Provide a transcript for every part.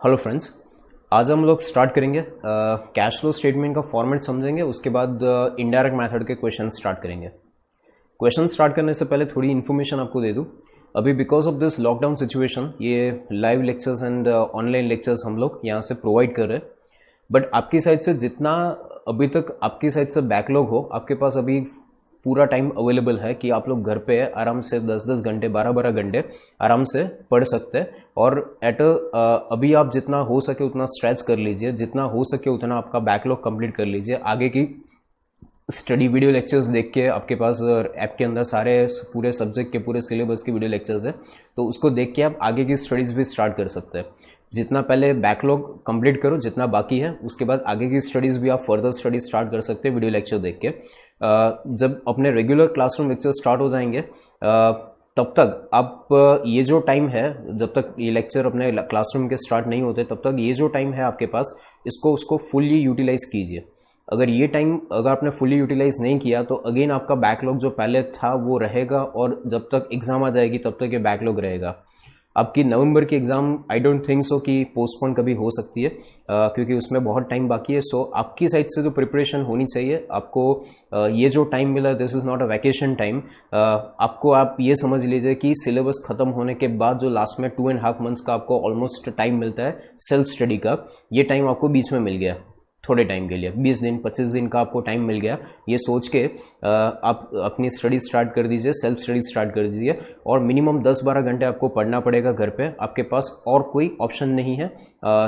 Hello friends, आज हम लोग स्टार्ट करेंगे कैश फ्लो स्टेटमेंट का फॉर्मेट समझेंगे। उसके बाद इनडायरेक्ट मेथड के क्वेश्चन स्टार्ट करेंगे। क्वेश्चन स्टार्ट करने से पहले थोड़ी इन्फॉर्मेशन आपको दे दूं। अभी because of this lockdown situation ये live lectures and online lectures हम लोग यहाँ से प्रोवाइड कर रहे हैं। बट आपकी साइड से जितना अभी तक आपकी साइड से बैकलॉग हो, आपके पास अभी पूरा टाइम अवेलेबल है कि आप लोग घर पे आराम से 10-10 घंटे 12-12 घंटे आराम से पढ़ सकते हैं। और अभी आप जितना हो सके उतना स्ट्रेच कर लीजिए, जितना हो सके उतना आपका बैकलॉग कंप्लीट कर लीजिए। आगे की स्टडी वीडियो लेक्चर्स देख के आपके पास ऐप के अंदर सारे पूरे सब्जेक्ट के पूरे सिलेबस की वीडियो लेक्चर्स है, तो उसको देख के आप आगे की स्टडीज भी स्टार्ट कर सकते हैं। जितना पहले बैकलॉग कंप्लीट करो, जितना बाकी है, उसके बाद आगे की स्टडीज भी आप फर्दर स्टडीज स्टार्ट कर सकते हैं वीडियो लेक्चर देख के। जब अपने रेगुलर क्लासरूम लेक्चर स्टार्ट हो जाएंगे तब तक आप ये जो टाइम है, जब तक ये लेक्चर अपने क्लासरूम के स्टार्ट नहीं होते तब तक ये जो टाइम है आपके पास, उसको फुल्ली यूटिलाइज कीजिए। अगर आपने फुल्ली यूटिलाइज नहीं किया तो अगेन आपका बैकलॉग जो पहले था वो रहेगा, और जब तक एग्जाम आ जाएगी तब तक ये बैकलॉग रहेगा। आपकी नवंबर की exam I don't think so कि पोस्टपोन कभी हो सकती है, क्योंकि उसमें बहुत टाइम बाकी है। सो आपकी साइड से जो प्रिपरेशन होनी चाहिए, आपको ये जो टाइम मिला, this is not a vacation time. आप ये समझ लीजिए कि सिलेबस खत्म होने के बाद जो लास्ट में 2.5 मंथ्स का आपको ऑलमोस्ट टाइम मिलता है सेल्फ स्टडी का, ये टाइम आपको बीच में मिल गया थोड़े टाइम के लिए। 20 दिन 25 दिन का आपको टाइम मिल गया। ये सोच के आप अपनी स्टडी स्टार्ट कर दीजिए, सेल्फ स्टडी स्टार्ट कर दीजिए। और मिनिमम 10-12 घंटे आपको पढ़ना पड़ेगा घर पे। आपके पास और कोई ऑप्शन नहीं है।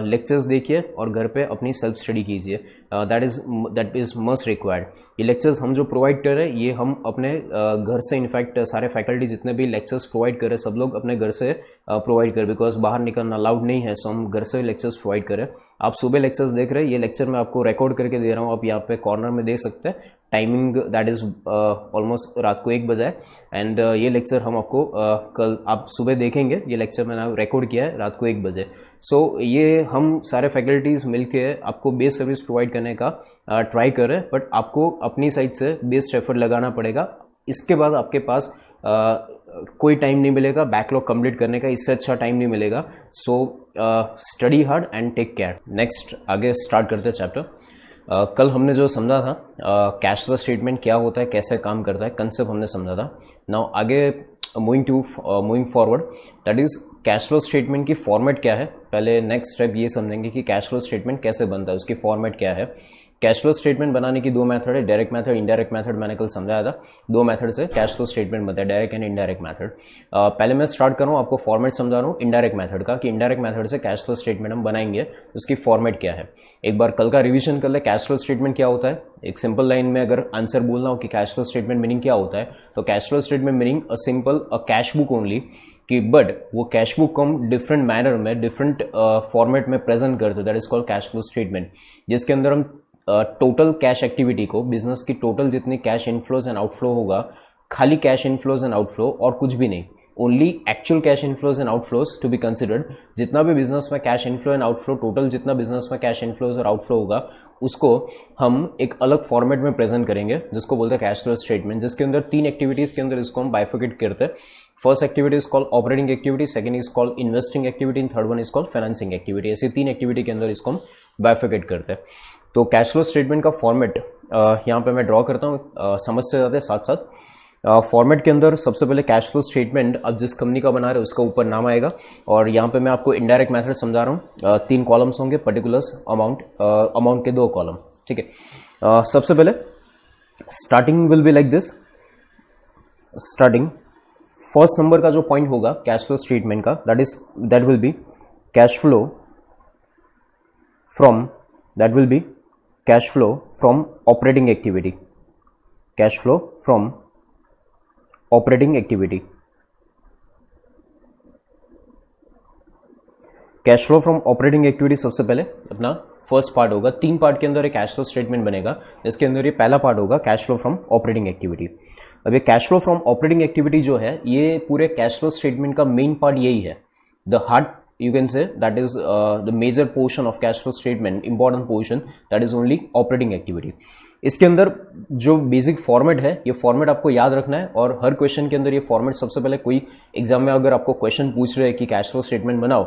लेक्चर्स देखिए और घर पे अपनी सेल्फ स्टडी कीजिए। That is must required. ये लेक्चर्स हम जो प्रोवाइड कर रहे हैं, ये हम अपने घर से, इनफैक्ट सारे फैकल्टी जितने भी लेक्चर्स प्रोवाइड कर रहे हैं सब लोग अपने घर से प्रोवाइड कर, बिकॉज बाहर निकलना अलाउड नहीं है। सो हम घर से लेक्चर्स प्रोवाइड कर रहे हैं। आप सुबह लेक्चर्स देख रहे हैं, ये लेक्चर मैं आपको रिकॉर्ड करके दे रहा हूँ। आप यहाँ पे कॉर्नर में देख सकते हैं टाइमिंग, दैट इज ऑलमोस्ट रात को 1 बजे है। एंड ये लेक्चर हम आपको कल आप सुबह देखेंगे। ये लेक्चर मैंने रिकॉर्ड किया है रात को 1 बजे। सो ये हम सारे फैकल्टीज मिलके आपको बेस्ट सर्विस प्रोवाइड करने का ट्राई कर रहे हैं, बट आपको अपनी साइड से बेस्ट एफर्ट लगाना पड़ेगा। इसके बाद आपके पास कोई टाइम नहीं मिलेगा बैकलॉग कंप्लीट करने का, इससे अच्छा टाइम नहीं मिलेगा। So study hard and take care. Next आगे स्टार्ट करते हैं चैप्टर। कल हमने जो समझा था कैश फ्लो स्टेटमेंट क्या होता है, कैसे काम करता है, कंसेप्ट हमने समझा था। नाउ आगे moving forward, that is cash flow statement की फॉर्मेट क्या है। पहले नेक्स्ट स्टेप ये समझेंगे कि कैश फ्लो स्टेटमेंट कैसे बनता है, उसकी फॉर्मेट क्या है। कैश फ्लो स्टेटमेंट बनाने की 2 मेथड है, डायरेक्ट मेथड, इनडायरेक्ट मेथड। मैंने कल समझाया था 2 मेथड से कैश फ्लो स्टेटमेंट बनता है, डायरेक्ट एंड इनडायरेक्ट मेथड। पहले मैं स्टार्ट कर रहा हूँ, आपको फॉर्मेट समझा रहा हूँ इनडायरेक्ट मेथड का, कि इनडायरेक्ट मेथड से कैश फ्लो स्टेटमेंट हम बनाएंगे, उसकी फॉर्मेट क्या है। एक बार कल का रिविजन कर ले, कैश फ्लो स्टेटमेंट क्या होता है। एक सिंपल लाइन में अगर आंसर बोलना हो कि कैश फ्लो स्टेटमेंट मीनिंग क्या होता है, तो cash flow statement meaning a simple a cash book only, कि बट वो कैश बुक को हम डिफरेंट मैनर में, डिफरेंट फॉर्मेट में प्रेजेंट करते हैं, that is called cash flow statement. जिसके अंदर हम टोटल कैश एक्टिविटी को, बिजनेस की टोटल जितनी कैश इनफ्लोज एंड आउटफ्लो होगा, खाली कैश इनफ्लोज एंड आउटफ्लो और कुछ भी नहीं, only actual cash inflows and outflows to be considered. जितना भी बिजनेस में cash inflow and outflow, total जितना बिजनेस में कैश इनफ्लोज और आउटफ्लो होगा, उसको हम एक अलग फॉर्मेट में प्रेजेंट करेंगे, जिसको बोलते हैं कैश फ्लो स्टेटमेंट। जिसके अंदर 3 एक्टिविटीज के अंदर इसको हम बाइफिकेट करते हैं। First activity is called operating activity, second is called investing activity and third one is called financing activity. ऐसी 3 एक्टिविटी के अंदर इसको हम बाइफिकेट करते हैं। तो कैश फ्लो स्टेटमेंट का फॉर्मेट यहाँ पे मैं ड्रॉ करता हूँ, समझ से जाते हैं साथ साथ। फॉर्मेट के अंदर सबसे पहले कैश फ्लो स्टेटमेंट आप जिस कंपनी का बना रहे हो उसका ऊपर नाम आएगा, और यहाँ पे मैं आपको इनडायरेक्ट मेथड समझा रहा हूँ। 3 कॉलम्स होंगे, पर्टिकुलर्स, अमाउंट के 2 कॉलम, ठीक है। सबसे पहले starting will be like this. Starting first number का जो पॉइंट होगा कैश फ्लो स्टेटमेंट का, that will be cash flow from, that will be cash flow from operating activity, cash flow from operating activity, cash flow from operating activity। सबसे पहले अपना first part होगा। 3 part के अंदर एक cash flow statement बनेगा, जिसके अंदर ये पहला पार्ट होगा cash flow from operating activity. अब ये cash flow from operating activity जो है, ये पूरे कैश फ्लो स्टेटमेंट का मेन पार्ट यही है। The heart you can say that is the major portion of cash flow statement, important portion, that is only operating activity. इसके अंदर जो बेसिक फॉर्मेट है, ये फॉर्मेट आपको याद रखना है और हर क्वेश्चन के अंदर ये फॉर्मेट सबसे पहले, कोई एग्जाम में अगर आपको क्वेश्चन पूछ रहे हैं कि कैश फ्लो स्टेटमेंट बनाओ,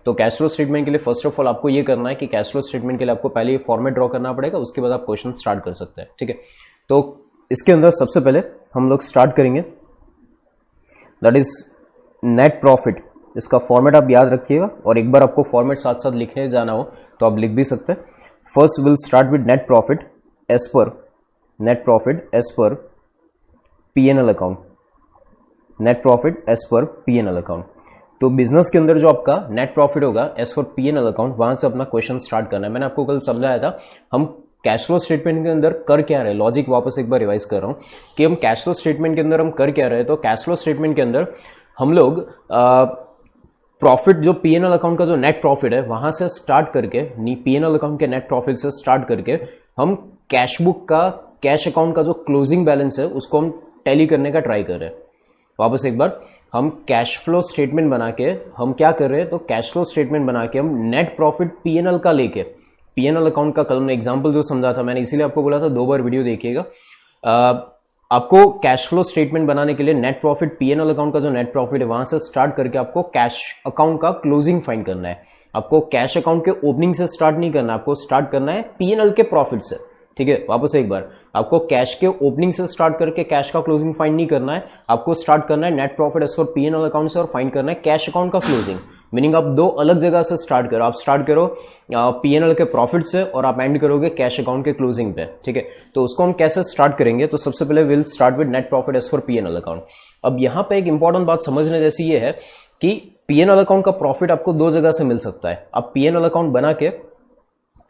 तो कैश फ्लो स्टेटमेंट के लिए फर्स्ट ऑफ ऑल आपको ये करना है कि कैश फ्लो स्टेटमेंट के लिए आपको पहले ये फॉर्मेट ड्रॉ करना पड़ेगा, उसके बाद आप क्वेश्चन स्टार्ट कर सकते हैं, ठीक है। तो इसके अंदर सबसे पहले हम लोग स्टार्ट करेंगे, दैट इज नेट प्रॉफिट। इसका फॉर्मेट आप याद रखिएगा और एक बार आपको फॉर्मेट साथ साथ लिखने जाना हो तो आप लिख भी सकते हैं। First will start with net profit as per P&L account, net profit as per P&L account. तो बिजनेस के अंदर जो आपका नेट प्रॉफिट होगा एज पर P&L अकाउंट, वहां से अपना क्वेश्चन स्टार्ट करना है। मैंने आपको कल समझाया था हम कैश फ्लो स्टेटमेंट के अंदर कर क्या रहे, लॉजिक वापस एक बार रिवाइज कर रहा हूं कि हम कैश फ्लो स्टेटमेंट के अंदर हम कर क्या रहे। तो कैश फ्लो स्टेटमेंट के अंदर हम लोग प्रॉफिट, जो P&L अकाउंट का जो नेट प्रॉफिट है वहां से स्टार्ट करके, P&L अकाउंट के नेट प्रॉफिट से स्टार्ट करके हम कैश बुक का, कैश अकाउंट का जो क्लोजिंग बैलेंस है उसको हम टैली करने का ट्राई कर रहे हैं। वापस एक बार, हम कैश फ्लो स्टेटमेंट बना के हम क्या कर रहे हैं, तो कैश फ्लो स्टेटमेंट बना के हम नेट प्रॉफिट P&L का लेके, P&L अकाउंट का कल मैं एग्जांपल जो समझा था, मैंने इसीलिए आपको बोला था 2 बार वीडियो देखिएगा। आपको कैश फ्लो स्टेटमेंट बनाने के लिए नेट प्रॉफिट, P&L अकाउंट का जो नेट प्रॉफिट है वहां से स्टार्ट करके आपको कैश अकाउंट का क्लोजिंग फाइंड करना है। आपको कैश अकाउंट के ओपनिंग से स्टार्ट नहीं करना, आपको स्टार्ट करना है P&L के प्रॉफिट से, ठीक है। वापस एक बार, आपको कैश के ओपनिंग से स्टार्ट करके कैश का क्लोजिंग फाइंड नहीं करना है, आपको स्टार्ट करना है net profit as for P&L account से और फाइंड करना है कैश अकाउंट का क्लोजिंग। मीनिंग आप 2 अलग जगह से स्टार्ट करो, आप स्टार्ट करो P&L के प्रॉफिट से और आप एंड करोगे कैश अकाउंट के क्लोजिंग पे, ठीक है। तो उसको हम कैसे स्टार्ट करेंगे, तो सबसे पहले will start with net profit as for P&L account. अब यहां पे एक इंपॉर्टेंट बात समझने जैसी ये है कि P&L अकाउंट का प्रॉफिट आपको 2 जगह से मिल सकता है। आप P&L अकाउंट बना के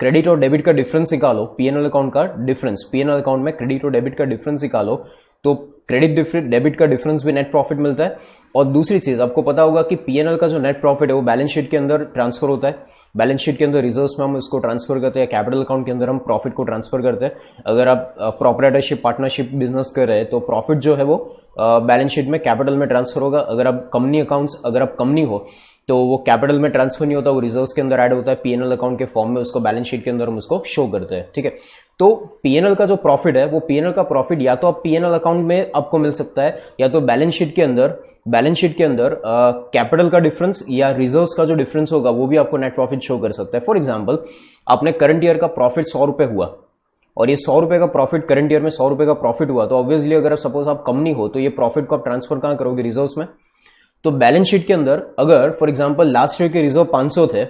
क्रेडिट और डेबिट का डिफरेंस निकालो, P&L अकाउंट का डिफरेंस, P&L अकाउंट में क्रेडिट और डेबिट का डिफरेंस निकालो, तो क्रेडिट डेबिट का डिफरेंस भी नेट प्रॉफिट मिलता है। और दूसरी चीज आपको पता होगा कि P&L का जो नेट प्रॉफिट है वो बैलेंस शीट के अंदर ट्रांसफर होता है। बैलेंस शीट के अंदर रिजर्व्स में हम इसको ट्रांसफर करते हैं, कैपिटल अकाउंट के अंदर हम प्रॉफिट को ट्रांसफर करते हैं। अगर आप प्रोप्राइटरशिप, पार्टनरशिप बिजनेस कर रहे हैं तो प्रॉफिट जो है वो बैलेंस शीट में कैपिटल में ट्रांसफर होगा। अगर आप कंपनी अकाउंट्स, अगर आप कंपनी हो तो वो कैपिटल में ट्रांसफर नहीं होता, वो रिजर्व्स के अंदर ऐड होता है P&L अकाउंट के फॉर्म में, उसको बैलेंस शीट के अंदर हम उसको शो करते हैं, ठीक है। तो P&L का जो प्रॉफिट है वो P&L का प्रॉफिट या तो आप P&L अकाउंट में आपको मिल सकता है या तो बैलेंस शीट के अंदर कैपिटल का डिफरेंस या रिजर्व्स का जो डिफरेंस होगा वो भी आपको नेट प्रॉफिट शो कर सकता है। फॉर एग्जांपल, आपने करंट ईयर का प्रॉफिट 100 रुपए हुआ और ये 100 रुपए का प्रॉफिट, करंट ईयर में 100 रुपए का प्रॉफिट हुआ, तो ऑब्वियसली अगर सपोज आप कंपनी हो तो ये प्रॉफिट को आप ट्रांसफर कहां करोगे, रिजर्व्स में। तो बैलेंस शीट के अंदर अगर फॉर एग्जांपल लास्ट ईयर के रिजर्व 500 थे,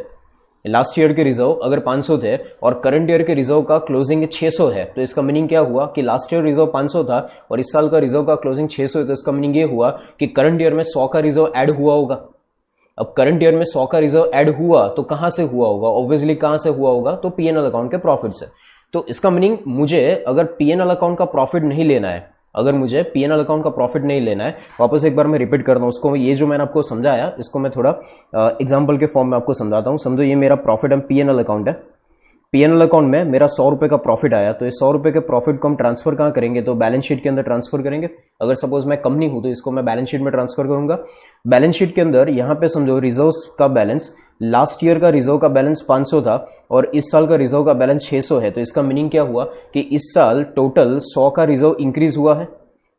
लास्ट ईयर के रिजर्व अगर 500 थे और करंट ईयर के रिजर्व का क्लोजिंग 600 है, तो इसका मीनिंग क्या हुआ कि लास्ट ईयर रिजर्व 500 था और इस साल का रिजर्व का क्लोजिंग 600 है, तो इसका मीनिंग ये हुआ कि करंट ईयर में 100 का रिजर्व ऐड हुआ होगा। अब करंट ईयर में 100 का रिजर्व ऐड हुआ तो कहां से हुआ होगा, ऑब्वियसली कहां से हुआ होगा, तो P&L अकाउंट के प्रॉफिट से। तो इसका मीनिंग, मुझे अगर P&L अकाउंट का प्रॉफिट नहीं लेना है, अगर मुझे P&L अकाउंट का प्रॉफिट नहीं लेना है, वापस एक बार मैं रिपीट करता हूं उसको, ये जो मैंने आपको समझाया इसको मैं थोड़ा एग्जांपल के फॉर्म में आपको समझाता हूं। समझो ये मेरा प्रॉफिट है, P&L अकाउंट है। P&L अकाउंट में मेरा 100 रुपए का प्रॉफिट आया, तो इस 100 रुपए के प्रॉफिट को हम ट्रांसफर कहां करेंगे, तो बैलेंस शीट के अंदर ट्रांसफर करेंगे। अगर सपोज मैं कंपनी हूं तो इसको मैं बैलेंस शीट में ट्रांसफर करूंगा। बैलेंस शीट के अंदर यहां पे समझो रिजर्व्स का बैलेंस, लास्ट ईयर का रिजर्व का बैलेंस 500 था और इस साल का रिजर्व का बैलेंस 600 है, तो इसका मीनिंग क्या हुआ कि इस साल टोटल 100 का रिजर्व इंक्रीज हुआ है,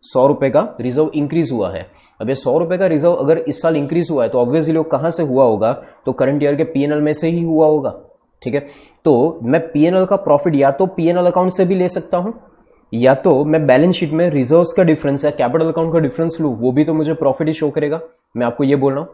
100 रुपए का रिजर्व इंक्रीज हुआ है। अब ये 100 रुपए का रिजर्व अगर इस साल इंक्रीज हुआ है तो ऑब्वियसली कहां से हुआ होगा, तो करंट ईयर के P&L में से ही हुआ होगा, ठीक है। तो मैं P&L का प्रॉफिट या तो P&L अकाउंट से भी ले सकता हूं या तो मैं बैलेंस शीट में रिजर्व्स का डिफरेंस या कैपिटल अकाउंट का डिफरेंस लूं, वो भी तो मुझे प्रॉफिट ही शो करेगा। मैं आपको ये बोल रहा हूं।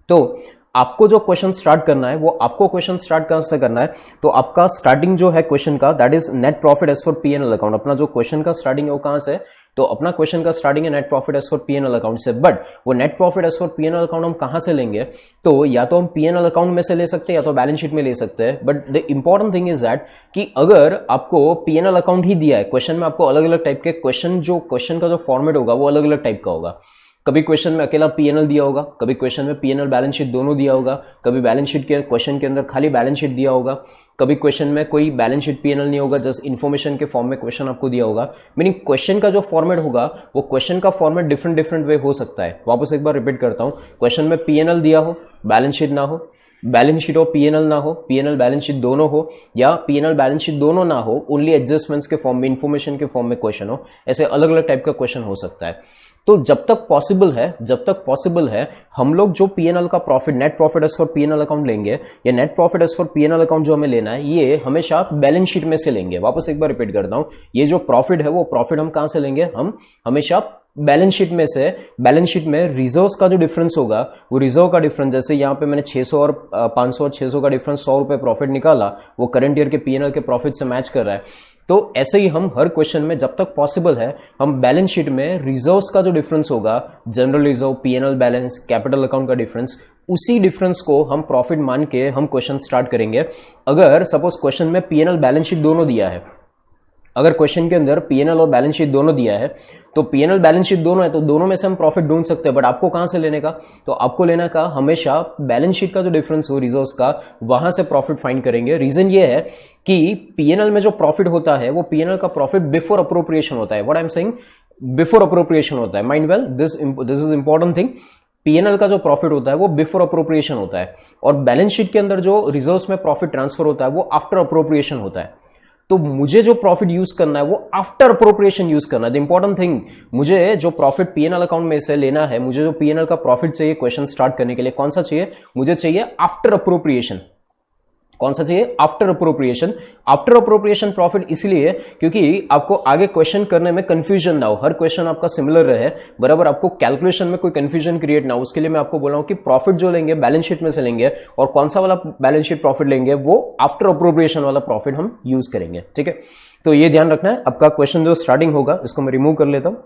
तो आपको जो क्वेश्चन स्टार्ट करना है वो आपको क्वेश्चन स्टार्ट कहां से करना है, तो आपका स्टार्टिंग जो है क्वेश्चन का, that is net profit as for P&L account. अपना जो क्वेश्चन का स्टार्टिंग है वो कहां से, तो अपना क्वेश्चन का स्टार्टिंग है net profit as for P&L account से। बट वो net profit as for P&L account हम कहां से लेंगे, तो या तो हम P&L अकाउंट में से ले सकते हैं या तो बैलेंस शीट में ले सकते हैं। But the important thing is that कि अगर आपको P&L अकाउंट ही दिया है, क्वेश्चन में आपको अलग अलग टाइप के क्वेश्चन का जो फॉर्मेट होगा वो अलग अलग टाइप का होगा। कभी क्वेश्चन में अकेला पीएनएल दिया होगा, कभी क्वेश्चन में पीएनएल बैलेंस शीट दोनों दिया होगा, कभी बैलेंस शीट के क्वेश्चन के अंदर खाली बैलेंस शीट दिया होगा, कभी क्वेश्चन में कोई बैलेंस शीट पीएनएल नहीं होगा, जस्ट इन्फॉर्मेशन के फॉर्म में क्वेश्चन आपको दिया होगा। मीनिंग क्वेश्चन का जो फॉर्मेट होगा वो क्वेश्चन का फॉर्मेट डिफरेंट वे हो सकता है। वापस एक बार रिपीट करता हूं, क्वेश्चन में पीएनएल दिया हो, बैलेंस शीट ना हो, बैलेंस शीट और पीएनएल ना हो, पीएनएल बैलेंस शीट दोनों हो, या पीएनएल बैलेंस शीट दोनों ना हो, ओनली एडजस्टमेंट्स के फॉर्म में, इन्फॉर्मेशन के फॉर्म में क्वेश्चन हो, ऐसे अलग अलग टाइप का क्वेश्चन हो सकता है। तो जब तक पॉसिबल है हम लोग जो पीएनएल का profit, net profit as for PNL account लेंगे, या net profit as for PNL account जो हमें लेना है, ये हमेशा बैलेंस शीट में से लेंगे। वापस एक बार रिपीट करता हूं, ये जो प्रॉफिट है वो प्रॉफिट हम कहां से लेंगे, हम हमेशा बैलेंस शीट में से। बैलेंस शीट में रिजर्व्स का जो डिफरेंस होगा, वो रिजर्व का डिफरेंस, जैसे यहां पे मैंने 600 और 500 और 600 का डिफरेंस 100 रुपए प्रॉफिट निकाला, वो करंट ईयर के पीएनएल के प्रॉफिट से मैच कर रहा है। तो ऐसे ही हम हर क्वेश्चन में जब तक पॉसिबल है हम बैलेंस शीट में रिजर्व्स का जो डिफरेंस होगा, general reserve, PNL balance, capital account का डिफरेंस, उसी डिफरेंस को हम प्रॉफिट मान के हम क्वेश्चन स्टार्ट करेंगे। अगर सपोज क्वेश्चन में पीएनएल बैलेंस शीट दोनों दिया है, अगर क्वेश्चन के अंदर पीएनएल और बैलेंस शीट दोनों दिया है, तो पीएनएल बैलेंस शीट दोनों है, तो दोनों में से हम प्रॉफिट ढूंढ सकते हैं। बट आपको कहां से लेने का, तो आपको लेना का हमेशा बैलेंस शीट का जो डिफरेंस हो रिजर्व्स का, वहां से प्रॉफिट फाइंड करेंगे। रीजन ये है कि पीएनएल में जो प्रॉफिट होता है वो पीएनएल का प्रॉफिट बिफोर अप्रोप्रिएशन होता है। What I am saying, before appropriation होता है। Mind well, this is important thing. PNL का जो प्रॉफिट होता है वो बिफोर अप्रोप्रिएशन होता है, और बैलेंस शीट के अंदर जो रिजर्व्स में प्रॉफिट ट्रांसफर होता है वो आफ्टर अप्रोप्रिएशन होता है। तो मुझे जो प्रॉफिट यूज करना है वो आफ्टर अप्रोप्रिएशन यूज करना है। द इंपॉर्टेंट थिंग, मुझे जो प्रॉफिट पीएनएल अकाउंट में से लेना है, मुझे जो पीएनएल का प्रॉफिट चाहिए क्वेश्चन स्टार्ट करने के लिए, कौन सा चाहिए, मुझे चाहिए आफ्टर अप्रोप्रिएशन। कौन सा चाहिए, after appropriation. After appropriation profit इसलिए क्योंकि आपको आगे क्वेश्चन करने में कंफ्यूजन ना हो, हर क्वेश्चन आपका सिमिलर रहे, बराबर, आपको कैलकुलेशन में कोई कंफ्यूजन क्रिएट ना हो, उसके लिए मैं आपको बोल रहा हूं कि प्रॉफिट जो लेंगे बैलेंस शीट में से लेंगे, और कौन सा वाला बैलेंस शीट प्रॉफिट लेंगे, वो आफ्टर अप्रोप्रिएशन वाला प्रॉफिट हम यूज करेंगे। ठीक है, तो ये ध्यान रखना है। आपका क्वेश्चन जो स्टार्टिंग होगा, इसको मैं रिमूव कर लेता हूं।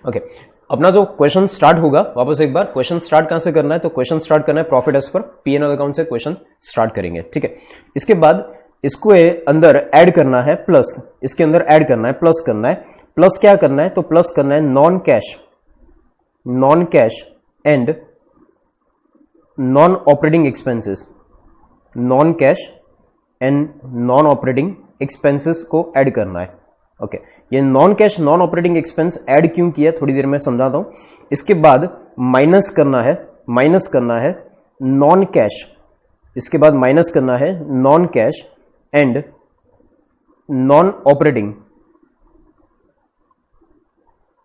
ओके, अपना जो क्वेश्चन स्टार्ट होगा, वापस एक बार, क्वेश्चन स्टार्ट कहां से करना है, तो क्वेश्चन स्टार्ट करना है profit as per PNL account से क्वेश्चन स्टार्ट करेंगे। ठीक है, इसके बाद इसको अंदर ऐड करना है प्लस, इसके अंदर ऐड करना है, प्लस करना है। प्लस क्या करना है, तो प्लस करना है non cash and non operating expenses, non cash and non operating expenses को ऐड करना है। ओके, ये non cash non operating expense add क्यों किया, थोड़ी देर में समझाता हूं। इसके बाद माइनस करना है नॉन कैश, इसके बाद माइनस करना है non cash and non operating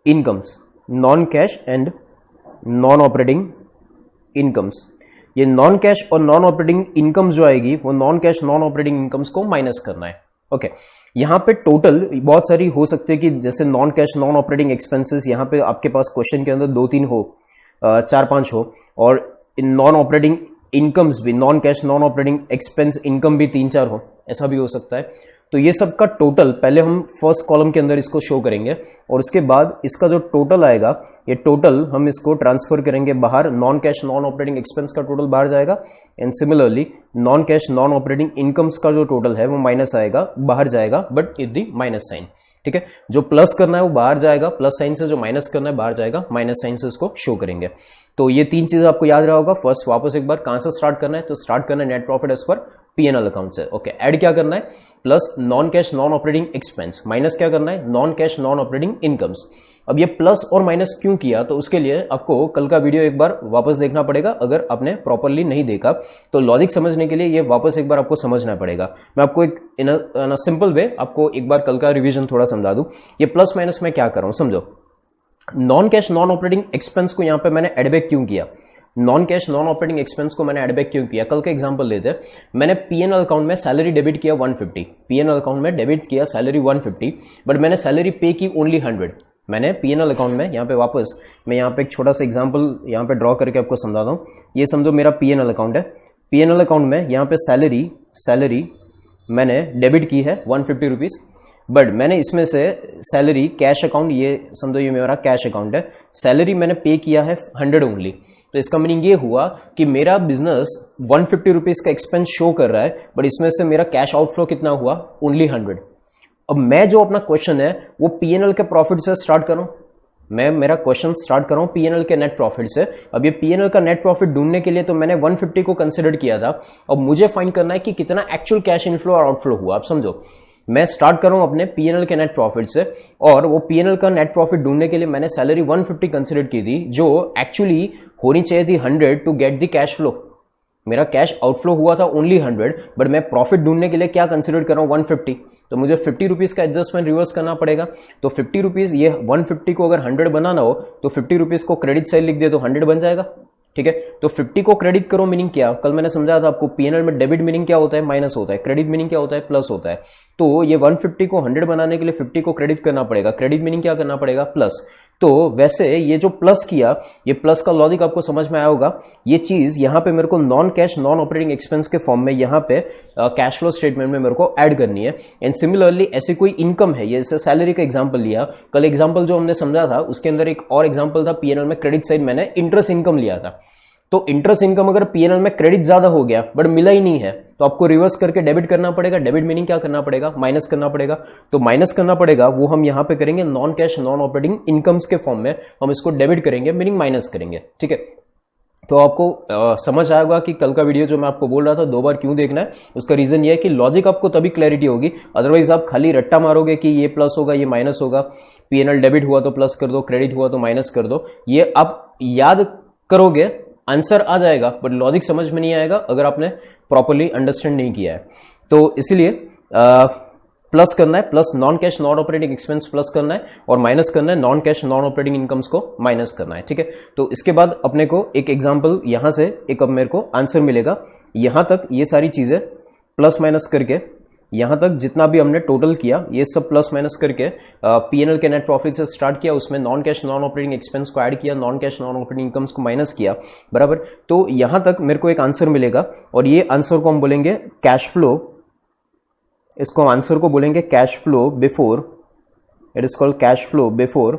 incomes, non cash and non operating incomes. ये नॉन कैश और नॉन ऑपरेटिंग इनकम्स जो आएगी, वो non cash non operating incomes को माइनस करना है। ओके, यहां पे टोटल बहुत सारी हो सकती है कि जैसे non cash non operating expenses, यहां पे आपके पास क्वेश्चन के अंदर 2-3 हो, 4-5 हो, और इन नॉन ऑपरेटिंग इनकम्स भी, non cash non operating expense income भी 3-4 हो, ऐसा भी हो सकता है। तो ये सब का टोटल पहले हम फर्स्ट कॉलम के अंदर इसको शो करेंगे, और उसके बाद इसका जो टोटल आएगा, ये टोटल हम इसको ट्रांसफर करेंगे बाहर। Non cash non operating expense का टोटल बाहर जाएगा, and similarly non cash non operating incomes का जो टोटल है वो माइनस आएगा, बाहर जाएगा, but with the minus sign. ठीक है, जो प्लस करना है वो बाहर जाएगा प्लस साइन से, जो माइनस करना है बाहर जाएगा माइनस साइन से, उसको शो करेंगे। तो ये 3 चीजें आपको याद रहा होगा। फर्स्ट, वापस एक बार, कहां से स्टार्ट करना है, तो स्टार्ट करना है net profit as per PNL account से। ओके, ऐड क्या करना है, plus non cash non operating expense, minus क्या करना है, non cash non operating incomes. अब ये प्लस और माइनस क्यों किया, तो उसके लिए आपको कल का वीडियो एक बार वापस देखना पड़ेगा। अगर आपने प्रॉपरली नहीं देखा तो लॉजिक समझने के लिए ये वापस एक बार आपको समझना पड़ेगा। मैं आपको एक इन अ सिंपल वे आपको एक बार कल का रिवीजन थोड़ा समझा दूं। ये प्लस माइनस में क्या कर रहा हूं, समझो। Non cash non operating expense को यहां पे मैंने एडबैक क्यों किया, non cash non operating expense को मैंने एडबैक क्यों किया, कल का एग्जांपल लेते हैं। मैंने पीएनएल अकाउंट में सैलरी डेबिट किया 150, पीएनएल अकाउंट में डेबिट किया सैलरी 150, बट मैंने सैलरी पे की ओनली 100। मैंने पीएनएल अकाउंट में, यहाँ पे वापस मैं यहाँ पे एक छोटा सा एग्जांपल यहाँ पे ड्रॉ करके आपको समझाता हूँ। ये समझो मेरा पीएनएल अकाउंट है, पीएनएल अकाउंट में यहाँ पे सैलरी मैंने डेबिट की है 150 रुपीज, बट मैंने इसमें से सैलरी कैश अकाउंट, ये समझो ये मेरा कैश अकाउंट है, सैलरी मैंने पे किया है 100 ओनली। तो इसका मीनिंग ये हुआ कि मेरा बिजनेस 150 रुपीज का एक्सपेंस शो कर रहा है, बट इसमें से मेरा कैश आउटफ्लो कितना हुआ, ओनली 100। अब मैं जो अपना क्वेश्चन है वो पीएनएल के प्रॉफिट से स्टार्ट कर रहा हूं, मैं मेरा क्वेश्चन स्टार्ट कर रहा हूं पीएनएल के नेट प्रॉफिट से। अब ये पीएनएल का नेट प्रॉफिट ढूंढने के लिए तो मैंने 150 को कंसिडर किया था। अब मुझे फाइंड करना है कि कितना एक्चुअल कैश इनफ्लो और आउटफ्लो हुआ। आप समझो, मैं स्टार्ट कर रहा हूं अपने पीएनएल के नेट प्रॉफिट से, और वो पीएनएल का नेट प्रॉफिट ढूंढने के लिए मैंने सैलरी 150 कंसिडर की थी, जो एक्चुअली होनी चाहिए थी 100 to get the cash flow. मेरा कैश आउटफ्लो हुआ था ओनली 100, बट मैं प्रॉफिट ढूंढने के लिए क्या कंसिडर कर रहा हूं 150, तो मुझे 50 रुपीज का एडजस्टमेंट रिवर्स करना पड़ेगा। तो 50 रुपीज, ये 150 को अगर 100 बनाना हो तो 50 रुपीज को क्रेडिट साइड लिख दे तो 100 बन जाएगा। ठीक है, तो 50 को क्रेडिट करो मीनिंग क्या, कल मैंने समझाया था आपको पीएनएल में डेबिट मीनिंग क्या होता है, माइनस होता है, क्रेडिट मीनिंग क्या होता है, प्लस होता है। तो ये 150 को 100 बनाने के लिए 50 को क्रेडिट करना पड़ेगा, क्रेडिट मीनिंग क्या करना पड़ेगा, प्लस। तो वैसे ये जो प्लस किया, ये प्लस का लॉजिक आपको समझ में आया होगा। ये चीज यहां पे मेरे को non cash non operating expense के फॉर्म में यहां पे कैश फ्लो स्टेटमेंट में मेरे को ऐड करनी है। एंड सिमिलरली ऐसी कोई इनकम है, ये जैसे सैलरी का एग्जांपल लिया, कल एग्जांपल जो हमने समझा था उसके अंदर एक और एग्जांपल था पीएनएल में क्रेडिट साइड मैंने इंटरेस्ट इनकम लिया था। तो इंटरेस्ट इनकम अगर पीएनएल में क्रेडिट ज्यादा हो गया बट मिला ही नहीं है, तो आपको रिवर्स करके डेबिट करना पड़ेगा। डेबिट मीनिंग क्या करना पड़ेगा, माइनस करना पड़ेगा। तो माइनस करना पड़ेगा, वो हम यहां पे करेंगे non cash non operating incomes के फॉर्म में, हम इसको डेबिट करेंगे मीनिंग माइनस करेंगे। ठीक है, तो आपको समझ आएगा कि कल का वीडियो जो मैं आपको बोल रहा था 2 बार क्यों देखना है। उसका रीजन ये है कि लॉजिक आपको तभी क्लैरिटी होगी, अदरवाइज आप खाली रट्टा मारोगे कि ये प्लस होगा ये माइनस होगा, पीएनएल डेबिट हुआ तो प्लस कर दो, क्रेडिट हुआ तो माइनस कर दो। ये आप याद करोगे, आंसर आ जाएगा, बट लॉजिक समझ में नहीं आएगा अगर आपने प्रॉपर्ली अंडरस्टैंड नहीं किया है। तो इसीलिए प्लस करना है, plus non cash non operating expense plus करना है, और माइनस करना है non cash non operating incomes को माइनस करना है। ठीक है, तो इसके बाद अपने को एक एग्जांपल यहां से एक अब मेरे को आंसर मिलेगा। यहां तक ये सारी चीजें प्लस माइनस करके, यहां तक जितना भी हमने टोटल किया ये सब प्लस माइनस करके पीएनएल के नेट प्रॉफिट से स्टार्ट किया, उसमें non cash non operating expense को ऐड किया, non cash non operating incomes को माइनस किया, बराबर। तो यहां तक मेरे को एक आंसर मिलेगा, और ये आंसर को हम बोलेंगे कैश फ्लो, इसको हम आंसर को बोलेंगे cash flow before, it is called cash flow before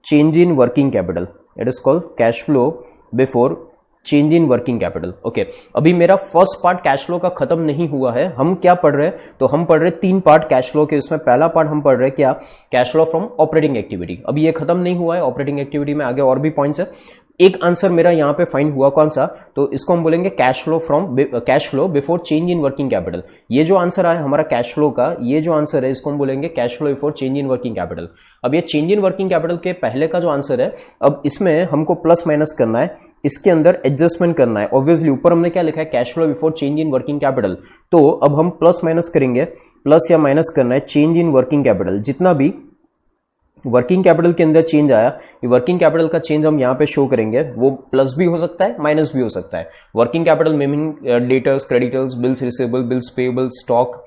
change in working capital, it is called cash flow before change in working capital. Okay, अभी मेरा फर्स्ट पार्ट कैश फ्लो का खत्म नहीं हुआ है। हम क्या पढ़ रहे हैं, तो हम पढ़ रहे 3 पार्ट कैश फ्लो के। उसमें पहला पार्ट हम पढ़ रहे क्या, cash flow from operating activity. अभी ये खत्म नहीं हुआ है, ऑपरेटिंग एक्टिविटी में आगे और भी पॉइंट्स है। एक आंसर मेरा यहां पे फाइंड हुआ, कौन सा, तो इसको हम बोलेंगे cash flow before change in working capital. ये जो आंसर आया हमारा कैश फ्लो का, ये जो आंसर है इसको हम बोलेंगे cash flow before change in working capital. अब ये चेंज इन वर्किंग कैपिटल के पहले का जो आंसर है, अब इसमें हमको प्लस माइनस करना है, इसके अंदर एडजस्टमेंट करना है। ऑब्वियसली ऊपर हमने क्या लिखा है, cash flow before change in working capital, तो अब हम प्लस माइनस करेंगे, प्लस या माइनस करना है चेंज इन वर्किंग कैपिटल। जितना भी वर्किंग कैपिटल के अंदर चेंज आया, ये वर्किंग कैपिटल का चेंज हम यहां पे शो करेंगे, वो प्लस भी हो सकता है माइनस भी हो सकता है। Working capital meaning debtors, creditors, bills receivable, bills payable, stock,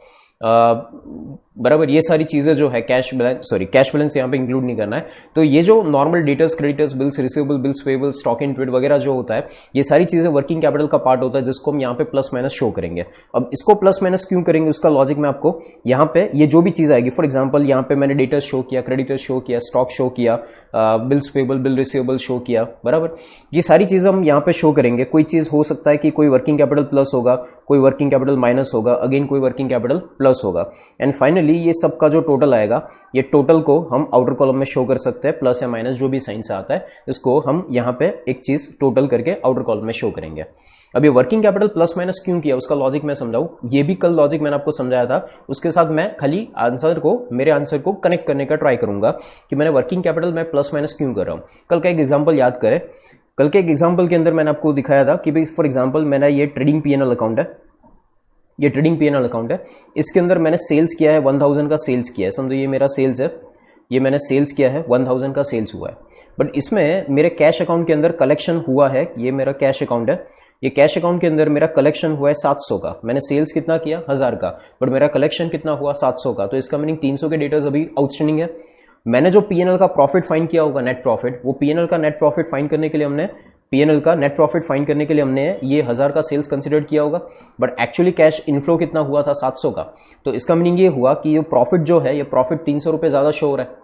बराबर, ये सारी चीजें जो है कैश बैलेंस यहां पे इंक्लूड नहीं करना है। तो ये जो normal debtors, creditors, bills receivable, bills payable, stock in trade वगैरह जो होता है, ये सारी चीजें वर्किंग कैपिटल का पार्ट होता है, जिसको हम यहां पे प्लस माइनस शो करेंगे। अब इसको प्लस माइनस क्यों करेंगे, उसका लॉजिक मैं आपको यहां पे, ये जो भी चीज आएगी, फॉर एग्जांपल यहां पे मैंने डेटर्स शो किया, क्रेडिटर्स शो किया, स्टॉक शो किया, bills payable, bill receivable show किया, बराबर, ये सारी चीजें हम यहां पे शो करेंगे। कोई चीज हो सकता है कि कोई वर्किंग कैपिटल प्लस होगा, कोई वर्किंग कैपिटल माइनस होगा, अगेन कोई वर्किंग कैपिटल प्लस होगा, एंड फाइनली ये सब का जो टोटल आएगा, ये टोटल को हम आउटर कॉलम में शो कर सकते हैं, प्लस या माइनस जो भी साइन से आता है, इसको हम यहां पे एक चीज टोटल करके आउटर कॉलम में शो करेंगे। अब ये वर्किंग कैपिटल प्लस माइनस क्यों किया, उसका लॉजिक मैं समझाऊं। ये भी कल लॉजिक मैंने आपको समझाया था, उसके साथ मैं खाली मेरे आंसर को कनेक्ट करने का ट्राई करूंगा कि मैंने वर्किंग कैपिटल में प्लस माइनस क्यों कर रहा हूं। कल का एक एग्जाम्पल याद करें, कल के एक एग्जाम्पल के अंदर मैंने आपको दिखाया था कि भाई फॉर एग्जाम्पल मैंने ये ट्रेडिंग पीएनएल अकाउंट है, ये ट्रेडिंग पीएनएल अकाउंट है, इसके अंदर मैंने सेल्स किया है, 1000 का सेल्स किया है, समझो ये मेरा सेल्स है, ये मैंने सेल्स किया है, 1000 का सेल्स हुआ है, बट इसमें मेरे कैश अकाउंट के अंदर कलेक्शन हुआ है, ये मेरा कैश अकाउंट है, ये कैश अकाउंट के अंदर मेरा कलेक्शन हुआ है 700 का। मैंने सेल्स कितना किया, 1000 का, बट मेरा कलेक्शन कितना हुआ, 700 का। तो इसका मीनिंग 300 के डेटर्स अभी आउटस्टैंडिंग है। मैंने जो पीएनएल का प्रॉफिट फाइंड किया होगा, नेट प्रॉफिट, वो पीएनएल का नेट प्रॉफिट फाइंड करने के लिए हमने पीएनएल का नेट प्रॉफिट फाइंड करने के लिए हमने ये 1000 का सेल्स कंसिडर किया होगा, बट एक्चुअली कैश इनफ्लो कितना हुआ था, 700 का। तो इसका मीनिंग ये हुआ कि ये प्रॉफिट जो है, ये प्रॉफिट 300 रुपए ज्यादा शो हो रहा है।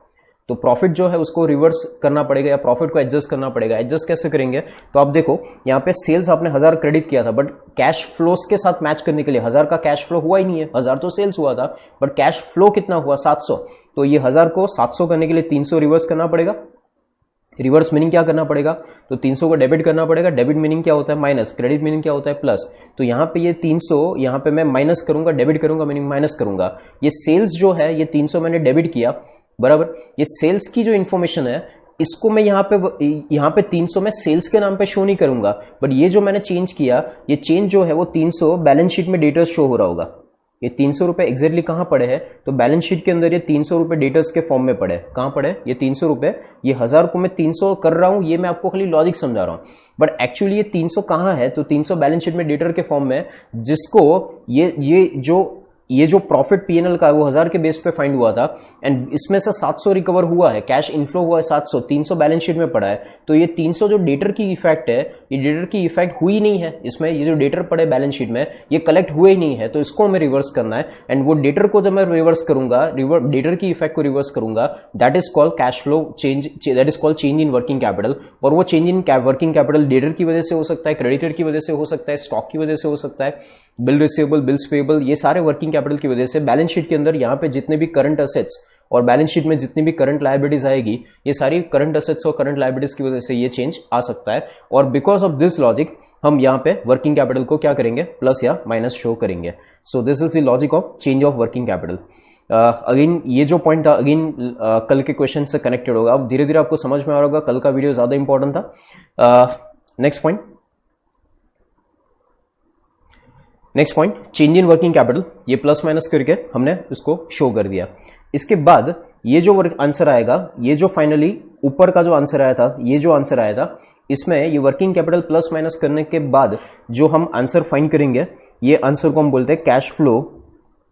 तो प्रॉफिट जो है उसको रिवर्स करना पड़ेगा या प्रॉफिट को एडजस्ट करना पड़ेगा। एडजस्ट कैसे करेंगे, तो आप देखो यहाँ पे सेल्स आपने 1000 क्रेडिट किया था, बट कैश फ्लोस के साथ मैच करने के लिए 1000 का कैश फ्लो हुआ ही नहीं है, 1000 तो सेल्स हुआ था बट कैश फ्लो कितना हुआ 700, तो ये 1000 को 700 करने के लिए 300 रिवर्स करना पड़ेगा। रिवर्स मीनिंग क्या करना पड़ेगा, तो 300 को डेबिट करना पड़ेगा। डेबिट मीनिंग क्या होता है माइनस, क्रेडिट मीनिंग क्या होता है प्लस। तो यहाँ पे ये 300 यहाँ पे मैं माइनस करूंगा, डेबिट करूंगा मीनिंग माइनस करूंगा। ये सेल्स जो है ये 300 मैंने डेबिट किया बराबर। ये सेल्स की जो इन्फॉर्मेशन है इसको मैं यहाँ पे 300 में सेल्स के नाम पे शो नहीं करूंगा, बट ये जो मैंने चेंज किया ये चेंज जो है वो 300 बैलेंस शीट में डेटर्स शो हो रहा होगा। ये 300 रुपए एग्जैक्टली कहां पड़े हैं, तो बैलेंस शीट के अंदर ये 300 रुपए डेटर्स के फॉर्म में पड़े। कहां पड़े ये 300 रुपए, ये 1000 को मैं 300 कर रहा हूं, ये मैं आपको खाली लॉजिक समझा रहा हूं, बट एक्चुअली ये 300 कहां है, तो 300 बैलेंस शीट में डेटर के फॉर्म में, जिसको ये जो प्रॉफिट पीएनएल का है वो 1000 के बेस पे फाइंड हुआ था एंड इसमें से 700 रिकवर हुआ है, कैश इनफ्लो हुआ है 700, 300 बैलेंस शीट में पड़ा है। तो ये 300 जो डेटर की इफेक्ट है, ये डेटर की इफेक्ट हुई नहीं है इसमें, ये जो डेटर पड़े बैलेंस शीट में ये कलेक्ट हुए ही नहीं है, तो इसको हमें रिवर्स करना है। एंड वो डेटर को जब मैं रिवर्स करूंगा, डेटर की इफेक्ट को रिवर्स करूंगा, that is called cash flow change, that is called change in working capital. और वो change in working capital debtor की वजह से हो सकता है, क्रेडिटर की वजह से हो सकता है, स्टॉक की वजह से हो सकता है, बिल रिसीवेबल, बिल्स पेएबल, ये सारे वर्किंग कैपिटल की वजह से। बैलेंस शीट के अंदर यहाँ पे जितने भी करंट असेट्स और बैलेंस शीट में जितनी भी करंट लायबिलिटीज आएगी, ये सारी करंट असेट्स और करंट लायबिलिटीज की वजह से ये चेंज आ सकता है। और बिकॉज ऑफ दिस लॉजिक हम यहाँ पे वर्किंग कैपिटल को क्या करेंगे, प्लस या माइनस शो करेंगे। So this is the logic of change of working capital. Again ये जो पॉइंट था अगेन कल के क्वेश्चन से कनेक्टेड होगा, अब धीरे धीरे आपको समझ में आ रहा होगा, कल का वीडियो ज्यादा इंपॉर्टेंट था। Next point change in working capital, ये प्लस माइनस करके हमने उसको शो कर दिया। इसके बाद ये जो आंसर आएगा, ये जो फाइनली ऊपर का जो आंसर आया था, ये जो आंसर आया था, इसमें ये वर्किंग कैपिटल प्लस माइनस करने के बाद जो हम आंसर फाइंड करेंगे, ये आंसर को हम बोलते हैं कैश फ्लो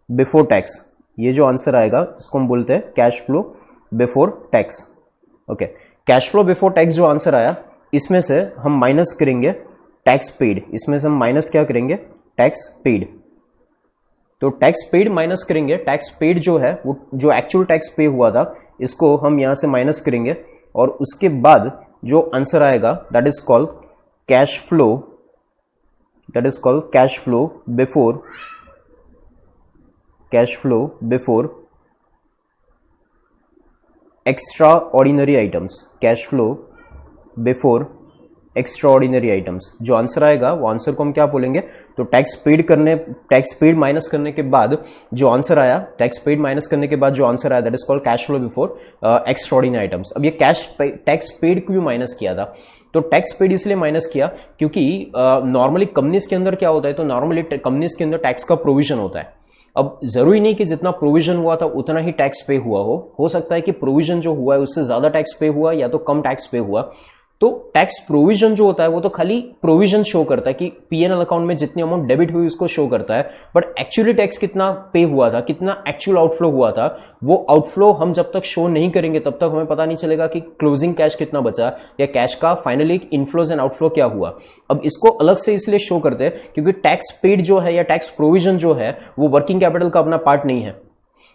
बिफोर टैक्स। ये जो आंसर आएगा इसको हम बोलते हैं cash flow before tax. Okay, cash flow before tax जो आंसर आया, इसमें से हम माइनस करेंगे टैक्स पेड, इसमें से हम माइनस क्या करेंगे, टैक्स पेड। तो टैक्स पेड माइनस करेंगे, टैक्स पेड जो है वो जो एक्चुअल टैक्स पे हुआ था इसको हम यहां से माइनस करेंगे, और उसके बाद जो आंसर आएगा that is called cash flow, that is called cash flow before extraordinary items, cash flow before extraordinary items. जो आंसर आएगा वो आंसर को हम क्या बोलेंगे, तो टैक्स पेड माइनस करने के बाद जो आंसर आया, टैक्स पेड माइनस करने के बाद जो आंसर आया that is called cash flow before extraordinary items. अब ये टैक्स पेड क्यों माइनस किया था, तो टैक्स पेड इसलिए माइनस किया क्योंकि नॉर्मली कंपनीज के अंदर क्या होता है, तो नॉर्मली कंपनीज के अंदर टैक्स का प्रोविजन होता है। अब जरूरी नहीं कि जितना प्रोविजन हुआ था उतना ही टैक्स पे हुआ हो सकता है कि प्रोविजन जो हुआ है उससे ज्यादा टैक्स पे हुआ या तो कम टैक्स पे हुआ। तो टैक्स प्रोविजन जो होता है वो तो खाली प्रोविजन शो करता है कि पीएनएल अकाउंट में जितनी अमाउंट डेबिट हुई उसको शो करता है, बट एक्चुअली टैक्स कितना पे हुआ था, कितना एक्चुअल आउटफ्लो हुआ था, वो आउटफ्लो हम जब तक शो नहीं करेंगे तब तक हमें पता नहीं चलेगा कि क्लोजिंग कैश कितना बचा या कैश का फाइनली इनफ्लोज एंड आउटफ्लो क्या हुआ। अब इसको अलग से इसलिए शो करते हैं क्योंकि टैक्स पेड जो है या टैक्स प्रोविजन जो है वो वर्किंग कैपिटल का अपना पार्ट नहीं है,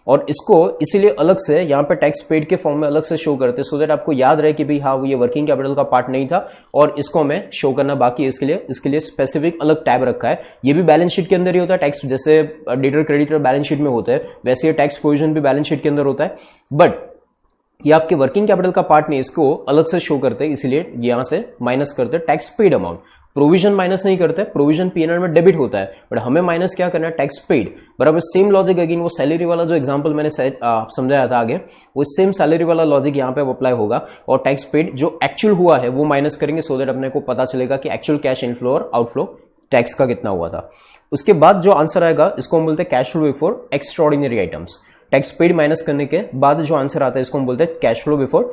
और इसको इसीलिए अलग से यहाँ पे टैक्स पेड के फॉर्म में अलग से शो करते हैं, सो दैट आपको याद रहे कि भाई हाँ ये वर्किंग कैपिटल का पार्ट नहीं था और इसको हमें शो करना बाकी है, इसके लिए स्पेसिफिक अलग टैब रखा है। ये भी बैलेंस शीट के अंदर ही होता है, टैक्स जैसे डेटर क्रेडिटर बैलेंस शीट में होता है वैसे ये टैक्स प्रोविजन भी बैलेंस शीट के अंदर होता है, बट ये आपके वर्किंग कैपिटल का पार्ट नहीं, इसको अलग से शो करते हैं, इसलिए यहां से माइनस करते हैं tax paid amount. Provision minus नहीं करते, प्रोविजन पीएनएल में डेबिट होता है, बट हमें माइनस क्या करना है, टैक्स पेड। बराबर सेम लॉजिक अगेन वो सैलरी वाला जो एग्जांपल मैंने समझाया था आगे, वो सेम सैलरी वाला लॉजिक यहाँ पे अप्लाई होगा, और टैक्स पेड जो एक्चुअल हुआ है वो माइनस करेंगे, सो दैट अपने को पता चलेगा कि एक्चुअल कैश इनफ्लो और आउटफ्लो टैक्स का कितना हुआ था। उसके बाद जो आंसर आएगा इसको हम बोलते हैं cash flow before extraordinary items. Tax paid minus करने के बाद जो आंसर आता है इसको हम बोलते हैं cash flow before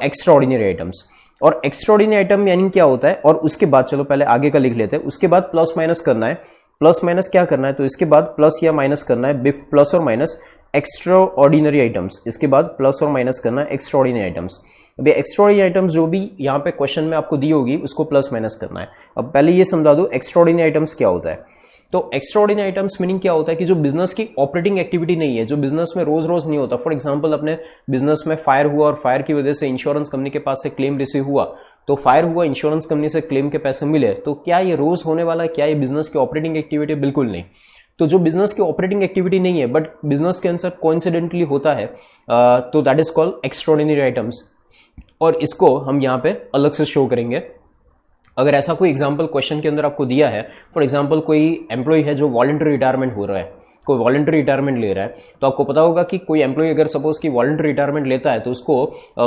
extraordinary items. और एक्स्ट्राऑर्डिनरी आइटम यानी क्या होता है, और उसके बाद चलो पहले आगे का लिख लेते हैं, उसके बाद प्लस माइनस करना है। प्लस माइनस क्या करना है, तो इसके बाद प्लस या माइनस करना है प्लस और माइनस एक्स्ट्राऑर्डिनरी आइटम्स, इसके बाद प्लस और माइनस करना है एक्स्ट्राऑर्डिनरी आइटम्स। अभी एक्स्ट्राऑर्डिनरी आइटम्स जो भी यहाँ पे क्वेश्चन में आपको दी होगी उसको प्लस माइनस करना है। अब पहले ये समझा दो एक्स्ट्राऑर्डिनरी आइटम्स क्या होता है। तो एक्स्ट्राऑर्डिनरी आइटम्स मीनिंग क्या होता है कि जो बिजनेस की ऑपरेटिंग एक्टिविटी नहीं है, जो बिजनेस में रोज रोज नहीं होता। फॉर एग्जांपल अपने बिजनेस में फायर हुआ और फायर की वजह से इंश्योरेंस कंपनी के पास से क्लेम रिसीव हुआ, तो फायर हुआ, इंश्योरेंस कंपनी से क्लेम के पैसे मिले, तो क्या ये रोज होने वाला है? क्या ये बिजनेस की ऑपरेटिंग एक्टिविटी? बिल्कुल नहीं। तो जो बिजनेस की ऑपरेटिंग एक्टिविटी नहीं है बट बिजनेस के अंदर कोइंसिडेंटली होता है, तो that is called extraordinary items, और इसको हम यहां पे अलग से शो करेंगे। अगर ऐसा कोई एग्जांपल क्वेश्चन के अंदर आपको दिया है, फॉर एग्जांपल कोई एम्प्लॉय है जो वॉलंटरी रिटायरमेंट हो रहा है, कोई वॉलंटरी रिटायरमेंट ले रहा है, तो आपको पता होगा कि कोई एम्प्लॉय अगर सपोज की वॉलंटरी रिटायरमेंट लेता है तो उसको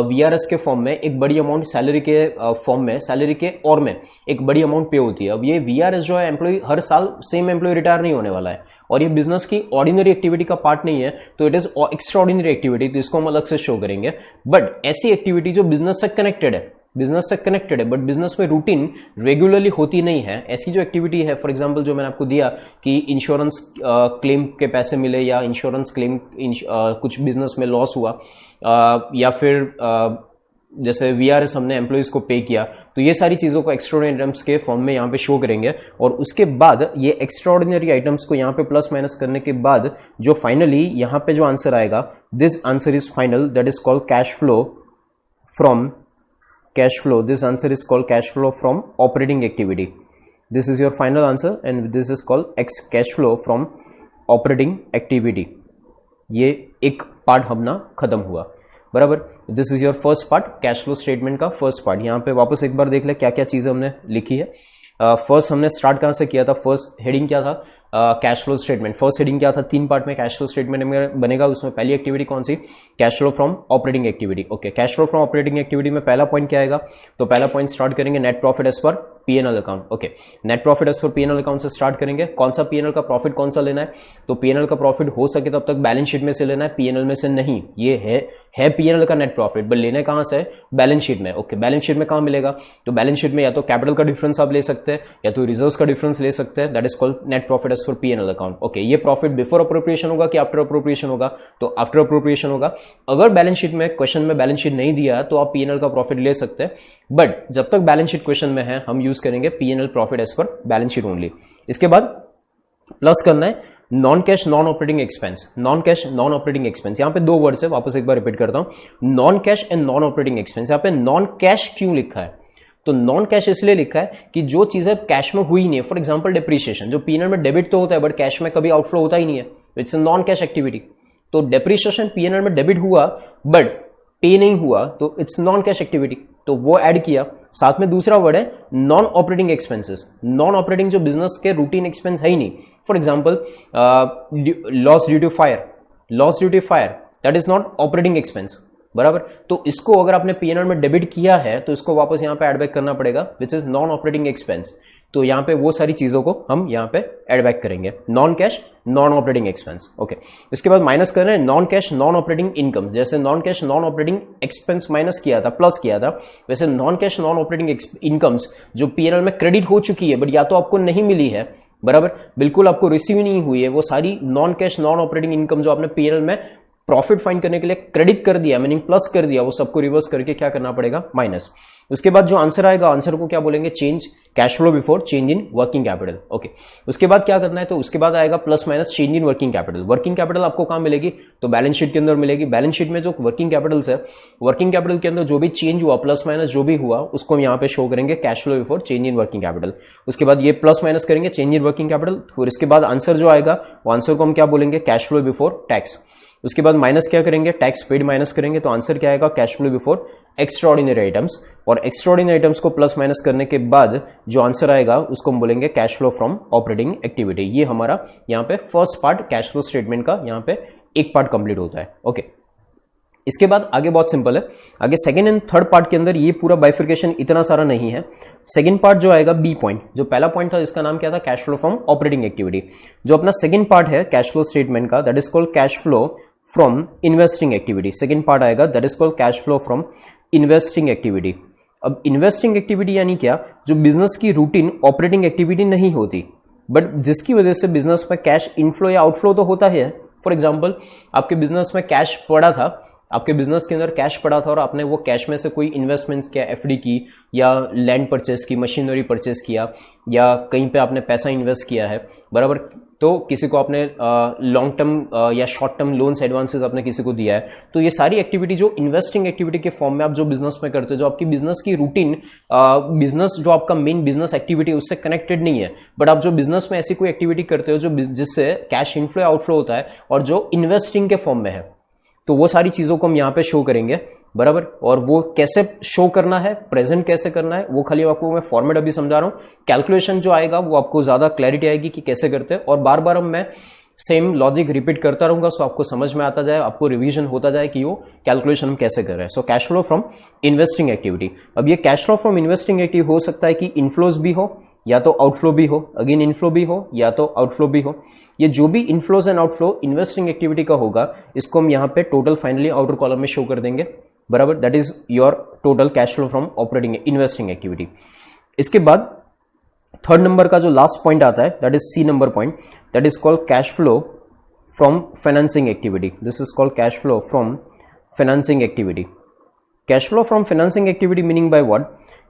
वीआरएस के फॉर्म में एक बड़ी अमाउंट सैलरी के फॉर्म में, सैलरी के और में एक बड़ी अमाउंट पे होती है। अब ये वीआरएस जो है एम्प्लॉय हर साल सेम एम्प्लॉय रिटायर नहीं होने वाला है, और ये बिजनेस की ऑर्डिनरी एक्टिविटी का पार्ट नहीं है, तो इट इज एक्स्ट्राऑर्डिनरी एक्टिविटी, तो इसको हम अलग से शो करेंगे। बट ऐसी एक्टिविटी जो बिजनेस से कनेक्टेड है, बट बिजनेस में रूटीन रेगुलरली होती नहीं है, ऐसी जो एक्टिविटी है, फॉर एग्जांपल जो मैंने आपको दिया कि इंश्योरेंस क्लेम के पैसे मिले, या इंश्योरेंस क्लेम कुछ बिजनेस में लॉस हुआ, या फिर जैसे वीआरएस हमने एम्प्लॉइज को पे किया, तो ये सारी चीजों को एक्स्ट्राऑर्डिनरी आइटम्स के फॉर्म में यहाँ पे शो करेंगे। और उसके बाद ये एक्स्ट्राऑर्डिनरी आइटम्स को यहाँ पे प्लस माइनस करने के बाद जो फाइनली यहाँ पे जो आंसर आएगा, this answer is final, that is called cash flow from cash flow. This answer is called cash flow from operating activity. This is your final answer and this is called cash flow from operating activity. ये एक part अपना खत्म हुआ, बराबर। This is your first part, cash flow statement का first part. यहाँ पे वापस एक बार देख ले क्या क्या चीजें हमने लिखी है। फर्स्ट हमने स्टार्ट कहाँ से किया था? फर्स्ट हेडिंग क्या था? Cash flow statement. First heading क्या था? 3 पार्ट में कैश फ्लो स्टेटमेंट में बनेगा। उसमें पहली एक्टिविटी कौन सी? Cash flow from operating activity. Okay, cash flow from operating activity में पहला पॉइंट क्या आएगा? तो पहला पॉइंट स्टार्ट करेंगे net profit as per PNL account. Okay, net profit as per PNL account से स्टार्ट करेंगे। कौन सा पीएनएल का प्रॉफिट कौन सा लेना है? तो पीएनएल का प्रॉफिट हो सके तब तक बैलेंस शीट में से लेना है, पीएनएल में से नहीं। ये है पीएनएल का नेट प्रॉफिट, बट लेने कहां से? बैलेंस शीट में। ओके, बैलेंस शीट में कहां मिलेगा? तो बैलेंस शीट में या तो कैपिटल का डिफरेंस आप ले सकते हैं या तो रिजर्व्स का डिफरेंस ले सकते हैं, that is called net profit as for PNL account. Okay, ये प्रॉफिट बिफोर अप्रोप्रिएशन होगा कि आफ्टर अप्रोप्रिएशन होगा? तो आफ्टर अप्रोप्रिएशन होगा। अगर बैलेंस शीट में, क्वेश्चन में बैलेंस शीट नहीं दिया तो आप पीएनएल का प्रॉफिट ले सकते हैं, बट जब तक बैलेंस शीट क्वेश्चन में है हम यूज करेंगे PNL profit as per balance sheet only. इसके बाद प्लस करना है non cash non operating expense. Non cash non operating expense, यहां पे 2 वर्ड्स है, वापस एक बार रिपीट करता हूं, non cash and non operating expense. यहां पे नॉन कैश क्यों लिखा है? तो नॉन कैश इसलिए लिखा है कि जो चीजें कैश में हुई नहीं है, फॉर एग्जांपल डिप्रिसिएशन, जो पीएनएल में डेबिट तो होता है बट कैश में कभी आउटफ्लो होता ही नहीं है, it's a non cash activity. तो डिप्रिसिएशन पीएनएल में डेबिट हुआ बट पे नहीं हुआ, तो इट्स नॉन कैश एक्टिविटी, तो वो ऐड किया। साथ में दूसरा वर्ड है non operating expenses. Non operating जो बिजनेस के रूटीन एक्सपेंस है ही नहीं, for example loss due to fire, that is not operating expense, बराबर। तो इसको अगर आपने पीएनएल में डेबिट किया है तो इसको वापस यहां पे ऐड बैक करना पड़ेगा, which is non operating expense. तो यहां पे वो सारी चीजों को हम यहां पे ऐड बैक करेंगे, non cash non operating expense. Okay, इसके बाद माइनस कर रहे हैं non cash non operating income. जैसे non cash non operating expense minus किया था, प्लस किया था, वैसे non cash non operating incomes जो पीएनएल में क्रेडिट हो चुकी है बट या तो आपको नहीं मिली है, बराबर, बिल्कुल आपको रिसीव नहीं हुई है, वो सारी non cash non operating income जो आपने पीएनएल में प्रॉफिट फाइंड करने के लिए क्रेडिट कर दिया, मीनिंग प्लस कर दिया, वो सबको रिवर्स करके क्या करना पड़ेगा? माइनस। उसके बाद जो आंसर आएगा, आंसर को क्या बोलेंगे? Change cash flow before change in working capital. Okay, उसके बाद क्या करना है? तो उसके बाद आएगा plus minus change in working capital. Working capital आपको कहां मिलेगी? तो बैलेंस शीट के अंदर मिलेगी। बैलेंस शीट में जो वर्किंग कैपिटल्स है, वर्किंग कैपिटल के अंदर जो भी चेंज हुआ, प्लस माइनस जो भी हुआ, उसको हम यहां पे शो करेंगे cash flow before change in working capital. उसके बाद ये प्लस माइनस करेंगे चेंज इन वर्किंग कैपिटल, फिर इसके बाद आंसर जो आएगा वो आंसर को हम क्या बोलेंगे? Cash flow before tax. उसके बाद माइनस क्या करेंगे? टैक्स पेड माइनस करेंगे, तो आंसर क्या आएगा? Cash flow before extraordinary items. और एक्स्ट्राऑर्डिनरी आइटम्स को प्लस माइनस करने के बाद जो आंसर आएगा उसको हम बोलेंगे cash flow from operating activity. ये हमारा यहाँ पे first part cash flow statement का यहाँ पे एक पार्ट कंप्लीट होता है। ओके, इसके बाद आगे बहुत सिंपल है। आगे सेकंड एंड थर्ड पार्ट के अंदर ये पूरा बाइफिकेशन इतना सारा नहीं है। सेकंड पार्ट जो आएगा बी पॉइंट, जो पहला पॉइंट था इसका नाम क्या था? Cash flow from operating activity. जो अपना सेकंड पार्ट है कैश फ्लो स्टेटमेंट का, that is called cash flow from investing activity. Second part आएगा that is called cash flow from investing activity. अब इन्वेस्टिंग एक्टिविटी यानी क्या? जो बिजनेस की रूटीन ऑपरेटिंग एक्टिविटी नहीं होती बट जिसकी वजह से बिजनेस में कैश इनफ्लो या आउटफ्लो तो होता है। फॉर एग्जांपल, आपके बिजनेस में कैश पड़ा था, आपके बिजनेस के अंदर कैश पड़ा था और आपने वो कैश में से कोई इन्वेस्टमेंट किया, एफडी की, या लैंड परचेस की, मशीनरी परचेस किया, या कहीं पे आपने पैसा इन्वेस्ट किया है, बराबर। तो किसी को आपने लॉन्ग टर्म या शॉर्ट टर्म लोन्स एडवांसेस आपने किसी को दिया है, तो ये सारी एक्टिविटी जो इन्वेस्टिंग एक्टिविटी के फॉर्म में आप जो बिजनेस में करते हो, जो आपकी बिजनेस की रूटीन बिजनेस जो आपका मेन बिजनेस एक्टिविटी उससे कनेक्टेड नहीं है, बट आप जो बिजनेस में ऐसी कोई एक्टिविटी करते हो जो जिससे कैश इनफ्लो आउटफ्लो होता है और जो इन्वेस्टिंग के फॉर्म में है, तो वो सारी चीजों को हम यहाँ पे शो करेंगे, बराबर। और वो कैसे शो करना है, प्रेजेंट कैसे करना है, वो खाली आपको मैं फॉर्मेट अभी समझा रहा हूं। कैलकुलेशन जो आएगा वो आपको ज्यादा क्लैरिटी आएगी कि कैसे करते हैं, और बार बार मैं सेम लॉजिक रिपीट करता रहूंगा, सो आपको समझ में आता जाए, आपको रिवीजन होता जाए कि वो कैलकुलेशन हम कैसे कर रहे हैं। सो cash flow from investing activity. अब ये cash flow from investing activity हो सकता है कि इनफ्लोज भी हो या तो आउटफ्लो भी हो, अगेन इनफ्लो भी हो या तो आउटफ्लो भी हो। ये जो भी inflows and outflow investing activity का होगा, इसको हम यहाँ पे टोटल फाइनली आउटर कॉलम में शो कर देंगे, बराबर। That is your total cash flow from operating investing activity. इसके बाद थर्ड नंबर का जो लास्ट पॉइंट आता है, that is C number point, that is called cash flow from financing activity. This is called cash flow from financing activity. Cash flow from financing activity meaning by what,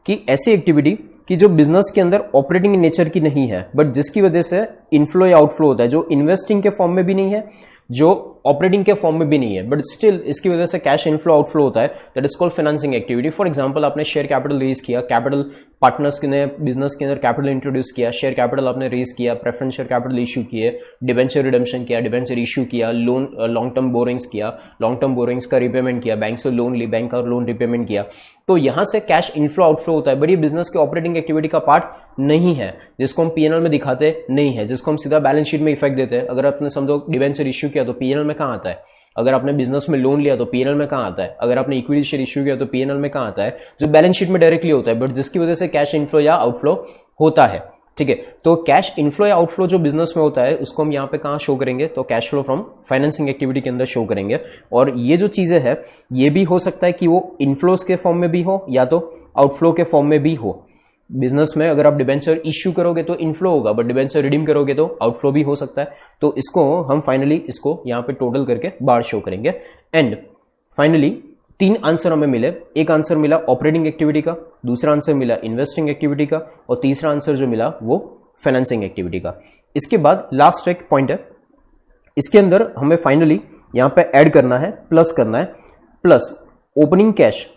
कि ऐसी activity कि जो business के अंदर operating nature की नहीं है, but जिसकी वजह से इनफ्लो या आउटफ्लो होता है, जो इन्वेस्टिंग के फॉर्म में भी नहीं है, जो ऑपरेटिंग के फॉर्म में भी नहीं है, बट स्टिल इसकी वजह से कैश इनफ्लो आउटफ्लो होता है, that is called financing activity. For example, आपने शेयर कैपिटल रेज किया, कैपिटल पार्टनर्स ने बिजनेस के अंदर कैपिटल इंट्रोड्यूस किया, शेयर कैपिटल आपने रेज किया, प्रेफरेंस शेयर कैपिटल इशू किए, डिबेंचर रिडेम्पशन किया, डिबेंचर इशू किया, लोन लॉन्ग टर्म बोरिंग्स किया, लॉन्ग टर्म बोरिंग्स का रिपेमेंट किया, बैंक से लोन ली, बैंक का लोन रिपेमेंट किया, तो यहां से कैश इनफ्लो आउटफ्लो होता है, बट ये बिजनेस के ऑपरेटिंग एक्टिविटी का पार्ट नहीं है, जिसको हम पीएनएल में दिखाते नहीं है, जिसको हम सीधा बैलेंस शीट में इफेक्ट देते हैं। अगर आपने समझो डिबेंचर इशू किया तो पीएनएल में कहां आता है, अगर आपने बिजनेस में लोन लिया तो पीएनएल में कहां आता है, अगर आपने इक्विटी शेयर इश्यू किया तो पीएनएल में कहां आता है, जो बैलेंस शीट में डायरेक्टली होता है, बट जिसकी वजह से कैश इनफ्लो या आउटफ्लो होता है। ठीक है, तो कैश इनफ्लो या आउटफ्लो जो बिजनेस में होता है उसको हम यहाँ पे कहां शो करेंगे, तो cash flow from financing activity के अंदर शो करेंगे। और ये जो चीजें है, ये भी हो सकता है कि वो इनफ्लोज के फॉर्म में भी हो या तो आउटफ्लो के फॉर्म में भी हो। बिजनेस में अगर आप डिबेंचर इश्यू करोगे तो इनफ्लो होगा, बट डिबेंचर रिडीम करोगे तो आउटफ्लो भी हो सकता है। तो इसको हम फाइनली इसको यहाँ पे टोटल करके बार शो करेंगे। एंड फाइनली 3 आंसर हमें मिले, एक आंसर मिला ऑपरेटिंग एक्टिविटी का, दूसरा आंसर मिला इन्वेस्टिंग एक्टिविटी का, और तीसरा आंसर जो मिला वो फाइनेंसिंग एक्टिविटी का। इसके बाद लास्ट एक पॉइंट है, इसके अंदर हमें फाइनली यहां पे ऐड करना है, प्लस करना है, प्लस ओपनिंग कैश,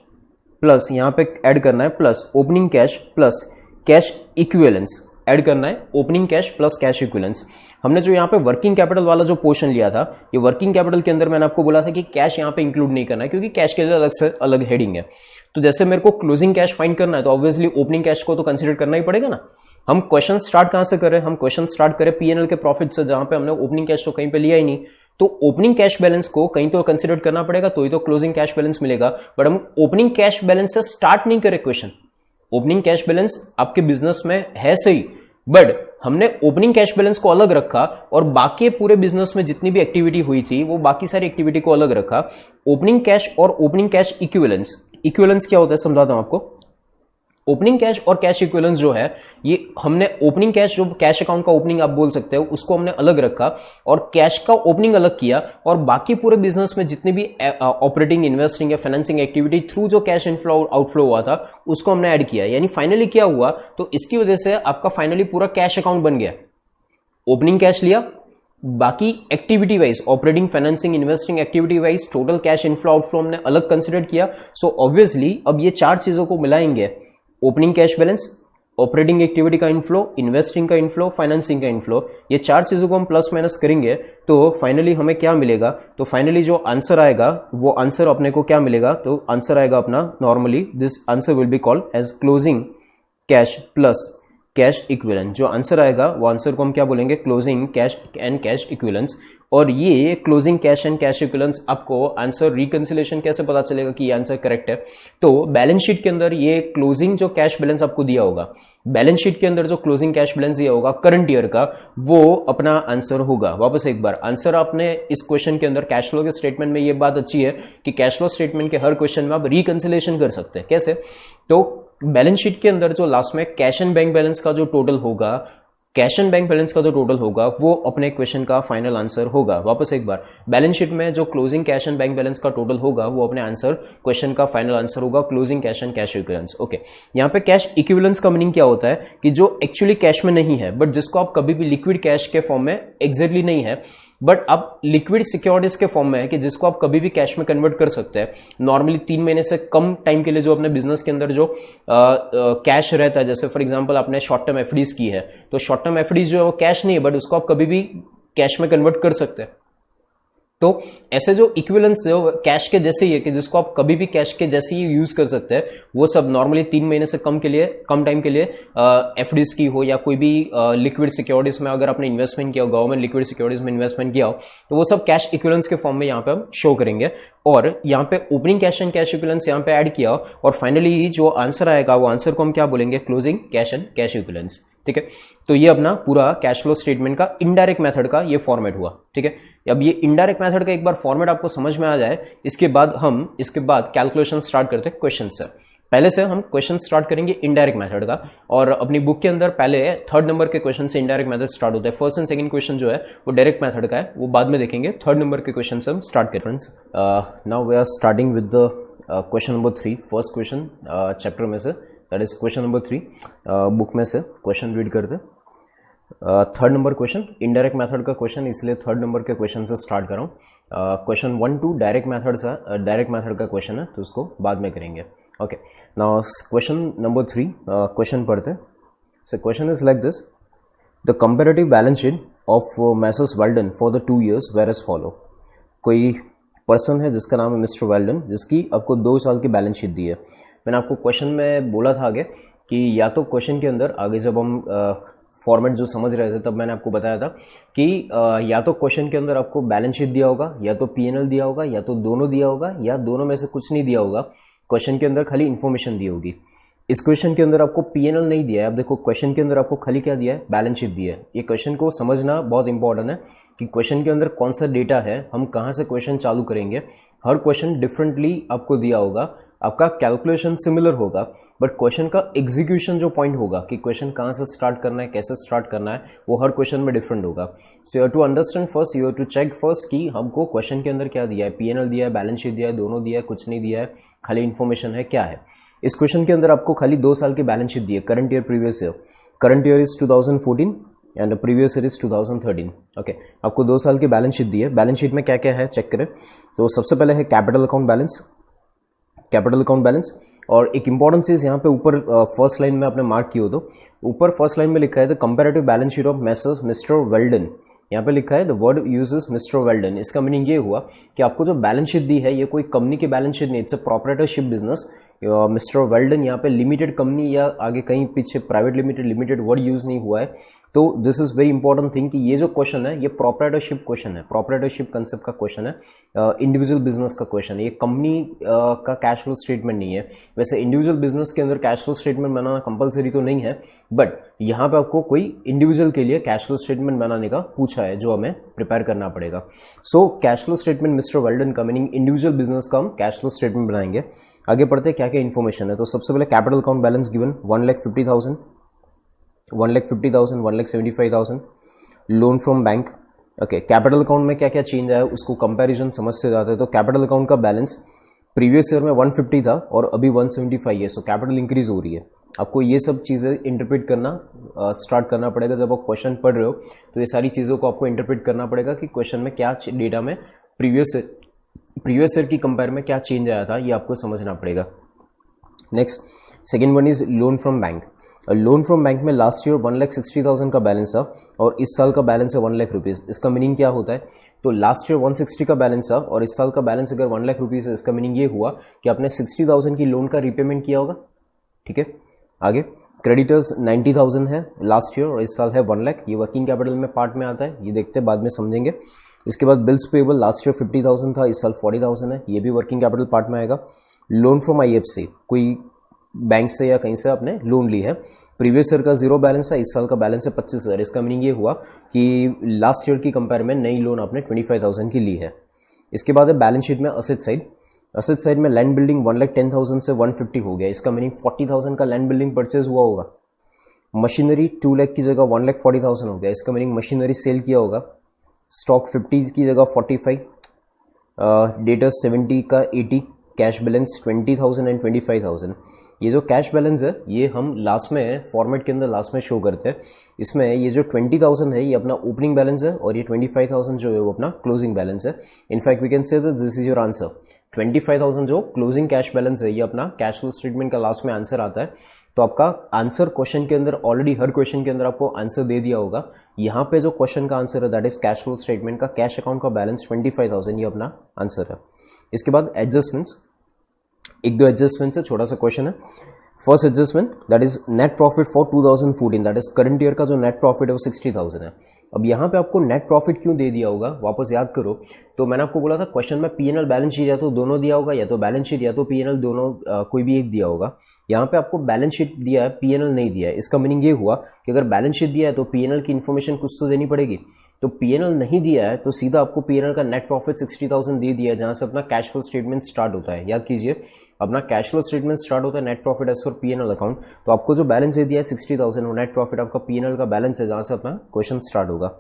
प्लस यहां पे ऐड करना है plus opening cash plus cash equivalence, add करना है opening cash plus cash equivalence. हमने जो यहाँ पे वर्किंग कैपिटल वाला जो पोर्शन लिया था, ये वर्किंग कैपिटल के अंदर मैंने आपको बोला था कि कैश यहाँ पे इंक्लूड नहीं करना है, क्योंकि कैश के लिए अलग से अलग हेडिंग है। तो जैसे मेरे को क्लोजिंग कैश फाइंड करना है, तो ऑब्वियसली ओपनिंग कैश को तो कंसीडर करना ही पड़ेगा ना। हम क्वेश्चन स्टार्ट कहां से करें, हम क्वेश्चन स्टार्ट करें पीएनएल के प्रॉफिट से, जहां पे हमने ओपनिंग कैश तो कहीं पे लिया ही नहीं, तो ओपनिंग कैश बैलेंस को कहीं तो कंसीडर करना पड़ेगा, तो ही तो क्लोजिंग कैश बैलेंस मिलेगा। बट हम ओपनिंग कैश बैलेंस से स्टार्ट नहीं करें क्वेश्चन। ओपनिंग कैश बैलेंस आपके बिजनेस में है सही, बट हमने ओपनिंग कैश बैलेंस को अलग रखा और बाकी पूरे बिजनेस में जितनी भी एक्टिविटी हुई थी वो बाकी सारी एक्टिविटी को अलग रखा। ओपनिंग कैश और ओपनिंग कैश इक्विवेलेंस, इक्विवेलेंस क्या होता है समझाता हूं आपको। ओपनिंग कैश और कैश इक्विवेलेंस जो है, ये हमने ओपनिंग कैश, जो कैश अकाउंट का ओपनिंग आप बोल सकते हो, उसको हमने अलग रखा और कैश का ओपनिंग अलग किया, और बाकी पूरे बिजनेस में जितने भी ऑपरेटिंग, इन्वेस्टिंग या फाइनेंसिंग एक्टिविटी थ्रू जो कैश इनफ्लो आउटफ्लो हुआ था उसको हमने ऐड किया। यानी फाइनली क्या हुआ, तो इसकी वजह से आपका फाइनली पूरा कैश अकाउंट बन गया। ओपनिंग कैश लिया, बाकी activity wise operating, financing, investing activity wise total cash inflow outflow हमने अलग कंसिडर किया। सो ऑब्वियसली अब ये 4 चीजों को मिलाएंगे, opening cash balance, operating activity का इनफ्लो, इन्वेस्टिंग का इनफ्लो, फाइनेंसिंग का इनफ्लो, ये 4 चीजों को हम प्लस माइनस करेंगे तो फाइनली हमें क्या मिलेगा, तो फाइनली जो आंसर आएगा वो आंसर अपने को क्या मिलेगा, तो आंसर आएगा अपना, normally this answer will be called as closing cash plus cash equivalent. जो आंसर आएगा वो आंसर को हम क्या बोलेंगे, closing cash and cash equivalence. और ये closing cash and cash equivalence आपको आंसर रिकंसिलेशन कैसे पता चलेगा कि ये आंसर करेक्ट है, तो बैलेंस शीट के अंदर ये क्लोजिंग जो कैश बैलेंस आपको दिया होगा, बैलेंस शीट के अंदर जो क्लोजिंग कैश बैलेंस दिया होगा करंट ईयर का, वो अपना आंसर होगा। वापस एक बार आंसर आपने इस क्वेश्चन के अंदर, कैश फ्लो के स्टेटमेंट में ये बात अच्छी है कि कैश फ्लो स्टेटमेंट के हर क्वेश्चन में आप रिकंसिलेशन कर सकते हैं। कैसे, तो बैलेंस शीट के अंदर जो लास्ट में कैश एंड बैंक बैलेंस का जो टोटल होगा, कैश एंड बैंक बैलेंस का जो टोटल होगा वो अपने क्वेश्चन का फाइनल आंसर होगा। वापस एक बार, बैलेंस शीट में जो closing cash and bank balance का टोटल होगा वो अपने आंसर क्वेश्चन का फाइनल आंसर होगा, closing cash and cash equivalence. Okay, यहाँ पे कैश इक्विवेलेंस का मीनिंग क्या होता है कि जो एक्चुअली कैश में नहीं है बट जिसको आप कभी भी लिक्विड कैश के फॉर्म में एग्जैक्टली नहीं है बट अब लिक्विड सिक्योरिटीज के फॉर्म में है कि जिसको आप कभी भी कैश में कन्वर्ट कर सकते हैं। नॉर्मली 3 महीने से कम टाइम के लिए जो अपने बिजनेस के अंदर जो कैश रहता है, जैसे फॉर एग्जांपल आपने शॉर्ट टर्म एफडीज की है तो शॉर्ट टर्म एफडीज जो है वो कैश नहीं है बट उसको आप कभी भी कैश में कन्वर्ट कर सकते हैं। तो ऐसे जो इक्विवेलेंस है कैश के जैसे ही है कि जिसको आप कभी भी कैश के जैसे ही यूज कर सकते हैं, वो सब नॉर्मली 3 महीने से कम टाइम के लिए एफडीज की हो या कोई भी लिक्विड सिक्योरिटीज में अगर आपने इन्वेस्टमेंट किया हो, गवर्नमेंट लिक्विड सिक्योरिटीज में इन्वेस्टमेंट किया हो, तो वो सब कैश इक्विवेलेंस के फॉर्म में यहाँ पे हम शो करेंगे। और यहाँ पे opening cash and cash equivalence यहाँ पे ऐड किया और फाइनली जो आंसर आएगा वो आंसर को हम क्या बोलेंगे, closing cash and cash equivalence. ठीक है, तो ये अपना पूरा कैश फ्लो स्टेटमेंट का इनडायरेक्ट मेथड का ये फॉर्मेट हुआ। ठीक है, अब ये इनडायरेक्ट मेथड का एक बार फॉर्मेट आपको समझ में आ जाए, इसके बाद कैलकुलेशन स्टार्ट करते हैं क्वेश्चन से। पहले से हम क्वेश्चन स्टार्ट करेंगे इनडायरेक्ट मेथड का, और अपनी बुक के अंदर पहले 3rd नंबर के क्वेश्चन से इनडायरेक्ट मेथड स्टार्ट होता है। फर्स्ट एंड सेकंड क्वेश्चन जो है वो डायरेक्ट मेथड का है, वो बाद में देखेंगे। 3rd नंबर के क्वेश्चन से हम स्टार्ट करें friends. Now we are starting with the question number 3, first question chapter में से, that is question number 3 book में से क्वेश्चन रीड करते। 3rd number question indirect method का क्वेश्चन, इसलिए 3rd नंबर के क्वेश्चन से स्टार्ट कर रहा हूँ। क्वेश्चन 1 2 डायरेक्ट मेथड का क्वेश्चन है तो उसको बाद में करेंगे। Okay, now question number 3 question पढ़ते। So question is like this, the comparative balance sheet of messrs Weldon for the 2 years were as follow. कोई पर्सन है जिसका नाम है मिस्टर वेल्डन, जिसकी आपको 2 साल की बैलेंस शीट दी है। मैंने आपको क्वेश्चन में बोला था आगे कि या तो क्वेश्चन के अंदर आगे जब हम फॉर्मेट जो समझ रहे थे तब मैंने आपको बताया था कि या तो क्वेश्चन के अंदर आपको बैलेंस शीट दिया होगा, या तो पीएनएल दिया होगा, या तो दोनों दिया होगा, या दोनों में से कुछ नहीं दिया होगा। क्वेश्चन के अंदर खाली इन्फॉर्मेशन दी होगी। इस क्वेश्चन के अंदर आपको पीएनएल नहीं दिया है। अब देखो क्वेश्चन के अंदर आपको खाली क्या दिया है, बैलेंस शीट दिया है। ये क्वेश्चन को समझना बहुत इंपॉर्टेंट है कि क्वेश्चन के अंदर कौन सा डेटा है, हम कहाँ से क्वेश्चन चालू करेंगे। हर क्वेश्चन डिफरेंटली आपको दिया होगा, आपका कैलकुलेशन सिमिलर होगा, बट क्वेश्चन का एग्जीक्यूशन जो पॉइंट होगा कि क्वेश्चन कहाँ से स्टार्ट करना है, कैसे स्टार्ट करना है, वो हर क्वेश्चन में डिफरेंट होगा। So you have to understand first, you have to check first कि हमको क्वेश्चन के अंदर क्या दिया है, पीएनएल दिया है, बैलेंस शीट दिया है, दोनों दिया है, कुछ नहीं दिया है, खाली इन्फॉर्मेशन है, क्या है। इस क्वेश्चन के अंदर आपको खाली 2 साल की बैलेंस शीट दी है, current year previous year. Current year is 2014 and previous year is 2013। Okay, आपको 2 साल की बैलेंस शीट दी है। बैलेंस शीट में क्या क्या है चेक करें। तो सबसे पहले है कैपिटल अकाउंट बैलेंस, और एक इंपॉर्टेंट चीज यहाँ पे ऊपर फर्स्ट लाइन में आपने मार्क किया हो तो ऊपर फर्स्ट लाइन में लिखा है the comparative balance sheet of Mister Weldon. यहाँ पे लिखा है the word uses Mister Weldon. इसका मीनिंग ये हुआ कि आपको जो बैलेंस शीट दी है ये कोई कंपनी की बैलेंस शीट नहीं, it's a proprietorship business. Mister Weldon यहाँ पे लिमिटेड कंपनी या आगे कहीं पीछे प्राइवेट लिमिटेड वर्ड यूज नहीं हुआ है। तो this is very important thing कि ये जो क्वेश्चन है ये प्रोप्राइटरशिप क्वेश्चन है, प्रोप्राइटरशिप कंसेप्ट का क्वेश्चन है, इंडिविजुअल बिजनेस का क्वेश्चन है। ये कंपनी का कैश फ्लो स्टेटमेंट नहीं है। वैसे इंडिविजुअल बिजनेस के अंदर कैश फ्लो स्टेटमेंट बनाना कंपलसरी तो नहीं है, बट यहाँ पे आपको कोई इंडिविजुअल के लिए कैश फ्लो स्टेटमेंट बनाने का पूछा है जो हमें प्रिपेयर करना पड़ेगा। So cash flow statement Mister Weldon का मीनिंग इंडिविजुअल बिजनेस का हम कैश फ्लो स्टेटमेंट बनाएंगे। आगे पढ़ते क्या क्या इन्फॉर्मेशन है। तो सबसे पहले capital account balance given 1,50,000, 1,50,000, 1,75,000, loan from bank. Okay, capital account में क्या क्या चेंज आया उसको कंपैरिजन समझ से जाते हैं। तो कैपिटल अकाउंट का बैलेंस प्रीवियस ईयर में 150 था और अभी 175 है, सो कैपिटल इंक्रीज हो रही है। आपको ये सब चीज़ें इंटरप्रेट करना स्टार्ट करना पड़ेगा। जब आप क्वेश्चन पढ़ रहे हो तो ये सारी चीज़ों को आपको इंटरप्रेट करना पड़ेगा कि क्वेश्चन में क्या डेटा में प्रीवियस ईयर की कंपेयर में क्या चेंज आया था, ये आपको समझना पड़ेगा। Next second one is loan from bank. Loan from bank में लास्ट ईयर 1,60,000 का बैलेंस था और इस साल का बैलेंस है 1 लाख रुपीज़। इसका मीनिंग क्या होता है, तो लास्ट ईयर 160 का बैलेंस था और इस साल का बैलेंस अगर 1 लाख रुपीज़ है, इसका मीनिंग ये हुआ कि आपने 60,000 की लोन का रीपेमेंट किया होगा। ठीक है, आगे क्रेडिटर्स 90,000 है लास्ट ईयर और इस साल है 1 लाख। ये वर्किंग कैपिटल में पार्ट में आता है, ये देखते हैं बाद में समझेंगे। इसके बाद बिल्स पेबल लास्ट ईयर 50,000 था, इस साल 40,000 है, ये भी वर्किंग कैपिटल पार्ट में आएगा। लोन फ्रॉम IFC, कोई बैंक से या कहीं से आपने लोन ली है, प्रीवियस ईयर का 0 बैलेंस है, इस साल का बैलेंस है 25,000। इसका मीनिंग ये हुआ कि लास्ट ईयर की कंपेयर में नई लोन आपने 25,000 की ली है। इसके बाद है बैलेंस शीट में असेट साइड में लैंड बिल्डिंग 1,10,000 से 150 हो गया। इसका मीनिंग 40,000 का लैंड बिल्डिंग परचेज हुआ होगा। मशीनरी 2 लाख की जगह 1,40,000 हो गया, इसका मीनिंग मशीनरी सेल किया होगा। स्टॉक 50 की जगह 45, डेटर 70 का 80, कैश बैलेंस 20,000 एंड 25,000। ये जो कैश बैलेंस है ये हम लास्ट में फॉर्मेट के अंदर लास्ट में शो करते हैं। इसमें ये जो 20,000 है ये अपना ओपनिंग बैलेंस है और ये 25,000 जो है वो अपना क्लोजिंग बैलेंस है। In fact we can say that this is your answer. 25,000 जो क्लोजिंग कैश बैलेंस है ये अपना कैश फ्लो स्टेटमेंट का लास्ट में आंसर आता है। तो आपका आंसर क्वेश्चन के अंदर ऑलरेडी हर क्वेश्चन के अंदर आपको आंसर दे दिया होगा। यहाँ पे जो क्वेश्चन का आंसर है that is cash flow statement का कैश अकाउंट का बैलेंस 25,000, ये अपना आंसर है। इसके बाद एडजस्टमेंट्स, एक दो एडजस्टमेंट्स है, छोटा सा क्वेश्चन है। First adjustment that is net profit for 2014, that is current year का जो नेट प्रॉफिट है वो 60,000 है। अब यहाँ पे आपको नेट प्रॉफिट क्यों दे दिया होगा वापस याद करो। तो मैंने आपको बोला था क्वेश्चन में पीएनएल बैलेंस शीट या तो दोनों दिया होगा, या तो बैलेंस शीट या तो पीएनएल दोनों कोई भी एक दिया होगा। यहाँ पे आपको बैलेंस शीट दिया है, पीएनएल नहीं दिया है। इसका मीनिंग ये हुआ कि अगर बैलेंस शीट दिया है तो पीएनएल की इन्फॉर्मेशन कुछ तो देनी पड़ेगी। तो पीएनएल नहीं दिया है तो सीधा आपको पीएनएल का नेट प्रॉफिट 60,000 दे दिया है, जहां से अपना कैश फ्लो स्टेटमेंट स्टार्ट होता है। याद कीजिए अपना कैश फ्लो स्टेटमेंट स्टार्ट होता है net profit as for PNL account. तो आपको जो बैलेंस दे दिया है 60,000 वो नेट प्रॉफिट आपका पीएनएल का बैलेंस है, जहां से अपना क्वेश्चन स्टार्ट होगा।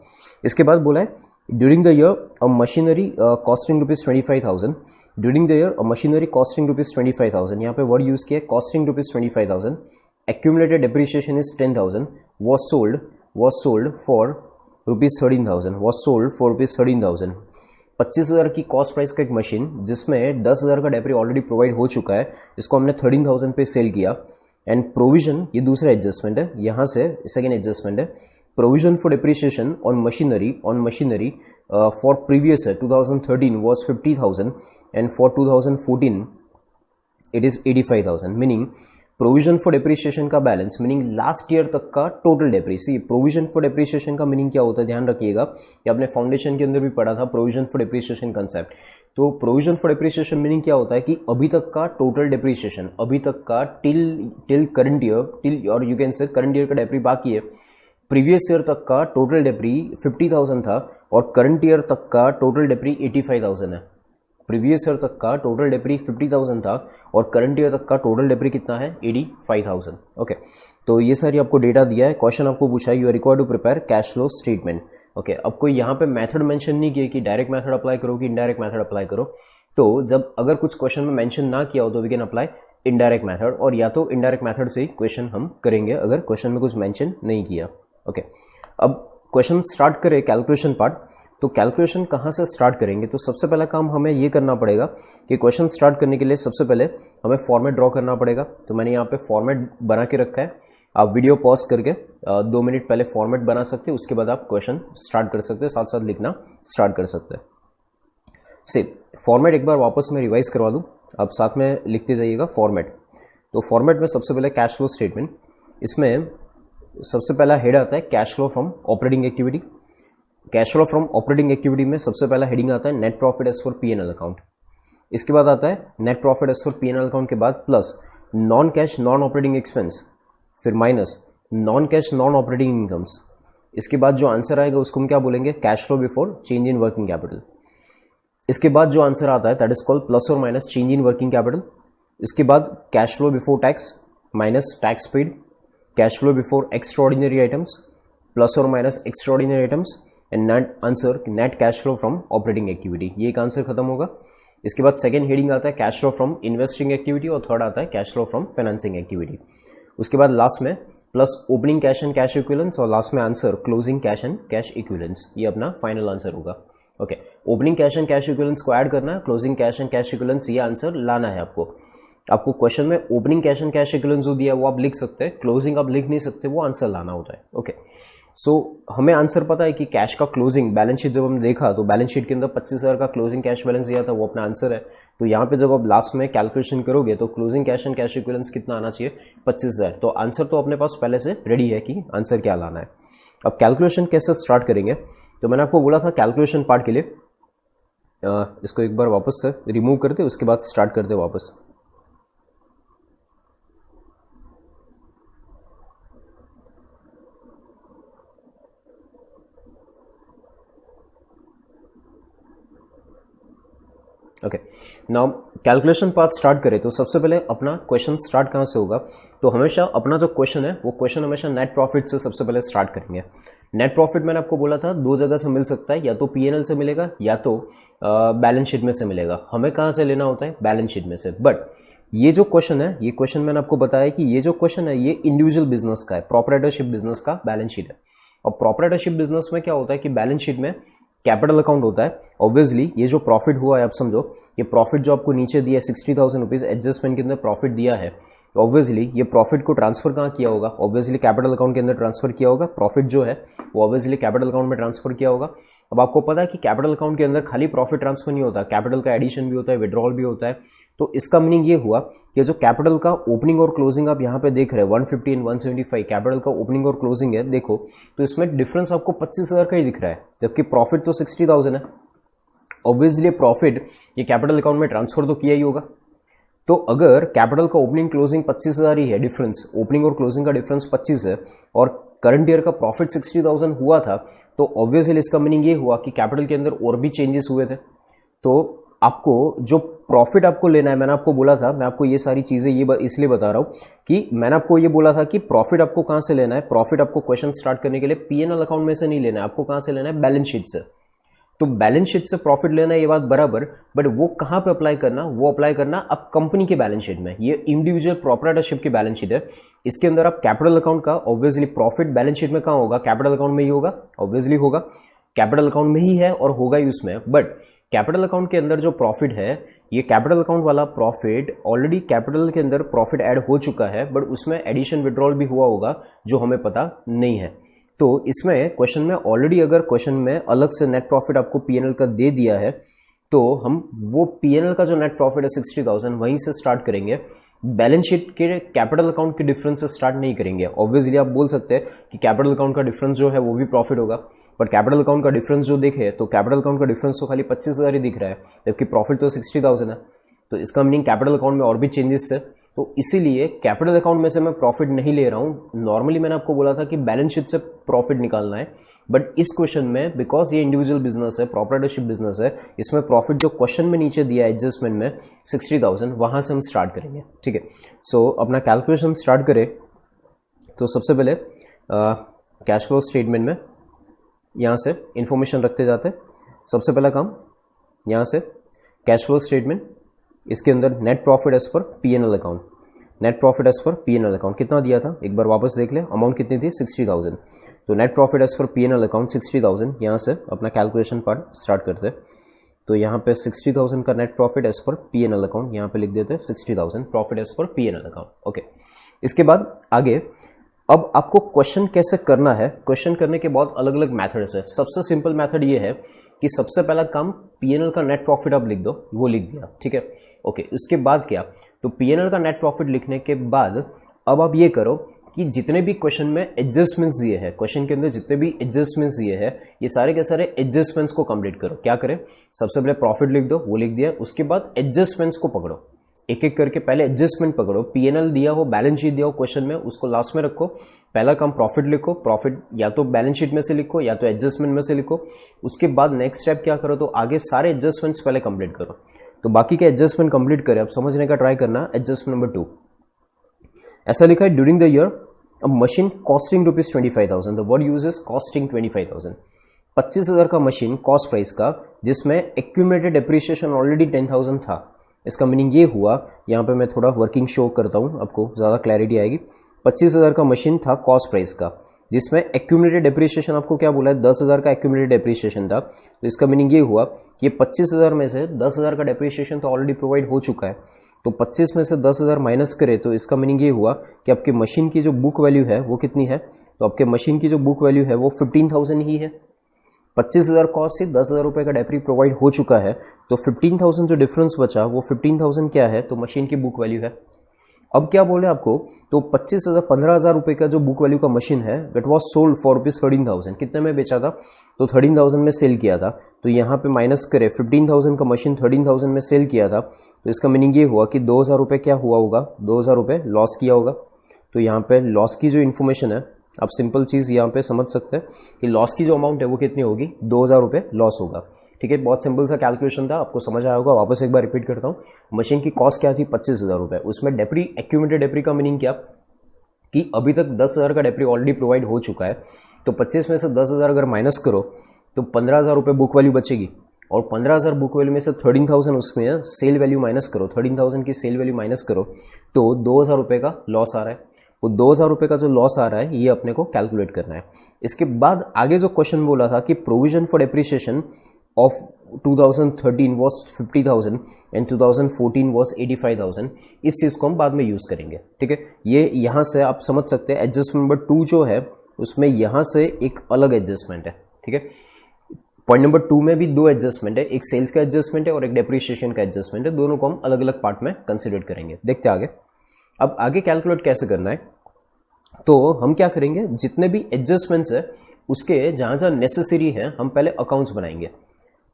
इसके बाद बोला है during the year a machinery costing rupees 25,000, during the year a machinery costing rupees 25,000, यहाँ पे वर्ड यूज किया costing rupees 25,000, accumulated depreciation is 10,000, was sold for rupees 13,000, was sold for rupees 13,000। 25,000 की cost price का एक machine जिसमें 10,000 का डेप्री already provide हो चुका है, इसको हमने 13,000 पे सेल किया। एंड प्रोविजन, ये दूसरा एडजस्टमेंट है, यहाँ से सेकेंड एडजस्टमेंट है। Provision for depreciation on machinery for previous है 2013 was 50,000 and for 2014 it is 85,000। Meaning provision for depreciation का बैलेंस मीनिंग लास्ट ईयर तक का टोटल डेप्रिसी। प्रोविजन फॉर डेप्रिसिएशन का मीनिंग क्या होता है ध्यान रखिएगा, ये आपने फाउंडेशन के अंदर भी पढ़ा था प्रोविजन फॉर डेप्रिसिएशन कंसेप्ट। तो प्रोविजन फॉर डेप्रिसिएशन मीनिंग क्या होता है कि अभी तक का टोटल डेप्रिसिएशन, अभी तक का टिल करंट ईयर, टिल और you can say current year का डेप्री बाकी है, प्रीवियस ईयर तक का टोटल डेप्री 50,000 था और करंट ईयर तक का टोटल डेप्री 85,000 है। प्रीवियस ईयर तक का टोटल डेप्री 50,000 था और करंट ईयर तक का टोटल डेप्री कितना है 85,000। ओके, तो ये सारी आपको डेटा दिया है। क्वेश्चन आपको पूछा है you are required to prepare cash flow statement. Okay, अब कोई यहाँ पे मेथड मेंशन नहीं किया कि डायरेक्ट मेथड अप्लाई करो कि इनडायरेक्ट मेथड अप्लाई करो। तो जब अगर कुछ क्वेश्चन में मेंशन ना किया हो तो we can apply indirect method, और या तो इनडायरेक्ट मेथड से ही क्वेश्चन हम करेंगे अगर क्वेश्चन में कुछ मेंशन नहीं किया। ओके, अब क्वेश्चन स्टार्ट करें कैलकुलेशन पार्ट। तो कैलकुलेशन कहाँ से स्टार्ट करेंगे, तो सबसे पहला काम हमें ये करना पड़ेगा कि क्वेश्चन स्टार्ट करने के लिए सबसे पहले हमें फॉर्मेट ड्रॉ करना पड़ेगा। तो मैंने यहाँ पे फॉर्मेट बना के रखा है, आप वीडियो पॉज करके 2 मिनट पहले फॉर्मेट बना सकते हैं, उसके बाद आप क्वेश्चन स्टार्ट कर सकते हैं, साथ साथ लिखना स्टार्ट कर सकते हैं। से फॉर्मेट एक बार वापस मैं रिवाइज करवा दूँ, आप साथ में लिखते जाइएगा फॉर्मेट। तो फॉर्मेट में सबसे पहले कैश फ्लो स्टेटमेंट, इसमें सबसे पहला हेड आता है cash flow from operating activity. Cash flow from operating activity में सबसे पहला हेडिंग आता है net profit as for PNL account. इसके बाद आता है net profit as for PNL account के बाद plus non cash non operating expense, फिर minus non cash non operating incomes. इसके बाद जो आंसर आएगा उसको हम क्या बोलेंगे, cash flow before change in working capital. इसके बाद जो आंसर आता है दैट इज कॉल्ड प्लस और minus change in working capital. इसके बाद cash flow before tax minus tax paid, cash flow before extraordinary items plus और minus extraordinary items, and net answer net cash flow from operating activity. ये एक answer खत्म होगा। इसके बाद second heading आता है cash flow from investing activity और थर्ड आता है cash flow from financing activity. उसके बाद लास्ट में plus opening cash and cash equivalence और लास्ट में answer closing cash and cash equivalence. ये अपना फाइनल आंसर होगा। Okay, opening cash and cash equivalence को ऐड करना है, closing cash and cash equivalence ये आंसर लाना है आपको। आपको क्वेश्चन में opening cash and cash equivalence जो दिया है वो आप लिख सकते हैं, क्लोजिंग आप लिख नहीं सकते, वो आंसर लाना होता है। ओके, सो हमें आंसर पता है कि कैश का क्लोजिंग बैलेंस शीट जब हमने देखा तो बैलेंस शीट के अंदर 25,000 का क्लोजिंग कैश बैलेंस दिया था, वो अपना आंसर है। तो यहाँ पे जब आप लास्ट में कैलकुलेशन करोगे तो closing cash and cash equivalence कितना आना चाहिए, 25,000। तो आंसर तो अपने पास पहले से रेडी है कि आंसर क्या लाना है। अब कैलकुलेशन कैसे स्टार्ट करेंगे, तो मैंने आपको बोला था कैलकुलेशन पार्ट के लिए इसको एक बार वापस से रिमूव करते उसके बाद स्टार्ट करते वापस। Okay, now calculation part start करें तो सबसे पहले अपना क्वेश्चन स्टार्ट कहाँ से होगा, तो हमेशा अपना जो क्वेश्चन है वो क्वेश्चन हमेशा नेट प्रॉफिट से सबसे पहले स्टार्ट करेंगे। नेट प्रॉफिट मैंने आपको बोला था दो जगह से मिल सकता है, या तो पीएनएल से मिलेगा या तो बैलेंस शीट में से मिलेगा। हमें कहाँ से लेना होता है, बैलेंस शीट में से। बट ये जो क्वेश्चन है, ये क्वेश्चन मैंने आपको बताया कि ये जो क्वेश्चन है ये इंडिविजुअल बिजनेस का है, प्रोप्राइटरशिप बिजनेस का बैलेंस शीट है। और प्रोप्राइटरशिप बिजनेस में क्या होता है कि बैलेंस शीट में कैपिटल अकाउंट होता है। ऑब्वियसली ये जो प्रॉफिट हुआ है, आप समझो ये प्रॉफिट जो आपको नीचे दिया है 60,000 रुपीज एडजस्टमेंट के अंदर प्रॉफिट दिया है, ऑब्वियसली ये प्रॉफिट को ट्रांसफर कहाँ किया होगा, ऑब्वियसली कैपिटल अकाउंट के अंदर ट्रांसफर किया होगा। प्रॉफिट जो है वो ऑब्वियसली कैपिटल अकाउंट में ट्रांसफर किया होगा। अब आपको पता है कि कैपिटल अकाउंट के अंदर खाली प्रॉफिट ट्रांसफर नहीं होता, कैपिटल का एडिशन भी होता है, विड्रॉल भी होता है। तो इसका मीनिंग ये हुआ कि जो कैपिटल का ओपनिंग और क्लोजिंग आप यहाँ पे देख रहे हैं 150 एंड 175 कैपिटल का ओपनिंग और क्लोजिंग है, देखो तो इसमें डिफरेंस आपको 25,000 का ही दिख रहा है, जबकि प्रॉफिट तो 60,000 है। ऑब्वियसली प्रॉफिट ये कैपिटल अकाउंट में ट्रांसफर तो किया ही होगा। तो अगर कैपिटल का ओपनिंग क्लोजिंग 25,000 ही है, डिफरेंस ओपनिंग और क्लोजिंग का डिफरेंस 25 है, और करंट ईयर का प्रॉफिट 60,000 हुआ था, तो ऑब्वियसली इसका मीनिंग ये हुआ कि कैपिटल के अंदर और भी चेंजेस हुए थे। तो आपको जो प्रॉफिट आपको लेना है, मैंने आपको बोला था, मैं आपको ये सारी चीजें ये इसलिए बता रहा हूं कि मैंने आपको ये बोला था कि प्रॉफिट आपको कहां से लेना है। प्रॉफिट आपको क्वेश्चन स्टार्ट करने के लिए पीएनएल अकाउंट में से नहीं लेना है, आपको कहां से लेना है, बैलेंस शीट से। तो बैलेंस शीट से प्रॉफिट लेना ये बात बराबर, बट वो कहां पे अप्लाई करना, वो अप्लाई करना अब कंपनी के बैलेंस शीट में। ये इंडिविजुअल प्रोप्राइटरशिप की बैलेंस शीट है, इसके अंदर आप कैपिटल अकाउंट का ऑब्वियसली प्रॉफिट बैलेंस शीट में कहां होगा, कैपिटल अकाउंट में ही होगा, ऑब्वियसली होगा, कैपिटल अकाउंट में ही है और होगा ही उसमें। बट कैपिटल अकाउंट के अंदर जो प्रॉफिट है, ये कैपिटल अकाउंट वाला प्रॉफिट ऑलरेडी कैपिटल के अंदर प्रॉफिट ऐड हो चुका है, बट उसमें एडिशन विड्रॉल भी हुआ होगा जो हमें पता नहीं है। तो इसमें क्वेश्चन में ऑलरेडी अगर क्वेश्चन में अलग से नेट प्रॉफिट आपको पीएनएल का दे दिया है, तो हम वो पीएनएल का जो नेट प्रॉफिट है 60,000 वहीं से स्टार्ट करेंगे, बैलेंस शीट के कैपिटल अकाउंट के डिफरेंस से स्टार्ट नहीं करेंगे। ऑब्वियसली आप बोल सकते हैं कि कैपिटल अकाउंट का डिफरेंस जो है वो भी प्रॉफिट होगा, बट कैपिटल अकाउंट का डिफरेंस जो देखे तो कैपिटल अकाउंट का डिफरेंस तो खाली 25,000 ही दिख रहा है, जबकि प्रॉफिट तो 60,000 है। तो इसका मीनिंग कैपिटल अकाउंट में और भी चेंजेस है, तो इसीलिए कैपिटल अकाउंट में से मैं प्रॉफिट नहीं ले रहा हूं। नॉर्मली मैंने आपको बोला था कि बैलेंस शीट से प्रॉफिट निकालना है, बट इस क्वेश्चन में बिकॉज ये इंडिविजुअल बिजनेस है, प्रोप्राइटरशिप बिजनेस है, इसमें प्रॉफिट जो क्वेश्चन में नीचे दिया है एडजस्टमेंट में 60,000, वहां से हम स्टार्ट करेंगे। ठीक है, सो अपना कैलकुलेशन स्टार्ट करें तो सबसे पहले कैश फ्लो स्टेटमेंट में यहाँ से इंफॉर्मेशन रखते जाते हैं। सबसे पहला काम यहाँ से कैश फ्लो स्टेटमेंट, इसके अंदर net profit as per PNL account, net profit as per PNL account कितना दिया था एक बार वापस देख ले, अमाउंट कितनी थी 60,000। तो net profit as per PNL account 60,000, यहाँ से अपना कैलकुलेशन पार्ट स्टार्ट करते हैं। तो यहाँ पे 60,000 का net profit as per PNL account यहाँ पे लिख देते हैं 60,000 profit as per PNL account. Okay, इसके बाद आगे अब आपको क्वेश्चन कैसे करना है, क्वेश्चन करने के बहुत अलग अलग मेथड्स है। सबसे सिंपल मेथड ये है कि सबसे पहला काम पीएनएल का नेट प्रॉफिट आप लिख दो, वो लिख दिया, ठीक है। ओके, उसके बाद क्या, तो पीएनएल का नेट प्रॉफिट लिखने के बाद अब आप ये करो कि जितने भी क्वेश्चन में एडजस्टमेंट्स दिए हैं, क्वेश्चन के अंदर जितने भी एडजस्टमेंट्स दिए हैं, ये सारे के सारे एडजस्टमेंट्स को कंप्लीट करो। क्या करें, सबसे पहले प्रॉफिट लिख दो, वो लिख दिया, उसके बाद एडजस्टमेंट्स को पकड़ो, एक एक करके पहले एडजस्टमेंट पकड़ो। पीएनएल दिया हो, बैलेंस शीट दिया हो क्वेश्चन में, उसको लास्ट में रखो। पहला काम प्रॉफिट लिखो, प्रॉफिट या तो बैलेंस शीट में से लिखो या तो एडजस्टमेंट में से लिखो। उसके बाद नेक्स्ट स्टेप क्या करो, तो आगे सारे एडजस्टमेंट्स पहले कंप्लीट करो। तो बाकी के एडजस्टमेंट कंप्लीट करें, अब समझने का ट्राई करना। एडजस्टमेंट नंबर 2 ऐसा लिखा है, during the year a machine costing ₹25,000, the word uses costing 25,000, 25,000 का मशीन कॉस्ट प्राइस का, जिसमें एक्यूमुलेटेड डेप्रिसिएशन ऑलरेडी 10,000 था। इसका मीनिंग ये हुआ, यहाँ पे मैं थोड़ा वर्किंग शो करता हूँ, आपको ज़्यादा क्लैरिटी आएगी। 25,000 का मशीन था कॉस्ट प्राइस का, जिसमें एक्यूमुलेटेड डेप्रिसिएशन आपको क्या बोला है, 10,000 का एक्यूमुलेटेड डेप्रिसिएशन था। तो इसका मीनिंग ये हुआ कि 25,000 में से 10,000 का डेप्रिसिएशन तो ऑलरेडी प्रोवाइड हो चुका है। तो 25 में से 10,000 माइनस करें तो इसका मीनिंग ये हुआ कि आपके मशीन की जो बुक वैल्यू है वो कितनी है, तो आपके मशीन की जो बुक वैल्यू है वो 15,000 ही है। 25,000 कॉस्ट से 10,000 रुपये का डेप्री प्रोवाइड हो चुका है, तो 15,000 जो डिफरेंस बचा वो 15,000 क्या है, तो मशीन की बुक वैल्यू है। अब क्या बोले आपको, तो 15,000 रुपये का जो बुक वैल्यू का मशीन है, दैट वाज सोल्ड फॉर ₹13,000। कितने में बेचा था, तो 13,000 में सेल किया था। तो यहाँ पे माइनस करे, 15,000 का मशीन 13,000 में सेल किया था, तो इसका मीनिंग ये हुआ कि 2,000 रुपये क्या हुआ होगा, 2,000 रुपये लॉस किया होगा। तो यहाँ पे लॉस की जो इन्फॉर्मेशन है, आप सिंपल चीज़ यहाँ पे समझ सकते हैं कि लॉस की जो अमाउंट है वो कितनी होगी, 2,000 रुपये लॉस होगा। ठीक है, बहुत सिंपल सा कैलकुलेशन था, आपको समझ आया होगा। वापस एक बार रिपीट करता हूँ, मशीन की कॉस्ट क्या थी, 25,000 रुपये। उसमें डेप्री, एक्यूमुलेटेड डेप्री का मीनिंग क्या कि अभी तक 10,000 का डेप्री ऑलरेडी प्रोवाइड हो चुका है, तो 25 में से 10,000 अगर माइनस करो तो 15,000 रुपये बुक वैल्यू बचेगी, और 15,000 बुक वैल्यू में से 13,000 उसमें सेल वैल्यू माइनस करो, 13,000 की सेल वैल्यू माइनस करो तो 2,000 रुपये का लॉस आ रहा है। वो 2,000 रुपये का जो लॉस आ रहा है ये अपने को कैलकुलेट करना है। इसके बाद आगे जो क्वेश्चन बोला था कि provision for depreciation of 2013 was 50,000 and 2014 was 85,000, इस चीज़ को हम बाद में यूज़ करेंगे। ठीक है, ये यहाँ से आप समझ सकते हैं एडजस्टमेंट नंबर 2 जो है उसमें यहाँ से एक अलग एडजस्टमेंट है। ठीक है, पॉइंट नंबर 2 में भी 2 एडजस्टमेंट है, एक सेल्स का एडजस्टमेंट है और एक डेप्रिसिएशन का एडजस्टमेंट है, दोनों को हम अलग अलग पार्ट में कंसिडर करेंगे। देखते आगे। अब आगे कैलकुलेट कैसे करना है, तो हम क्या करेंगे, जितने भी एडजस्टमेंट्स है उसके जहाँ जहाँ नेसेसरी है हम पहले अकाउंट्स बनाएंगे।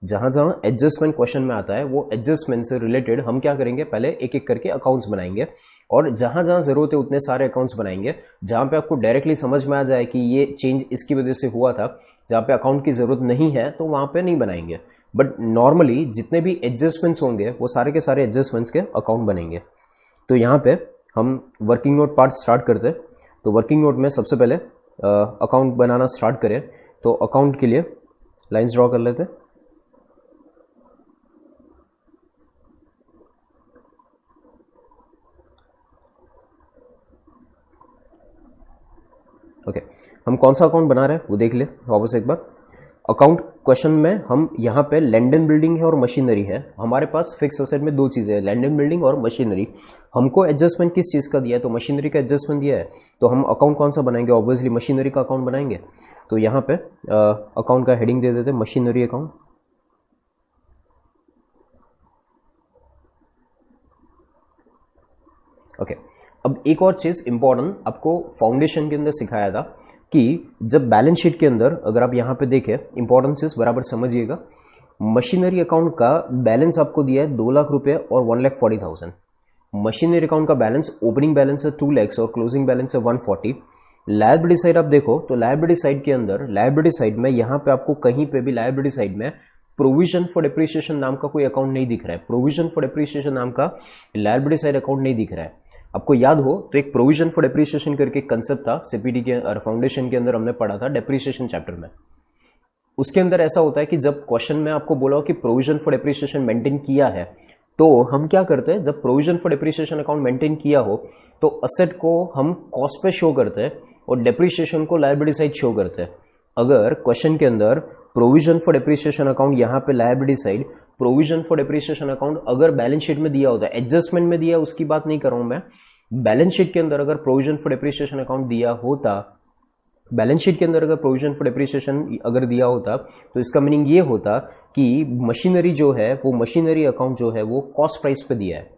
जहाँ जहाँ एडजस्टमेंट क्वेश्चन में आता है वो एडजस्टमेंट से रिलेटेड हम क्या करेंगे, पहले एक एक करके अकाउंट्स बनाएंगे, और जहाँ जहाँ ज़रूरत है उतने सारे अकाउंट्स बनाएंगे। जहाँ पे आपको डायरेक्टली समझ में आ जाए कि ये चेंज इसकी वजह से हुआ था, जहाँ पे अकाउंट की ज़रूरत नहीं है तो वहाँ पे नहीं बनाएंगे। बट नॉर्मली जितने भी एडजस्टमेंट्स होंगे वो सारे के सारे एडजस्टमेंट्स के अकाउंट बनेंगे। तो यहाँ पे हम वर्किंग नोट पार्ट स्टार्ट करते हैं। तो वर्किंग नोट में सबसे पहले अकाउंट बनाना स्टार्ट करें, तो अकाउंट के लिए लाइन्स ड्रॉ कर लेते हैं। ओके, हम कौन सा अकाउंट बना रहे हैं वो देख ले वापस एक बार। अकाउंट क्वेश्चन में हम यहाँ पे लैंड एंड बिल्डिंग है और मशीनरी है। हमारे पास फिक्स असेट में 2 चीज़ें हैं, लैंड एंड बिल्डिंग और मशीनरी। हमको एडजस्टमेंट किस चीज़ का दिया है, तो मशीनरी का एडजस्टमेंट दिया है, तो हम अकाउंट कौन सा बनाएंगे, ऑब्वियसली मशीनरी का अकाउंट बनाएंगे। तो यहाँ पे अकाउंट का हेडिंग दे देते हैं मशीनरी अकाउंट। ओके, अब एक और चीज़ इंपॉर्टेंट आपको फाउंडेशन के अंदर सिखाया था कि जब बैलेंस शीट के अंदर अगर आप यहाँ पे देखें, इंपॉर्टेंट चीज़ बराबर समझिएगा। मशीनरी अकाउंट का बैलेंस आपको दिया है 2 लाख रुपये और 1,40,000। मशीनरी अकाउंट का बैलेंस, ओपनिंग बैलेंस है 2 लाख और क्लोजिंग बैलेंस है 140। लायबिलिटी साइड आप देखो तो लायबिलिटी साइड के अंदर, लायबिलिटी साइड में यहाँ पे आपको कहीं पे भी लायबिलिटी साइड में प्रोविजन फॉर डेप्रिसिएशन नाम का कोई अकाउंट नहीं दिख रहा है। प्रोविजन फॉर डेप्रिसिएशन नाम का लायबिलिटी साइड अकाउंट नहीं दिख रहा है। आपको याद हो तो एक प्रोविजन फॉर डेप्रिसिएशन करके कंसेप्ट था सीपीटी के और फाउंडेशन के अंदर, हमने पढ़ा था डेप्रिसिएशन चैप्टर में। उसके अंदर ऐसा होता है कि जब क्वेश्चन में आपको बोला हो कि प्रोविजन फॉर डेप्रिसिएशन मेंटेन किया है, तो हम क्या करते हैं, जब provision for depreciation account maintain किया हो तो असेट को हम कॉस्ट पे शो करते हैं और डेप्रिसिएशन को लायबिलिटी साइड शो करते हैं। अगर क्वेश्चन के अंदर प्रोविजन फॉर डेप्रिसिएशन अकाउंट यहाँ पे liability side, provision for depreciation account अगर बैलेंस शीट में दिया होता है, एडजस्टमेंट में दिया उसकी बात नहीं कर रहा हूं मैं, बैलेंस शीट के अंदर अगर प्रोविजन फॉर डेप्रिसिएशन अकाउंट दिया होता, बैलेंस शीट के अंदर अगर प्रोविजन फॉर डेप्रिसिएशन अगर दिया होता तो इसका मीनिंग ये होता कि मशीनरी जो है वो मशीनरी अकाउंट जो है वो कॉस्ट प्राइस पे दिया है।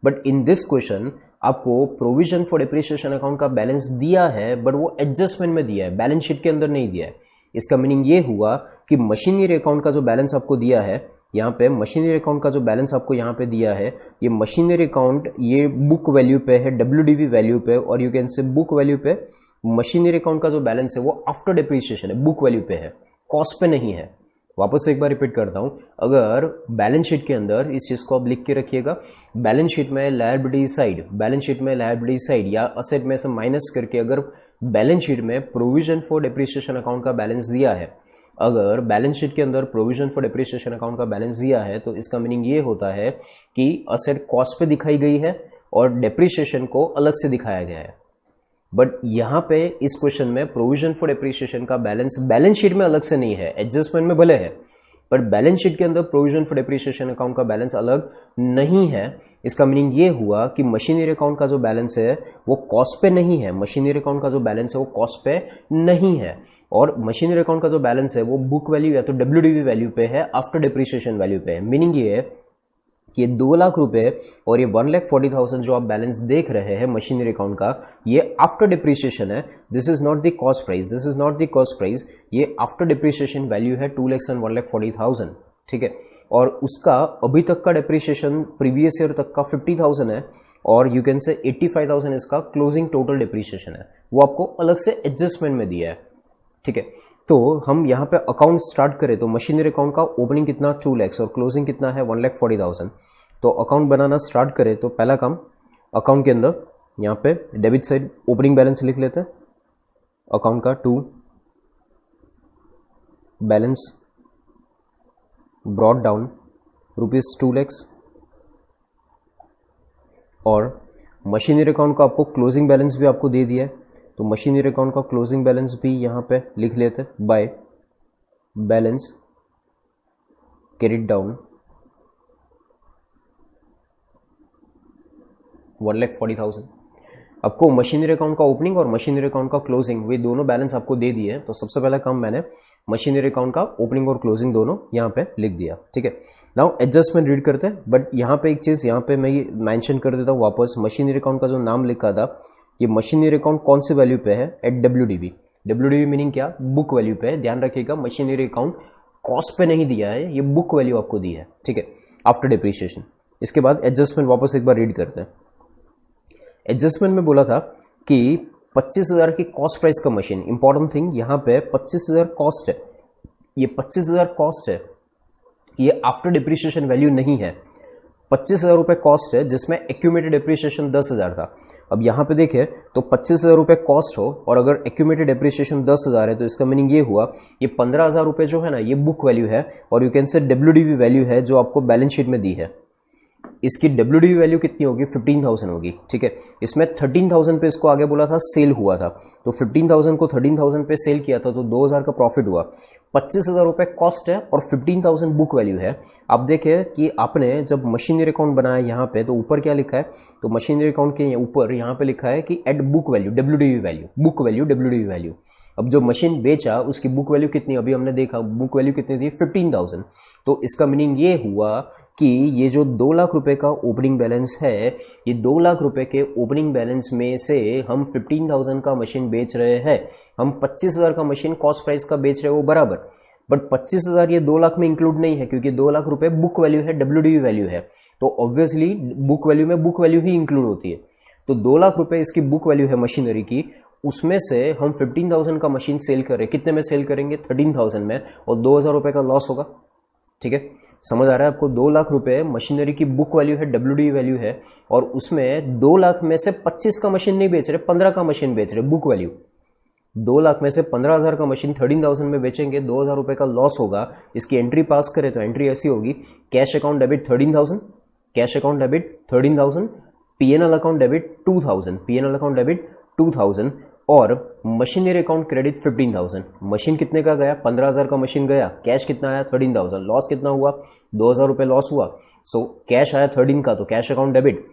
बट इन दिस क्वेश्चन आपको प्रोविजन फॉर डेप्रिसिएशन अकाउंट का बैलेंस दिया है, बट वो एडजस्टमेंट में दिया है, बैलेंस शीट के अंदर नहीं दिया है। इसका मीनिंग ये हुआ कि मशीनरी अकाउंट का जो बैलेंस आपको दिया है यहाँ पे, मशीनरी अकाउंट का जो बैलेंस आपको यहाँ पे दिया है, ये मशीनरी अकाउंट ये बुक वैल्यू पे है, WDV वैल्यू पे, और you can say book value पे मशीनरी अकाउंट का जो बैलेंस है वो आफ्टर डेप्रिसिएशन है, बुक वैल्यू पे है, कॉस्ट पे नहीं है। वापस एक बार रिपीट करता हूं, अगर बैलेंस शीट के अंदर इस चीज को आप लिख के रखिएगा, बैलेंस शीट में लायबिलिटी साइड, बैलेंस शीट में लायबिलिटी साइड या असेट में से माइनस करके अगर बैलेंस शीट में प्रोविजन फॉर डेप्रिसिएशन अकाउंट का बैलेंस दिया है, अगर बैलेंस शीट के अंदर प्रोविजन फॉर डेप्रिसिएशन अकाउंट का बैलेंस दिया है तो इसका मीनिंग ये होता है कि असेट कॉस्ट पे दिखाई गई है और डेप्रिसिएशन को अलग से दिखाया गया है। बट यहाँ पे इस क्वेश्चन में प्रोविजन फॉर डेप्रिसिएशन का बैलेंस बैलेंस शीट में अलग से नहीं है, एडजस्टमेंट में भले है, पर बैलेंस शीट के अंदर प्रोविजन फॉर डेप्रिसिएशन अकाउंट का बैलेंस अलग नहीं है। इसका मीनिंग ये हुआ कि मशीनरी अकाउंट का जो बैलेंस है वो कॉस्ट पे नहीं है, मशीनरी अकाउंट का जो बैलेंस है वो कॉस्ट पे नहीं है, और मशीनरी अकाउंट का जो बैलेंस है वो बुक वैल्यू या तो WDV वैल्यू पे है, आफ्टर डेप्रिसिएशन वैल्यू पे है। मीनिंग ये है कि 2 लाख रुपए और ये 1,40,000 जो आप बैलेंस देख रहे हैं मशीनरी अकाउंट का, ये आफ्टर डिप्रिसिएशन है। This is not the cost price, this is not the cost price, ये आफ्टर डिप्रिसिएशन वैल्यू है 2 लाख एंड 1,40,000, ठीक है। और उसका अभी तक का डिप्रिसिएशन प्रीवियस ईयर तक का 50,000 है, और यू कैन से 85,000 इसका क्लोजिंग टोटल डिप्रिसिएशन है, वो आपको अलग से एडजस्टमेंट में दिया है, ठीक है। तो हम यहाँ पे अकाउंट स्टार्ट करें तो मशीनरी अकाउंट का ओपनिंग कितना 2 लाख और क्लोजिंग कितना है 1,40,000। तो अकाउंट बनाना स्टार्ट करें तो पहला काम अकाउंट के अंदर यहाँ पे डेबिट साइड ओपनिंग बैलेंस लिख लेते हैं। अकाउंट का 2 बैलेंस ब्रॉट डाउन ₹2 लाख और मशीनरी अकाउंट का आपको क्लोजिंग बैलेंस भी आपको दे दिया है तो मशीनरी अकाउंट का क्लोजिंग बैलेंस भी यहाँ पे लिख लेते हैं बाय बैलेंस कैरिड डाउन 1,40,000। आपको मशीनरी अकाउंट का ओपनिंग और मशीनरी अकाउंट का क्लोजिंग वे दोनों बैलेंस आपको दे दिए हैं। तो सबसे पहला काम मैंने मशीनरी अकाउंट का ओपनिंग और क्लोजिंग दोनों यहाँ पे लिख दिया, ठीक है। नाउ एडजस्टमेंट रीड करते हैं, बट यहाँ पे एक चीज़ यहाँ पे मैं ये मेंशन कर देता हूँ वापस, मशीनरी अकाउंट का जो नाम लिखा था ये मशीनरी अकाउंट कौन से वैल्यू पे है, एट WDV। WDV मीनिंग क्या, बुक वैल्यू पे है। ध्यान रखिएगा मशीनरी अकाउंट कॉस्ट पे नहीं दिया है, ये बुक वैल्यू आपको दी है, ठीक है, आफ्टर डिप्रिसिएशन। इसके बाद एडजस्टमेंट वापस एक बार रीड करते हैं। एडजस्टमेंट में बोला था कि 25,000 की कॉस्ट प्राइस का मशीन, इंपॉर्टेंट थिंग यहाँ पे 25,000 कॉस्ट है, ये 25,000 कॉस्ट है, ये आफ्टर डिप्रिसिएशन वैल्यू नहीं है। 25,000 रुपये कॉस्ट है जिसमें एक्यूमेटेड डिप्रिसिएशन 10,000 था। अब यहाँ पे देखें तो 25,000 रुपये कॉस्ट हो और अगर एक्यूमेटेड डिप्रिसिएशन 10,000 है तो इसका मीनिंग ये हुआ ये 15,000 रुपये जो है ना ये बुक वैल्यू है और you can say WDV value है जो आपको बैलेंस शीट में दी है। इसकी WDV वैल्यू कितनी होगी, 15,000 होगी, ठीक है। इसमें 13,000 पे इसको आगे बोला था सेल हुआ था तो 15,000 को 13,000 पे सेल किया था तो 2,000 का प्रॉफिट हुआ। 25,000 रुपये कॉस्ट है और 15,000 बुक वैल्यू है। आप देखें कि आपने जब मशीनरी अकाउंट बनाया यहाँ पे तो ऊपर क्या लिखा है, तो मशीनरी अकाउंट के ऊपर यहाँ पे लिखा है कि at book value WDV value, book value WDV value. अब जो मशीन बेचा उसकी बुक वैल्यू कितनी, अभी हमने देखा बुक वैल्यू कितनी थी 15,000। तो इसका मीनिंग ये हुआ कि ये जो 2 लाख रुपए का ओपनिंग बैलेंस है, ये 2 लाख रुपए के ओपनिंग बैलेंस में से हम 15,000 का मशीन बेच रहे हैं, हम 25,000 का मशीन कॉस्ट प्राइस का बेच रहे हैं वो बराबर, बट 25,000 ये 2 लाख में इंक्लूड नहीं है क्योंकि 2 लाख रुपए बुक वैल्यू है, WDV वैल्यू है। तो ऑब्वियसली बुक वैल्यू में बुक वैल्यू ही इंक्लूड होती है। तो 2 लाख रुपए इसकी बुक वैल्यू है मशीनरी की, उसमें से हम 15,000 का मशीन सेल करें, कितने में सेल करेंगे 13,000 में, और 2,000 रुपए का लॉस होगा, ठीक है। समझ आ रहा है आपको, 2 लाख रुपए मशीनरी की बुक वैल्यू है, WDV वैल्यू है, और उसमें 2 लाख में से 25 का मशीन नहीं बेच रहे, 15 का मशीन बेच रहे, बुक वैल्यू। 2 लाख में से 15,000 का मशीन 13,000 में बेचेंगे, 2,000 रुपए का लॉस होगा। इसकी एंट्री पास करें तो एंट्री ऐसी होगी, cash account debit 13,000, cash account debit 13,000, PNL account debit 2,000, PNL account debit 2,000 और मशीनरी अकाउंट क्रेडिट 15,000। मशीन कितने का गया, 15,000 का मशीन गया, कैश कितना आया 13,000, लॉस कितना हुआ 2,000 रुपये लॉस हुआ। सो कैश आया 13 का तो cash account debit,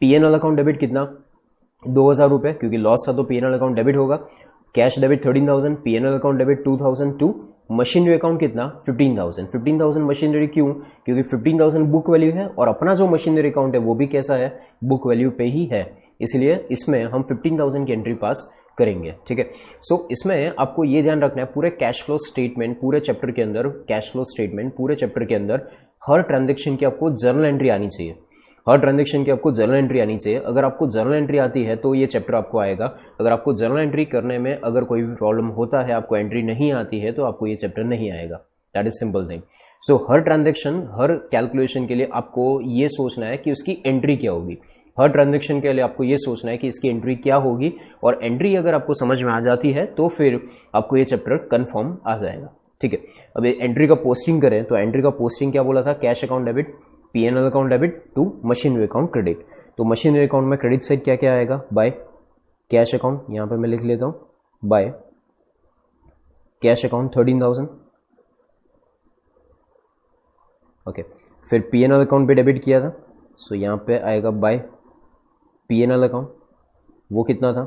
PNL account debit कितना 2,000 रुपये, क्योंकि लॉस था तो PNL अकाउंट डेबिट होगा, cash debit 13,000, PNL account debit 2,000 to machinery account कितना 15,000। 15,000 मशीनरी क्यों, क्योंकि 15,000 बुक वैल्यू है और अपना जो मशीनरी अकाउंट है वो भी कैसा है, बुक वैल्यू पे ही है, इसलिए इसमें हम 15,000 की एंट्री पास करेंगे, ठीक है। सो इसमें आपको ये ध्यान रखना है, पूरे कैश फ्लो स्टेटमेंट पूरे चैप्टर के अंदर, कैश फ्लो स्टेटमेंट पूरे चैप्टर के अंदर हर ट्रांजेक्शन की आपको जर्नल एंट्री आनी चाहिए, हर ट्रांजेक्शन की आपको जर्नल एंट्री आनी चाहिए। अगर आपको जर्नल एंट्री आती है तो ये चैप्टर आपको आएगा, अगर आपको जर्नल एंट्री करने में अगर कोई भी प्रॉब्लम होता है, आपको एंट्री नहीं आती है, तो आपको ये चैप्टर नहीं आएगा। That is simple thing. So her transaction, her calculation के लिए आपको ये सोचना है कि उसकी एंट्री क्या होगी, हर ट्रांजेक्शन के लिए आपको ये सोचना है कि इसकी एंट्री क्या होगी, और एंट्री अगर आपको समझ में आ जाती है तो फिर आपको ये चैप्टर कंफर्म आ जाएगा, ठीक है। अब एंट्री का पोस्टिंग करें तो एंट्री का पोस्टिंग क्या बोला था, cash account debit, PNL account debit to machinery account credit. तो मशीनरी अकाउंट में क्रेडिट साइड क्या क्या आएगा, बाय कैश अकाउंट, यहाँ पे मैं लिख लेता हूँ बाय कैश अकाउंट 13,000, ओके। फिर PNL अकाउंट पे डेबिट किया था, सो यहाँ पे आएगा बाय PNL अकाउंट, वो कितना था,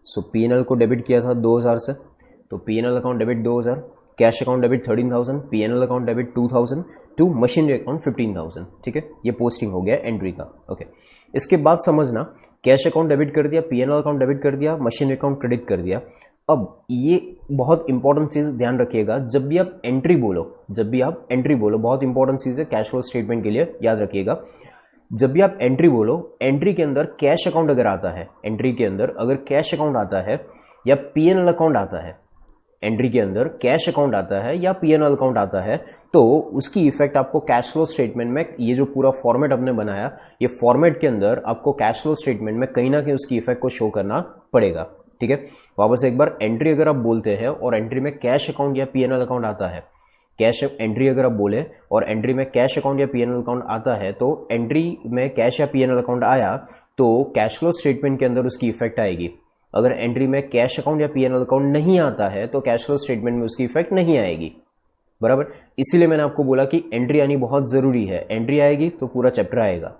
सो PNL को डेबिट किया था 2,000 से, तो PNL account debit 2,000, cash account debit 13,000, PNL account debit 2,000 to machinery account 15,000, ठीक है। ये पोस्टिंग हो गया एंट्री का, ओके। इसके बाद समझना, कैश अकाउंट डेबिट कर दिया, PNL अकाउंट डेबिट कर दिया, मशीनरी अकाउंट क्रेडिट कर दिया। अब ये बहुत इंपॉर्टेंट चीज़ ध्यान रखिएगा, जब भी आप एंट्री बोलो, जब भी आप एंट्री बोलो, बहुत इंपॉर्टेंट चीज़ है कैश फ्लो स्टेटमेंट के लिए, याद रखिएगा। जब भी आप एंट्री बोलो, एंट्री के अंदर कैश अकाउंट अगर आता है, एंट्री के अंदर अगर कैश अकाउंट आता है या PNL अकाउंट आता है, एंट्री के अंदर कैश अकाउंट आता है या पीएनएल अकाउंट आता है तो उसकी इफेक्ट आपको कैश फ्लो स्टेटमेंट में, ये जो पूरा फॉर्मेट आपने बनाया, ये फॉर्मेट के अंदर आपको कैश फ्लो स्टेटमेंट में कहीं ना कहीं उसकी इफेक्ट को शो करना पड़ेगा। ठीक है, वापस एक बार, एंट्री अगर आप बोलते हैं और एंट्री में कैश अकाउंट या पीएनएल अकाउंट आता है, कैश एंट्री अगर आप बोले और एंट्री में कैश अकाउंट या पीएनएल अकाउंट आता है, तो एंट्री में कैश या पीएनएल अकाउंट आया तो कैश फ्लो स्टेटमेंट के अंदर उसकी इफेक्ट आएगी। अगर एंट्री में कैश अकाउंट या पीएनएल अकाउंट नहीं आता है तो कैश फ्लो स्टेटमेंट में उसकी इफेक्ट नहीं आएगी। बराबर, इसीलिए मैंने आपको बोला कि एंट्री आनी बहुत जरूरी है। एंट्री आएगी तो पूरा चैप्टर आएगा।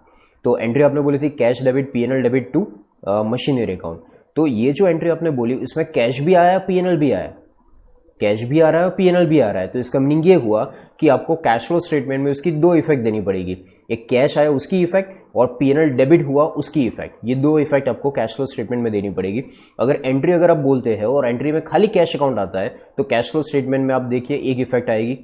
तो एंट्री आपने बोली थी cash debit PNL debit to machinery account, तो ये जो एंट्री आपने बोली उसमें कैश भी आया पीएनएल भी आया, कैश भी आ रहा है और पीएनएल भी आ रहा है। तो इसका मीनिंग ये हुआ कि आपको कैश फ्लो स्टेटमेंट में उसकी दो इफेक्ट देनी पड़ेगी, एक कैश आया उसकी इफेक्ट और पीएनएल डेबिट हुआ उसकी इफेक्ट। ये दो इफेक्ट आपको कैश फ्लो स्टेटमेंट में देनी पड़ेगी। अगर एंट्री अगर आप बोलते हैं और एंट्री में खाली कैश अकाउंट आता है तो कैश फ्लो स्टेटमेंट में आप देखिए एक इफेक्ट आएगी।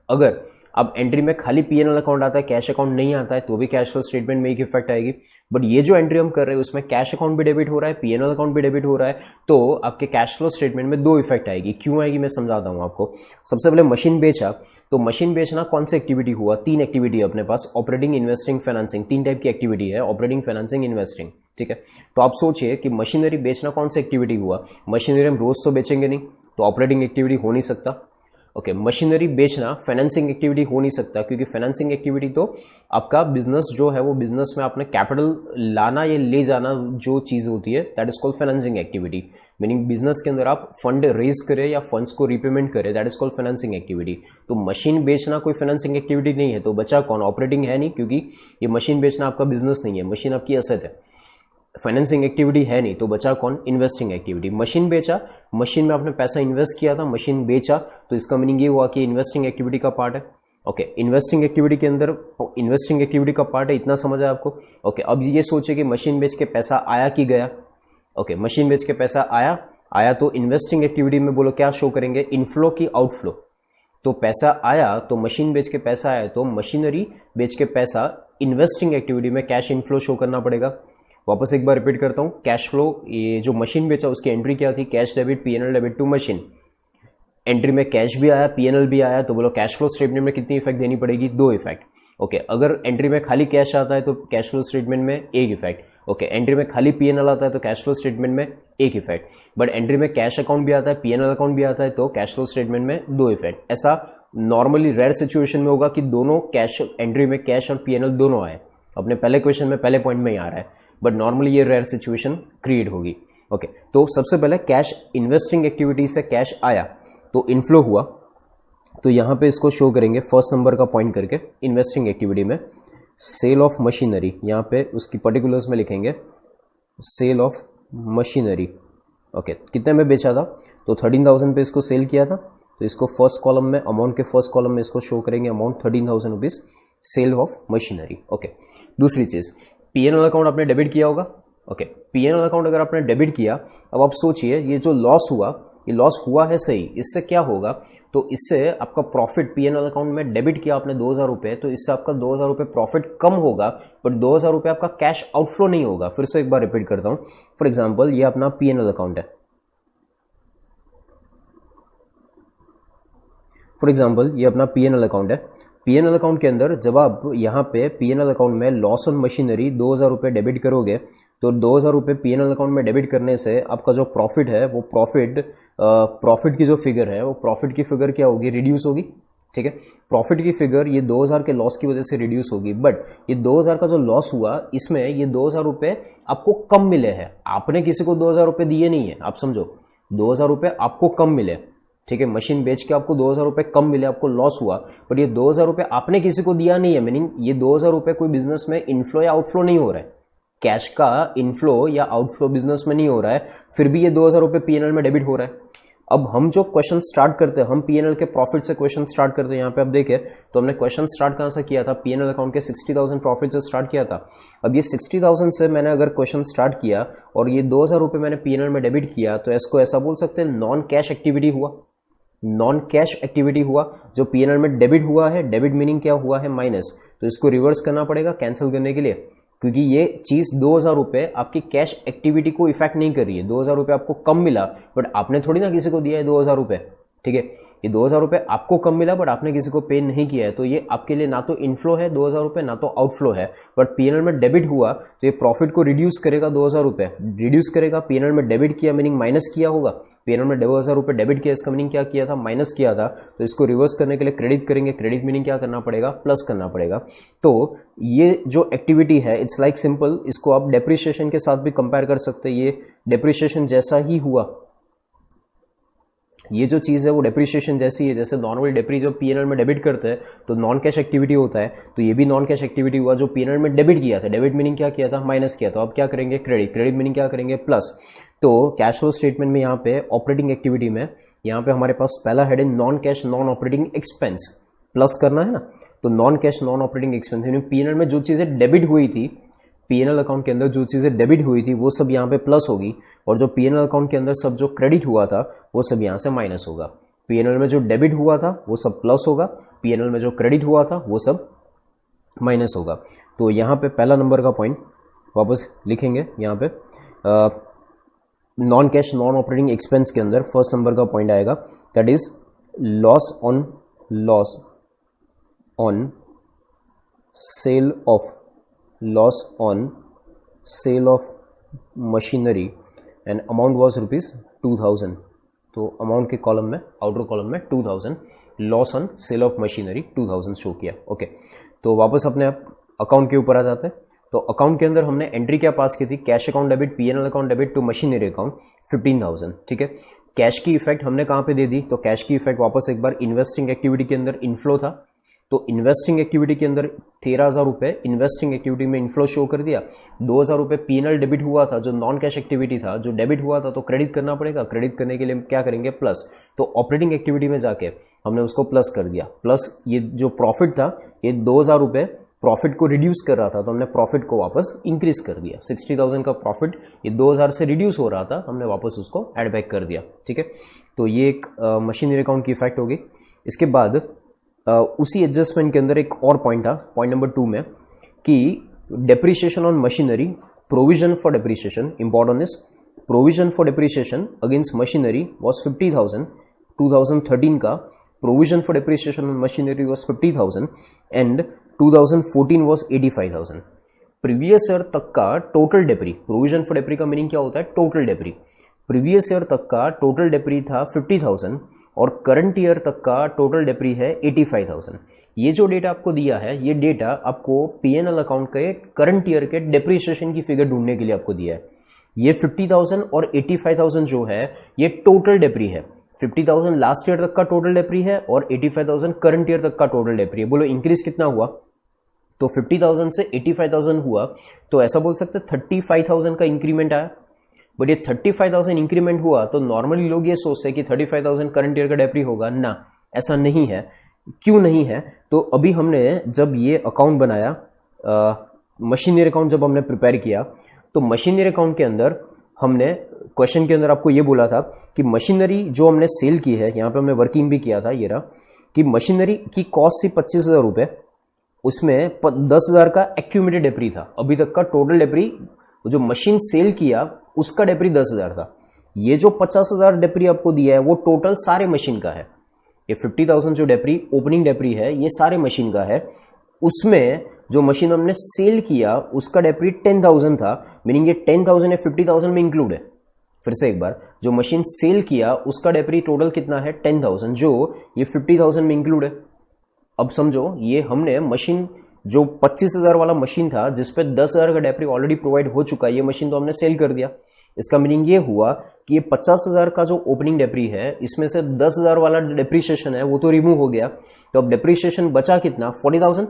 अगर अब एंट्री में खाली पीएनएल अकाउंट आता है, कैश अकाउंट नहीं आता है, तो भी कैश फ्लो स्टेटमेंट में एक इफेक्ट आएगी। बट ये जो एंट्री हम कर रहे हैं उसमें कैश अकाउंट भी डेबिट हो रहा है, पीएनएल अकाउंट भी डेबिट हो रहा है, तो आपके कैश फ्लो स्टेटमेंट में दो इफेक्ट आएगी। क्यों आएगी मैं समझाता हूं आपको। सबसे पहले मशीन बेचा, तो मशीन बेचना कौन सी एक्टिविटी हुआ, तीन एक्टिविटी है अपने पास, ऑपरेटिंग, इन्वेस्टिंग, फाइनेंसिंग, तीन टाइप की एक्टिविटी है, ऑपरेटिंग, फाइनेंसिंग, इन्वेस्टिंग। ठीक है, तो आप सोचिए कि मशीनरी बेचना कौन सी एक्टिविटी हुआ। मशीनरी हम रोज तो बेचेंगे नहीं, तो ऑपरेटिंग एक्टिविटी हो नहीं सकता। ओके, मशीनरी बेचना फाइनेंसिंग एक्टिविटी हो नहीं सकता, क्योंकि फाइनेंसिंग एक्टिविटी तो आपका बिजनेस जो है वो बिजनेस में आपने कैपिटल लाना या ले जाना जो चीज होती है, that is called financing activity. Meaning business के अंदर आप फंड रेज करें या फंड्स को रिपेमेंट करें, that is called financing activity. तो मशीन बेचना कोई फाइनेंसिंग एक्टिविटी नहीं है, तो बचा कौन, ऑपरेटिंग है नहीं, क्योंकि ये मशीन बेचना आपका बिजनेस नहीं है, मशीन आपकी एसेट है। फाइनेंसिंग एक्टिविटी है नहीं, तो बचा कौन, इन्वेस्टिंग एक्टिविटी। मशीन बेचा, मशीन में आपने पैसा इन्वेस्ट किया था, मशीन बेचा, तो इसका मीनिंग ये हुआ कि इन्वेस्टिंग एक्टिविटी का पार्ट है। ओके, इन्वेस्टिंग एक्टिविटी के अंदर इन्वेस्टिंग एक्टिविटी का पार्ट है, इतना समझ आया आपको। ओके, अब ये सोचिए कि मशीन बेच के पैसा आया कि गया। ओके, मशीन बेच के पैसा आया तो इन्वेस्टिंग एक्टिविटी में बोलो क्या शो करेंगे, इनफ्लो की आउटफ्लो। तो पैसा आया तो मशीन बेच के पैसा आया, तो मशीनरी बेच के पैसा इन्वेस्टिंग एक्टिविटी में कैश इनफ्लो शो करना पड़ेगा। वापस एक बार रिपीट करता हूं, कैश फ्लो, ये जो मशीन बेचा उसकी एंट्री क्या थी, cash debit PNL debit to machine. Entry में कैश भी आया पीएनएल भी आया, तो बोलो कैश फ्लो स्टेटमेंट में कितनी इफेक्ट देनी पड़ेगी, दो इफेक्ट। ओके, अगर एंट्री में खाली कैश आता है तो कैश फ्लो स्टेटमेंट में एक इफेक्ट। ओके, एंट्री में खाली पीएनएल आता है तो कैश फ्लो स्टेटमेंट में एक इफेक्ट। बट एंट्री में कैश अकाउंट भी आता है पीएनएल अकाउंट भी आता है तो कैश फ्लो स्टेटमेंट में दो इफेक्ट। ऐसा नॉर्मली रेयर सिचुएशन में होगा कि दोनों कैश, एंट्री में कैश और पीएनएल दोनों आए। अपने पहले क्वेश्चन में पहले पॉइंट में ही आ रहा है, बट नॉर्मली ये रेयर सिचुएशन क्रिएट होगी। ओके, तो सबसे पहले कैश, इन्वेस्टिंग एक्टिविटी से कैश आया तो इनफ्लो हुआ, तो यहां पे इसको शो करेंगे फर्स्ट नंबर का पॉइंट करके। इन्वेस्टिंग एक्टिविटी में सेल ऑफ मशीनरी, यहां पे उसकी पर्टिकुलर्स में लिखेंगे सेल ऑफ मशीनरी। ओके, कितने में बेचा था, तो 13,000 पे इसको सेल किया था, तो इसको फर्स्ट कॉलम में, अमाउंट के फर्स्ट कॉलम में इसको शो करेंगे, amount 13,000 rupees, sale of machinery. Okay, दूसरी चीज, पीएनएल अकाउंट आपने डेबिट किया होगा। ओके, पीएनएल अकाउंट अगर आपने डेबिट किया, अब आप सोचिए ये जो लॉस हुआ, ये लॉस हुआ है सही, इससे क्या होगा, तो इससे आपका प्रॉफिट, पीएनएल अकाउंट में डेबिट किया आपने 2,000 रुपए, तो इससे आपका 2,000 रुपए प्रॉफिट कम होगा, बट 2,000 रुपए आपका कैश आउटफ्लो नहीं होगा। फिर से एक बार रिपीट करता हूं, फॉर एग्जाम्पल ये अपना पीएनएल अकाउंट है, फॉर एग्जाम्पल ये अपना पीएनएल अकाउंट है। पीएनएल अकाउंट के अंदर जब आप यहाँ पे पीएनएल अकाउंट में लॉस ऑन मशीनरी 2,000 रुपये डेबिट करोगे, तो 2,000 रुपये पीएनएल अकाउंट में डेबिट करने से आपका जो प्रॉफिट है वो प्रॉफिट की जो फिगर है वो प्रॉफिट की फिगर क्या होगी, रिड्यूस होगी। ठीक है, प्रॉफिट की फिगर ये 2,000 के लॉस की वजह से रिड्यूस होगी, बट ये 2,000 का जो लॉस हुआ इसमें ये 2,000 रुपये आपको कम मिले हैं। आपने किसी को 2,000 रुपये दिए नहीं है, आप समझो, 2,000 रुपये आपको कम मिले। ठीक है, मशीन बेच के आपको 2,000 रुपये कम मिले, आपको लॉस हुआ, बट ये 2,000 रुपये आपने किसी को दिया नहीं है। मीनिंग ये 2,000 रुपये कोई बिजनेस में इनफ्लो या आउटफ्लो नहीं हो रहा है, कैश का इनफ्लो या आउटफ्लो बिजनेस में नहीं हो रहा है, फिर भी ये 2,000 रुपये पीएनएल में डेबिट हो रहा है। अब हम जो क्वेश्चन स्टार्ट करते हैं, हम पीएनएल के प्रॉफिट से क्वेश्चन स्टार्ट करते हैं। यहाँ पे आप देखें तो हमने क्वेश्चन स्टार्ट कहां से किया था, पीएनएल अकाउंट के 60,000 प्रॉफिट से स्टार्ट किया था। अब ये 60,000 से मैंने अगर क्वेश्चन स्टार्ट किया और ये 2,000 रुपये मैंने पीएनएल में डेबिट किया, तो इसको ऐसा बोल सकते हैं नॉन कैश एक्टिविटी हुआ, नॉन कैश एक्टिविटी हुआ जो पीएनएल में डेबिट हुआ है। डेबिट मीनिंग क्या हुआ है, माइनस, तो इसको रिवर्स करना पड़ेगा कैंसिल करने के लिए। क्योंकि ये चीज़ 2,000 रुपये आपकी कैश एक्टिविटी को इफेक्ट नहीं कर रही है। 2,000 रुपये आपको कम मिला, बट आपने थोड़ी ना किसी को दिया है 2,000 रुपये, ठीक है। ये 2,000 रुपये आपको कम मिला, बट आपने किसी को पे नहीं किया है, तो ये आपके लिए ना तो इनफ्लो है 2,000 रुपये, ना तो आउटफ्लो है। बट पीएनएल में डेबिट हुआ तो ये प्रॉफिट को रिड्यूस करेगा, 2,000 रुपये रिड्यूस करेगा। पीएनएल में डेबिट किया मीनिंग माइनस किया होगा, पीएनएल में 2,000 रुपये डेबिट किया, इसका मीनिंग क्या किया था, माइनस किया था। तो इसको रिवर्स करने के लिए क्रेडिट करेंगे, क्रेडिट मीनिंग क्या करना पड़ेगा, प्लस करना पड़ेगा। तो ये जो एक्टिविटी है इट्स लाइक सिंपल, इसको आप डेप्रिसिएशन के साथ भी कंपेयर कर सकते हैं। ये डेप्रिसिएशन जैसा ही हुआ, ये जो चीज़ है वो डेप्रिसिएशन जैसी है। जैसे नॉर्मल डेप्री जब पीएनएल में डेबिट करते हैं तो नॉन कैश एक्टिविटी होता है, तो ये भी नॉन कैश एक्टिविटी हुआ जो पीएनएल में डेबिट किया था। डेबिट मीनिंग क्या किया था, माइनस किया था। अब क्या करेंगे, क्रेडिट, क्रेडिट मीनिंग क्या करेंगे, प्लस। तो कैश फ्लो स्टेटमेंट में यहाँ पे ऑपरेटिंग एक्टिविटी में यहाँ पे हमारे पास पहला हेड है non cash non operating expense, plus करना है ना। तो non cash non operating expense यानी पीएनएल में जो चीज़ें डेबिट हुई थी, पीएनएल अकाउंट के अंदर जो चीज़ें डेबिट हुई थी वो सब यहाँ पे प्लस होगी, और जो पीएनएल अकाउंट के अंदर सब जो क्रेडिट हुआ था वो सब यहाँ से माइनस होगा। पीएनएल में जो डेबिट हुआ था वो सब प्लस होगा, पीएनएल में जो क्रेडिट हुआ था वो सब माइनस होगा। तो यहाँ पे पहला नंबर का पॉइंट वापस लिखेंगे, यहाँ पे non cash non operating expense के अंदर फर्स्ट नंबर का पॉइंट आएगा, that is loss on sale of machinery and amount was ₹2,000। तो अमाउंट के कॉलम में, आउटर कॉलम में 2,000, loss on sale of machinery 2,000 show किया। ओके, तो वापस अपने अकाउंट के ऊपर आ जाते हैं। तो अकाउंट के अंदर हमने एंट्री क्या पास की थी, cash account debit, PNL account debit to machinery account 15,000, ठीक है। कैश की इफेक्ट हमने कहाँ पे दे दी, तो कैश की इफेक्ट वापस एक बार इन्वेस्टिंग एक्टिविटी के अंदर इनफ्लो था, तो इन्वेस्टिंग एक्टिविटी के अंदर 13,000 रुपये इन्वेस्टिंग एक्टिविटी में इनफ्लो शो कर दिया। 2,000 रुपये पीएनएल डेबिट हुआ था, जो नॉन कैश एक्टिविटी था, जो डेबिट हुआ था, तो क्रेडिट करना पड़ेगा। क्रेडिट करने के लिए क्या करेंगे, प्लस। तो ऑपरेटिंग एक्टिविटी में जाके हमने उसको प्लस कर दिया। प्लस ये जो प्रॉफिट था, ये 2,000 रुपये प्रॉफिट को रिड्यूस कर रहा था, तो हमने प्रॉफिट को वापस इंक्रीज कर दिया। 60,000 का प्रॉफिट ये 2,000 से रिड्यूस हो रहा था, हमने वापस उसको एड बैक कर दिया, ठीक है। तो ये एक मशीनरी अकाउंट की इफेक्ट होगी। इसके बाद उसी एडजस्टमेंट के अंदर एक और पॉइंट था, पॉइंट नंबर 2 में, कि depreciation on machinery, provision for depreciation, important is provision for depreciation against machinery was 50,000। 2013 का provision for depreciation on machinery was 50,000 and 2014 was 85,000। Previous year तक का टोटल डेप्री, प्रोविजन फॉर डेप्री का मीनिंग क्या होता है, टोटल डेप्री। प्रीवियस ईयर तक का total डेप्री था 50,000 और करंट ईयर तक का टोटल डेप्री है 85,000। ये जो डेटा आपको दिया है, ये डेटा आपको पीएनएल अकाउंट के करंट ईयर के डेप्रिसिएशन की फिगर ढूंढने के लिए आपको दिया है। ये 50,000 और 85,000 जो है ये टोटल डेप्री है। 50,000 लास्ट ईयर तक का टोटल डेप्री है और 85,000 करंट ईयर तक का टोटल डेप्री है। बोलो इंक्रीज कितना हुआ, तो 50,000 से 85,000 हुआ, तो ऐसा बोल सकते 35,000 का इंक्रीमेंट आया। बट ये 35,000 इंक्रीमेंट हुआ तो नॉर्मली लोग ये सोचते हैं कि 35,000 करंट ईयर का डेप्री होगा ना, ऐसा नहीं है। क्यों नहीं है, तो अभी हमने जब ये अकाउंट बनाया, मशीनरी अकाउंट जब हमने प्रिपेयर किया, तो मशीनरी अकाउंट के अंदर हमने क्वेश्चन के अंदर आपको ये बोला था कि मशीनरी जो हमने सेल की है, यहाँ पे हमने वर्किंग भी किया था, ये रहा, कि मशीनरी की कॉस्ट थी 25,000 रुपये, उसमें 10,000 का एक्यूमुलेटेड डेप्री था। अभी तक का टोटल डेप्री जो मशीन सेल किया उसका डेप्री 10,000 था। ये जो 50,000 डेप्री आपको दिया है वो टोटल सारे मशीन का है। ये 50,000 जो डेप्री ओपनिंग डेप्री है ये सारे मशीन का है। उसमें जो मशीन हमने सेल किया उसका डेप्री 10,000 था, मीनिंग ये 10,000 या 50,000 में इंक्लूड है। फिर से एक बार, जो मशीन सेल किया उसका डेप्री टोटल कितना है 10,000, जो ये 50,000 में इंक्लूड है। अब समझो ये हमने मशीन जो 25,000 वाला मशीन था जिसपे 10,000 का डेप्री ऑलरेडी प्रोवाइड हो चुका है, ये मशीन तो हमने सेल कर दिया। इसका मीनिंग ये हुआ कि ये 50,000 का जो ओपनिंग डेप्री है इसमें से 10,000 वाला डेप्रीशिएशन है वो तो रिमूव हो गया। तो अब डेप्रीशिएशन बचा कितना, 40,000,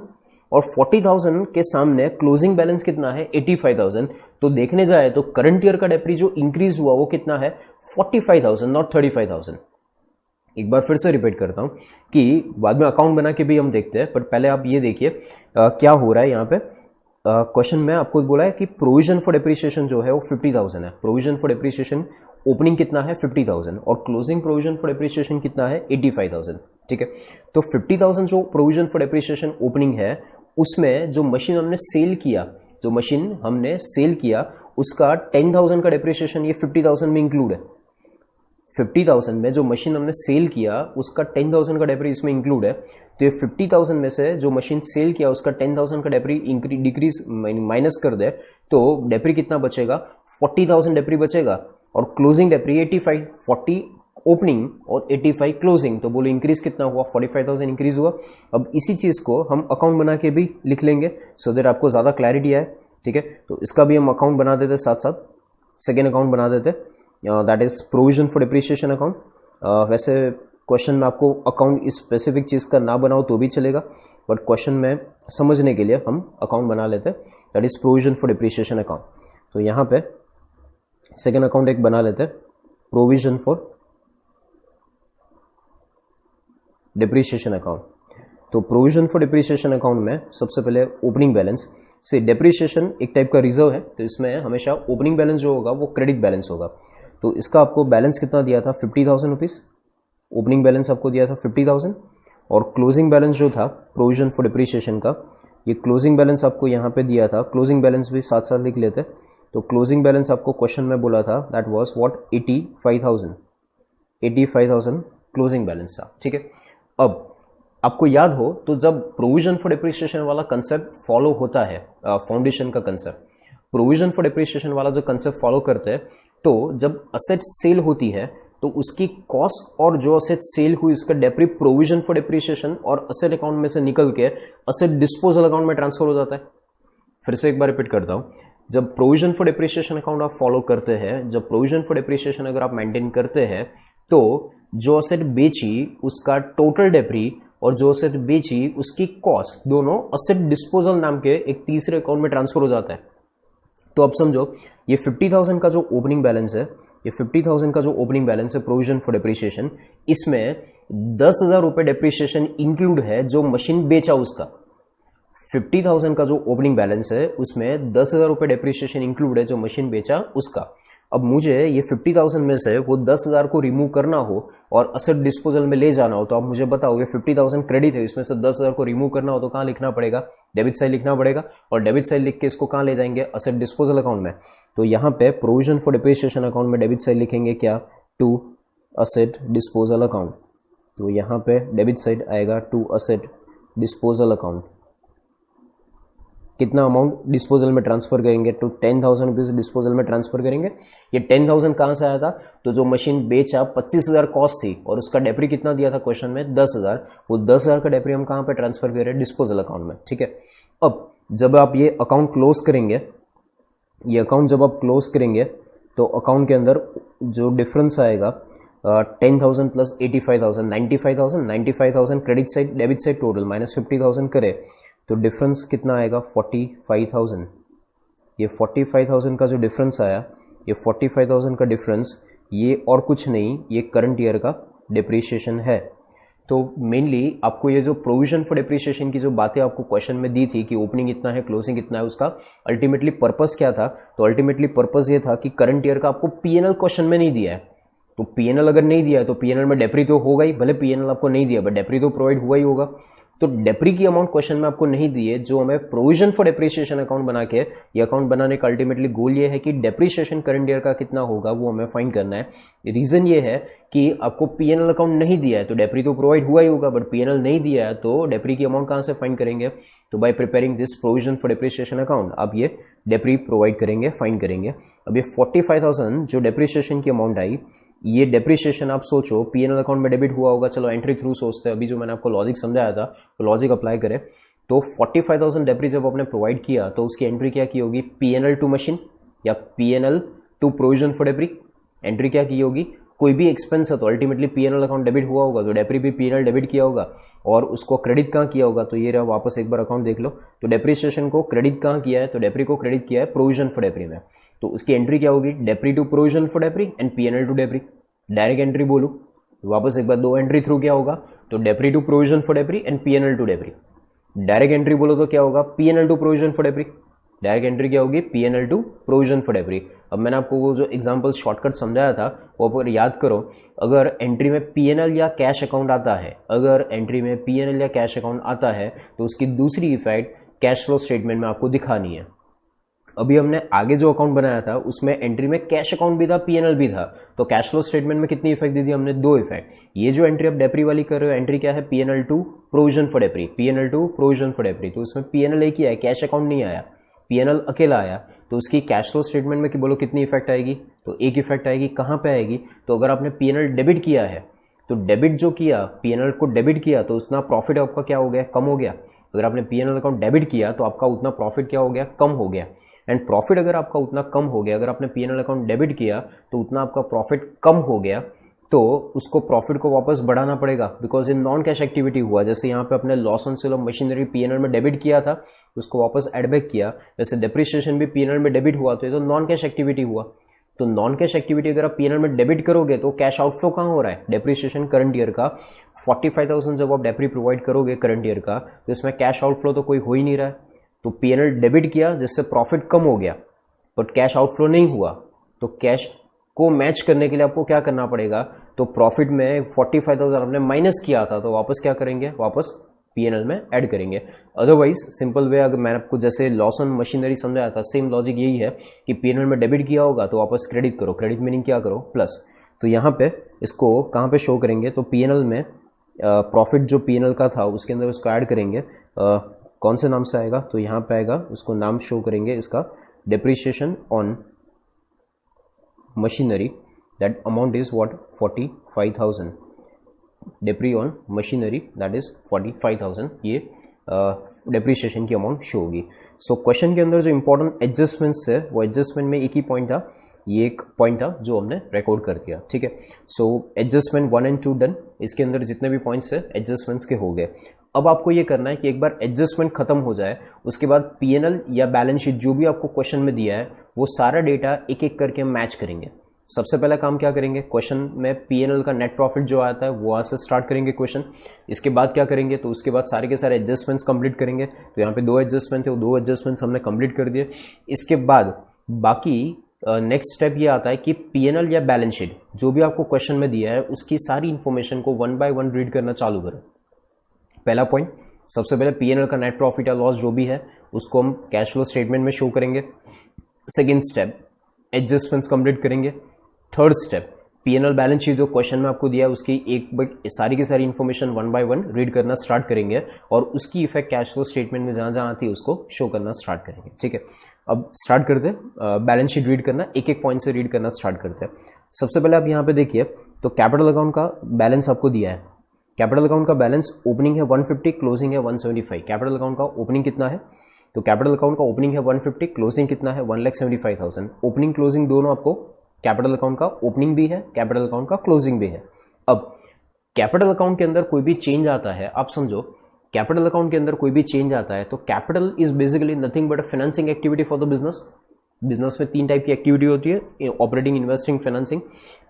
और 40,000 के सामने क्लोजिंग बैलेंस कितना है 85,000। तो देखने जाए तो करंट ईयर का डेप्री जो इंक्रीज हुआ वो कितना है 45,000, नॉट 35,000। एक बार फिर से रिपीट करता हूं कि बाद में अकाउंट बना के भी हम देखते हैं, बट पहले आप ये देखिए क्या हो रहा है यहाँ पे। क्वेश्चन में आपको बोला है कि प्रोविजन फॉर डेप्रिसिएशन जो है वो 50,000 है। प्रोविजन फॉर डेप्रिसिएशन ओपनिंग कितना है 50,000 और क्लोजिंग प्रोविजन फॉर डेप्रिसिएशन कितना है 85,000, ठीक है। तो 50,000 जो प्रोविजन फॉर डेप्रिसिएशन ओपनिंग है उसमें जो मशीन हमने सेल किया जो मशीन हमने सेल किया उसका 10,000 का डेप्रिसिएशन ये 50,000 में इंक्लूड है। 50,000 में जो मशीन हमने सेल किया उसका 10,000 का डेप्री इसमें इंक्लूड है। तो ये 50,000 में से जो मशीन सेल किया उसका 10,000 का डेप्री डिक्रीज माइनस कर दे तो डेप्री कितना बचेगा, 40,000 डेप्री बचेगा। और क्लोजिंग डेप्री 85, 40 ओपनिंग और 85 क्लोजिंग, तो बोलो इंक्रीज कितना हुआ, 45,000 इंक्रीज हुआ। अब इसी चीज को हम अकाउंट बना के भी लिख लेंगे सो दैट आपको ज्यादा क्लैरिटी आए, ठीक है। तो इसका भी हम अकाउंट बना देते साथ साथ, सेकेंड अकाउंट बना देते, that is provision for depreciation account. वैसे क्वेश्चन में आपको अकाउंट इस स्पेसिफिक चीज का ना बनाओ तो भी चलेगा, बट क्वेश्चन में समझने के लिए हम अकाउंट बना लेते हैं, that is provision for depreciation account. तो यहाँ पे सेकेंड अकाउंट एक बना लेते हैं, प्रोविजन फॉर डिप्रिसिएशन अकाउंट। तो प्रोविजन फॉर डिप्रिसिएशन अकाउंट में सबसे पहले ओपनिंग बैलेंस से, डिप्रिसिएशन एक टाइप का रिजर्व है तो इसमें हमेशा ओपनिंग बैलेंस जो होगा वो क्रेडिट बैलेंस होगा। तो इसका आपको बैलेंस कितना दिया था, 50,000 रुपीज़। ओपनिंग बैलेंस आपको दिया था 50,000 और क्लोजिंग बैलेंस जो था प्रोविजन फॉर डिप्रिसिएशन का, ये क्लोजिंग बैलेंस आपको यहाँ पे दिया था। क्लोजिंग बैलेंस भी साथ साथ लिख लेते। तो क्लोजिंग बैलेंस आपको क्वेश्चन में बोला था that was what, 85,000 closing balance था, ठीक है। अब आपको याद हो तो जब प्रोविजन फॉर डिप्रिसिएशन वाला कंसेप्ट फॉलो होता है, फाउंडेशन का कंसेप्ट, प्रोविजन फॉर डिप्रिसिएशन वाला जो कंसेप्ट फॉलो करते हैं, तो जब असेट सेल होती है तो उसकी कॉस्ट और जो असेट सेल हुई उसका डेप्री प्रोविजन फॉर डिप्रिसिएशन और असेट अकाउंट में से निकल के असेट डिस्पोजल अकाउंट में ट्रांसफर हो जाता है। फिर से एक बार रिपीट करता हूं, जब प्रोविजन फॉर डिप्रिसिएशन अकाउंट आप फॉलो करते हैं, जब प्रोविजन फॉर डिप्रिसिएशन अगर आप मेंटेन करते हैं तो जो असेट बेची उसका टोटल डेप्री और जो असेट बेची उसकी कॉस्ट दोनों असेट डिस्पोजल नाम के एक तीसरे अकाउंट में ट्रांसफर हो जाता है। तो अब समझो ये 50,000 का जो ओपनिंग बैलेंस है, ये 50,000 का जो ओपनिंग बैलेंस है प्रोविजन फॉर डिप्रिसिएशन, इसमें 10,000 रुपए डिप्रिसिएशन इंक्लूड है जो मशीन बेचा उसका। 50,000 का जो ओपनिंग बैलेंस है उसमें 10,000 रुपए डिप्रिसिएशन इंक्लूड है जो मशीन बेचा उसका। अब मुझे ये 50,000 में से वो 10,000 को रिमूव करना हो और असेट डिस्पोजल में ले जाना हो, तो आप मुझे बताओ ये 50,000 क्रेडिट है, इसमें से 10,000 को रिमूव करना हो तो कहाँ लिखना पड़ेगा, डेबिट साइड लिखना पड़ेगा। और डेबिट साइड लिख के इसको कहाँ ले जाएंगे, असेट डिस्पोजल अकाउंट में। तो यहाँ पे प्रोविजन फॉर डिप्रिसिएशन अकाउंट में डेबिट साइड लिखेंगे क्या, टू असेट डिस्पोजल अकाउंट। तो यहाँ पे डेबिट साइड आएगा टू असेट डिस्पोजल अकाउंट। कितना अमाउंट डिस्पोजल में ट्रांसफर करेंगे, तो 10,000 रुपीज डिस्पोजल में ट्रांसफर करेंगे। ये 10,000 कहाँ से आया था, तो जो मशीन बेचा 25,000 कॉस्ट थी और उसका डेप्री कितना दिया था क्वेश्चन में, 10,000। वो 10,000 का डेप्री हम कहाँ पे ट्रांसफर कर रहे हैं, डिस्पोजल अकाउंट में, ठीक है। अब जब आप ये अकाउंट क्लोज करेंगे, ये अकाउंट जब आप क्लोज करेंगे तो अकाउंट के अंदर जो डिफरेंस आएगा 10,000 plus 85,000, 95,000 credit side debit side total minus 50,000 करे तो डिफरेंस कितना आएगा, 45,000। ये 45,000 का जो डिफरेंस आया, ये 45,000 का डिफरेंस ये और कुछ नहीं, ये करंट ईयर का डिप्रिसिएशन है। तो मेनली आपको ये जो प्रोविजन फॉर डिप्रिसिएशन की जो बातें आपको क्वेश्चन में दी थी कि ओपनिंग इतना है क्लोजिंग इतना है, उसका अल्टीमेटली पर्पस क्या था, तो अल्टीमेटली पर्पस ये था कि करंट ईयर का आपको पीएनएल क्वेश्चन में नहीं दिया है। तो पीएनएल अगर नहीं दिया है तो पीएनएल में डेप्री तो होगा ही, भले पीएनएल आपको नहीं दिया बट डेप्री तो प्रोवाइड हुआ ही होगा। तो डेप्री की अमाउंट क्वेश्चन में आपको नहीं दिए, जो हमें प्रोविजन फॉर डिप्रिसिएशन अकाउंट बना के, ये अकाउंट बनाने का अल्टीमेटली गोल ये है कि डिप्रिसिएशन करंट ईयर का कितना होगा वो हमें फाइंड करना है। रीजन ये है कि आपको पीएनएल अकाउंट नहीं दिया है तो डेप्री तो प्रोवाइड हुआ ही होगा, बट पीएनएल नहीं दिया है तो डेप्री की अमाउंट कहां से फाइंड करेंगे, तो bye preparing this provision for depreciation account आप ये डेप्री प्रोवाइड करेंगे, फाइंड करेंगे। अब ये 45,000 जो डिप्रिसिएशन की अमाउंट आई, ये डेप्रिसिएशन आप सोचो पीएनएल अकाउंट में डेबिट हुआ होगा, चलो एंट्री थ्रू सोचते हैं, अभी जो मैंने आपको लॉजिक समझाया था तो लॉजिक अप्लाई करें। तो 45,000 डेप्री जब आपने प्रोवाइड किया तो उसकी एंट्री क्या की होगी, पीएनएल टू मशीन या PNL to provision for depre, entry क्या की होगी, कोई भी एक्सपेंस है तो अल्टीमेटली पीएनएल अकाउंट डेबिट हुआ होगा तो डेप्री भी पीएनएल डेबिट किया होगा और उसको क्रेडिट कहाँ किया होगा, तो ये रहा, वापस एक बार अकाउंट देख लो। तो डेप्रिसिएशन को क्रेडिट कहाँ किया है, तो डेप्री को क्रेडिट किया है प्रोविजन फॉर डेप्री में। तो उसकी एंट्री क्या होगी, depre to provision for depre and PNL to depre. Direct entry बोलूं वापस एक बार, दो एंट्री थ्रू क्या होगा, तो depre to provision for depre and PNL to depre. Direct entry बोलो तो क्या होगा, PNL to provision for depre. Direct entry क्या होगी, PNL to provision for depre. अब मैंने आपको वो जो एग्जांपल शॉर्टकट समझाया था वो पर याद करो, अगर एंट्री में पीएनएल या कैश अकाउंट आता है, अगर एंट्री में पीएनएल या कैश अकाउंट आता है तो उसकी दूसरी इफेक्ट कैश फ्लो स्टेटमेंट में आपको दिखानी है। अभी हमने आगे जो अकाउंट बनाया था उसमें एंट्री में कैश अकाउंट भी था, पीएनएल भी था, तो कैश फ्लो स्टेटमेंट में कितनी इफेक्ट दी थी हमने? 2 इफेक्ट। ये जो एंट्री आप डेप्री वाली कर रहे हो, एंट्री क्या है? PNL to provision for depre, PNL to provision for depre, तो उसमें पीएनएल एक ही आया, कैश अकाउंट नहीं आया, पीएनएल अकेला आया, तो उसकी कैश फ्लो स्टेटमेंट में कि बोलो कितनी इफेक्ट आएगी? तो एक इफेक्ट आएगी। कहाँ पे आएगी? तो अगर आपने पीएनएल डेबिट किया है तो डेबिट जो किया, पीएनएल को डेबिट किया तो उतना प्रॉफिट आपका क्या हो गया? कम हो गया। अगर आपने पीएनएल अकाउंट डेबिट किया तो आपका उतना प्रॉफिट क्या हो गया? कम हो गया। एंड प्रॉफिट अगर आपका उतना कम हो गया, अगर आपने पीएनएल अकाउंट डेबिट किया तो उतना आपका प्रॉफिट कम हो गया, तो उसको प्रॉफिट को वापस बढ़ाना पड़ेगा, because in non cash activity हुआ। जैसे यहाँ पे अपने loss on sale of machinery PNL में डेबिट किया था, उसको वापस एड बैक किया, जैसे डेप्रिसिएशन भी पीएनएल में डेबिट हुआ, तो ये तो नॉन कैश एक्टिविटी हुआ। तो नॉन कैश एक्टिविटी अगर आप पीएनएल में डेबिट करोगे तो कैश आउटफ्लो कहाँ हो रहा है? डेप्रिसिएशन करंट ईयर का 45,000 जब आप डेप्री प्रोवाइड करोगे करंट ईयर का, तो इसमें कैश आउटफ्लो तो कोई हो ही नहीं रहा है। तो पीएनएल डेबिट किया जिससे प्रॉफिट कम हो गया, बट कैश आउटफ्लो नहीं हुआ, तो कैश को मैच करने के लिए आपको क्या करना पड़ेगा? तो प्रॉफिट में 45,000 आपने माइनस किया था, तो वापस क्या करेंगे? वापस पीएनएल में ऐड करेंगे। अदरवाइज सिंपल वे, अगर मैंने आपको जैसे लॉस ऑन मशीनरी समझाया था, सेम लॉजिक यही है कि पीएनएल में डेबिट किया होगा तो वापस क्रेडिट करो, क्रेडिट मीनिंग क्या करो? प्लस। तो यहाँ पे इसको कहाँ पे शो करेंगे? तो पीएनएल में प्रॉफिट जो पीएनएल का था उसके अंदर उसको ऐड करेंगे। कौन से नाम से आएगा? तो यहाँ पे आएगा, उसको नाम शो करेंगे इसका, depreciation on machinery, that amount is what? 45,000। Depre on machinery that is 45,000, ये डेप्रिसिएशन की अमाउंट शो होगी। सो क्वेश्चन के अंदर जो इंपॉर्टेंट एडजस्टमेंट्स है वो एडजस्टमेंट में एक ही पॉइंट था, ये एक पॉइंट था जो हमने रिकॉर्ड कर दिया, ठीक है। सो एडजस्टमेंट 1 एंड 2 डन, इसके अंदर जितने भी पॉइंट्स है एडजस्टमेंट्स के हो गए। अब आपको ये करना है कि एक बार एडजस्टमेंट खत्म हो जाए उसके बाद पीएनएल या बैलेंस शीट जो भी आपको क्वेश्चन में दिया है वो सारा डेटा एक एक करके मैच करेंगे। सबसे पहला काम क्या करेंगे? क्वेश्चन में पीएनएल का नेट प्रॉफिट जो आता है वो वहाँ से स्टार्ट करेंगे क्वेश्चन। इसके बाद क्या करेंगे? तो उसके बाद सारे के सारे एडजस्टमेंट्स कंप्लीट करेंगे। तो यहाँ पे 2 एडजस्टमेंट थे, वो 2 एडजस्टमेंट्स हमने कंप्लीट कर दिए। इसके बाद बाकी नेक्स्ट स्टेप ये आता है कि पीएनएल या बैलेंस शीट जो भी आपको क्वेश्चन में दिया है उसकी सारी इंफॉर्मेशन को 1 बाय 1 रीड करना चालू करें। पहला पॉइंट, सबसे पहले पीएनएल का नेट प्रॉफिट या लॉस जो भी है उसको हम कैश फ्लो स्टेटमेंट में शो करेंगे। सेकेंड स्टेप, एडजस्टमेंट्स कंप्लीट करेंगे। Third step, PNL balance sheet जो क्वेश्चन में आपको दिया है उसकी सारी की सारी इंफॉर्मेशन 1 बाय 1 रीड करना स्टार्ट करेंगे और उसकी इफेक्ट कैश फ्लो स्टेटमेंट में जहां जहां आती है उसको शो करना स्टार्ट करेंगे, ठीक है। अब स्टार्ट करते हैं बैलेंस शीट रीड करना, एक एक पॉइंट से रीड करना स्टार्ट करते हैं। सबसे पहले आप यहाँ पे देखिए, तो कैपिटल अकाउंट का बैलेंस आपको दिया है। कैपिटल अकाउंट का बैलेंस ओपनिंग है 150, क्लोजिंग है 175। कैपिटल अकाउंट का ओपनिंग कितना है? तो कैपिटल अकाउंट का ओपनिंग है 150, क्लोजिंग कितना है? 1,75,000। ओपनिंग क्लोजिंग दोनों आपको, कैपिटल अकाउंट का ओपनिंग भी है, कैपिटल अकाउंट का क्लोजिंग भी है। अब कैपिटल अकाउंट के अंदर कोई भी चेंज आता है, आप समझो कैपिटल अकाउंट के अंदर कोई भी चेंज आता है तो capital is basically nothing but a financing activity for the business. Business में 3 टाइप की एक्टिविटी होती है, ऑपरेटिंग, इन्वेस्टिंग, फाइनेंसिंग।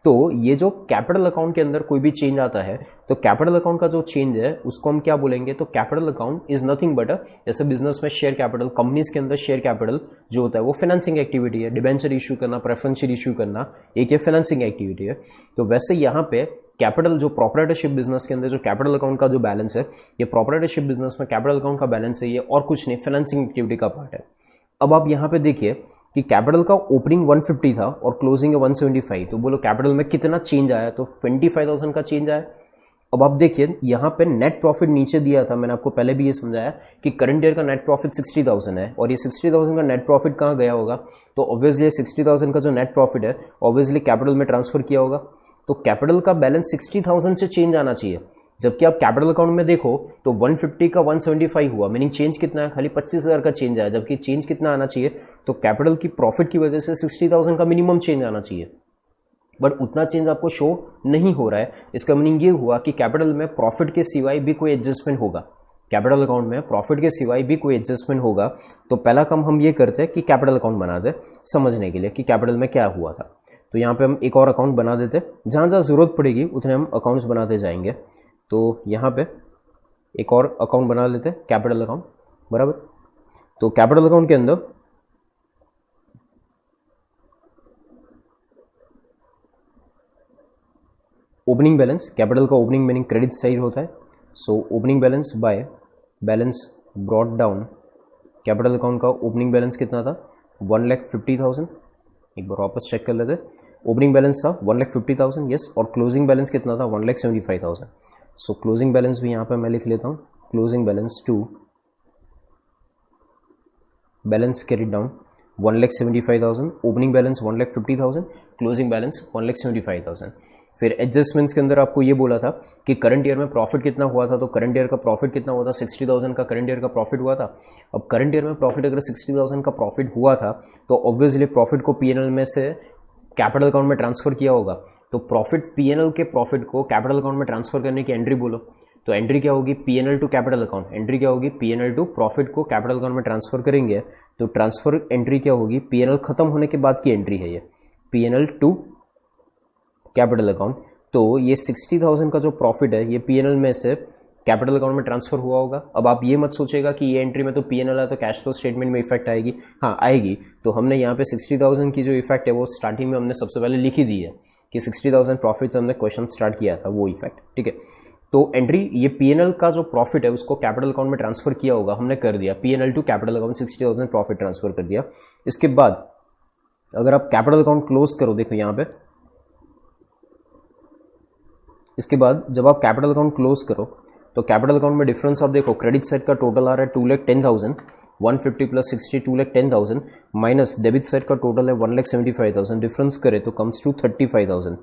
तो ये जो कैपिटल अकाउंट के अंदर कोई भी चेंज आता है तो कैपिटल अकाउंट का जो चेंज है उसको हम क्या बोलेंगे? तो capital account is nothing but जैसे बिजनेस में शेयर कैपिटल, कंपनीज के अंदर शेयर कैपिटल जो होता है वो फाइनेंसिंग एक्टिविटी है। डिबेंचर इश्यू करना, प्रेफरेंस शेयर इश्यू करना, एक ये फाइनेंसिंग एक्टिविटी है। तो वैसे यहाँ पे कैपिटल जो प्रोप्राइटरशिप बिजनेस के अंदर जो कैपिटल अकाउंट का जो बैलेंस है, ये प्रोप्राइटरशिप बिजनेस में कैपिटल अकाउंट का बैलेंस है, ये और कुछ नहीं, फाइनेंसिंग एक्टिविटी का पार्ट है। अब आप यहाँ पे देखिए कि कैपिटल का ओपनिंग 150 था और क्लोजिंग है 175, तो बोलो कैपिटल में कितना चेंज आया? तो 25,000 का चेंज आया। अब आप देखिए यहाँ पे नेट प्रॉफिट नीचे दिया था, मैंने आपको पहले भी ये समझाया कि करंट ईयर का नेट प्रॉफिट 60,000 है और ये 60,000 का नेट प्रॉफिट कहाँ गया होगा? तो ऑब्वियसली 60,000 का जो नेट प्रॉफिट है ऑब्वियसली कैपिटल में ट्रांसफर किया होगा। तो कैपिटल का बैलेंस 60,000 से चेंज आना चाहिए, जबकि आप कैपिटल अकाउंट में देखो तो 150 का 175 हुआ, मीनिंग चेंज कितना है? खाली 25,000 का चेंज आया, जबकि चेंज कितना आना चाहिए? तो कैपिटल की प्रॉफिट की वजह से 60,000 का मिनिमम चेंज आना चाहिए, बट उतना चेंज आपको शो नहीं हो रहा है। इसका मीनिंग ये हुआ कि कैपिटल में प्रॉफिट के सिवाय भी कोई एडजस्टमेंट होगा। कैपिटल अकाउंट में प्रॉफिट के सिवाय भी कोई एडजस्टमेंट होगा। तो पहला काम हम ये करते हैं कि कैपिटल अकाउंट बना दे समझने के लिए कि कैपिटल में क्या हुआ था। तो यहाँ पे हम एक और अकाउंट बना देते, जहाँ जहाँ जरूरत पड़ेगी उतने हम अकाउंट्स बनाते जाएंगे। तो यहाँ पे एक और अकाउंट बना लेते हैं, कैपिटल अकाउंट, बराबर। तो कैपिटल अकाउंट के अंदर ओपनिंग बैलेंस, कैपिटल का ओपनिंग मीनिंग क्रेडिट साइड होता है। So opening balance by balance brought down, capital account का ओपनिंग बैलेंस कितना था? 1,50,000, एक बार वापस चेक कर लेते। ओपनिंग बैलेंस था 1,50,000, यस, और क्लोजिंग बैलेंस कितना था 1,75,000। सो क्लोजिंग बैलेंस भी यहाँ पर मैं लिख लेता हूँ, closing balance to balance carried down 1,75,000, opening balance 1,50,000, closing balance 1,75,000। फिर एडजस्टमेंट्स के अंदर आपको ये बोला था कि करंट ईयर में प्रॉफिट कितना हुआ था, तो करंट ईयर का प्रॉफिट कितना हुआ था 60,000 का करंट ईयर का प्रॉफिट हुआ था। अब करंट ईयर में प्रॉफिट अगर 60,000 का प्रॉफिट हुआ था तो ऑब्वियसली प्रॉफिट को पीएनएल में से कैपिटल अकाउंट में ट्रांसफर किया होगा। तो प्रॉफिट पीएनएल के प्रॉफिट को कैपिटल अकाउंट में ट्रांसफर करने की एंट्री बोलो। तो एंट्री क्या होगी, PNL to capital account. Entry क्या होगी, पीएनएल टू प्रॉफिट को कैपिटल अकाउंट में ट्रांसफर करेंगे तो ट्रांसफर एंट्री क्या होगी, पीएनएल खत्म होने के बाद की एंट्री है ये, पीएनएल टू कैपिटल अकाउंट। तो ये 60,000 का जो प्रॉफिट है ये पीएनएल में से कैपिटल अकाउंट में ट्रांसफर हुआ होगा। अब आप ये मत सोचेगा कि ये एंट्री में तो पीएनएल है तो कैश फ्लो स्टेटमेंट में इफेक्ट आएगी, हाँ आएगी। तो हमने यहाँ पे 60,000 की जो इफेक्ट है वो स्टार्टिंग में हमने सबसे पहले लिख ही दी है कि 60,000 प्रॉफिट से हमने क्वेश्चन स्टार्ट किया था, वो इफेक्ट, ठीक है। तो एंट्री ये पीएनएल का जो प्रॉफिट है उसको कैपिटल अकाउंट में ट्रांसफर किया होगा, हमने कर दिया, PNL to capital account 60,000 profit transfer कर दिया। इसके बाद अगर आप कैपिटल अकाउंट क्लोज करो, देखो यहाँ पे, इसके बाद जब आप कैपिटल अकाउंट क्लोज करो तो कैपिटल अकाउंट में डिफरेंस आप देखो, क्रेडिट साइड का टोटल आ रहा है 2,10,000, 150 प्लस 60 2,10,000, माइनस डेबिट साइड का टोटल है 1,75,000, डिफरेंस करे तो कम्स टू 35,000।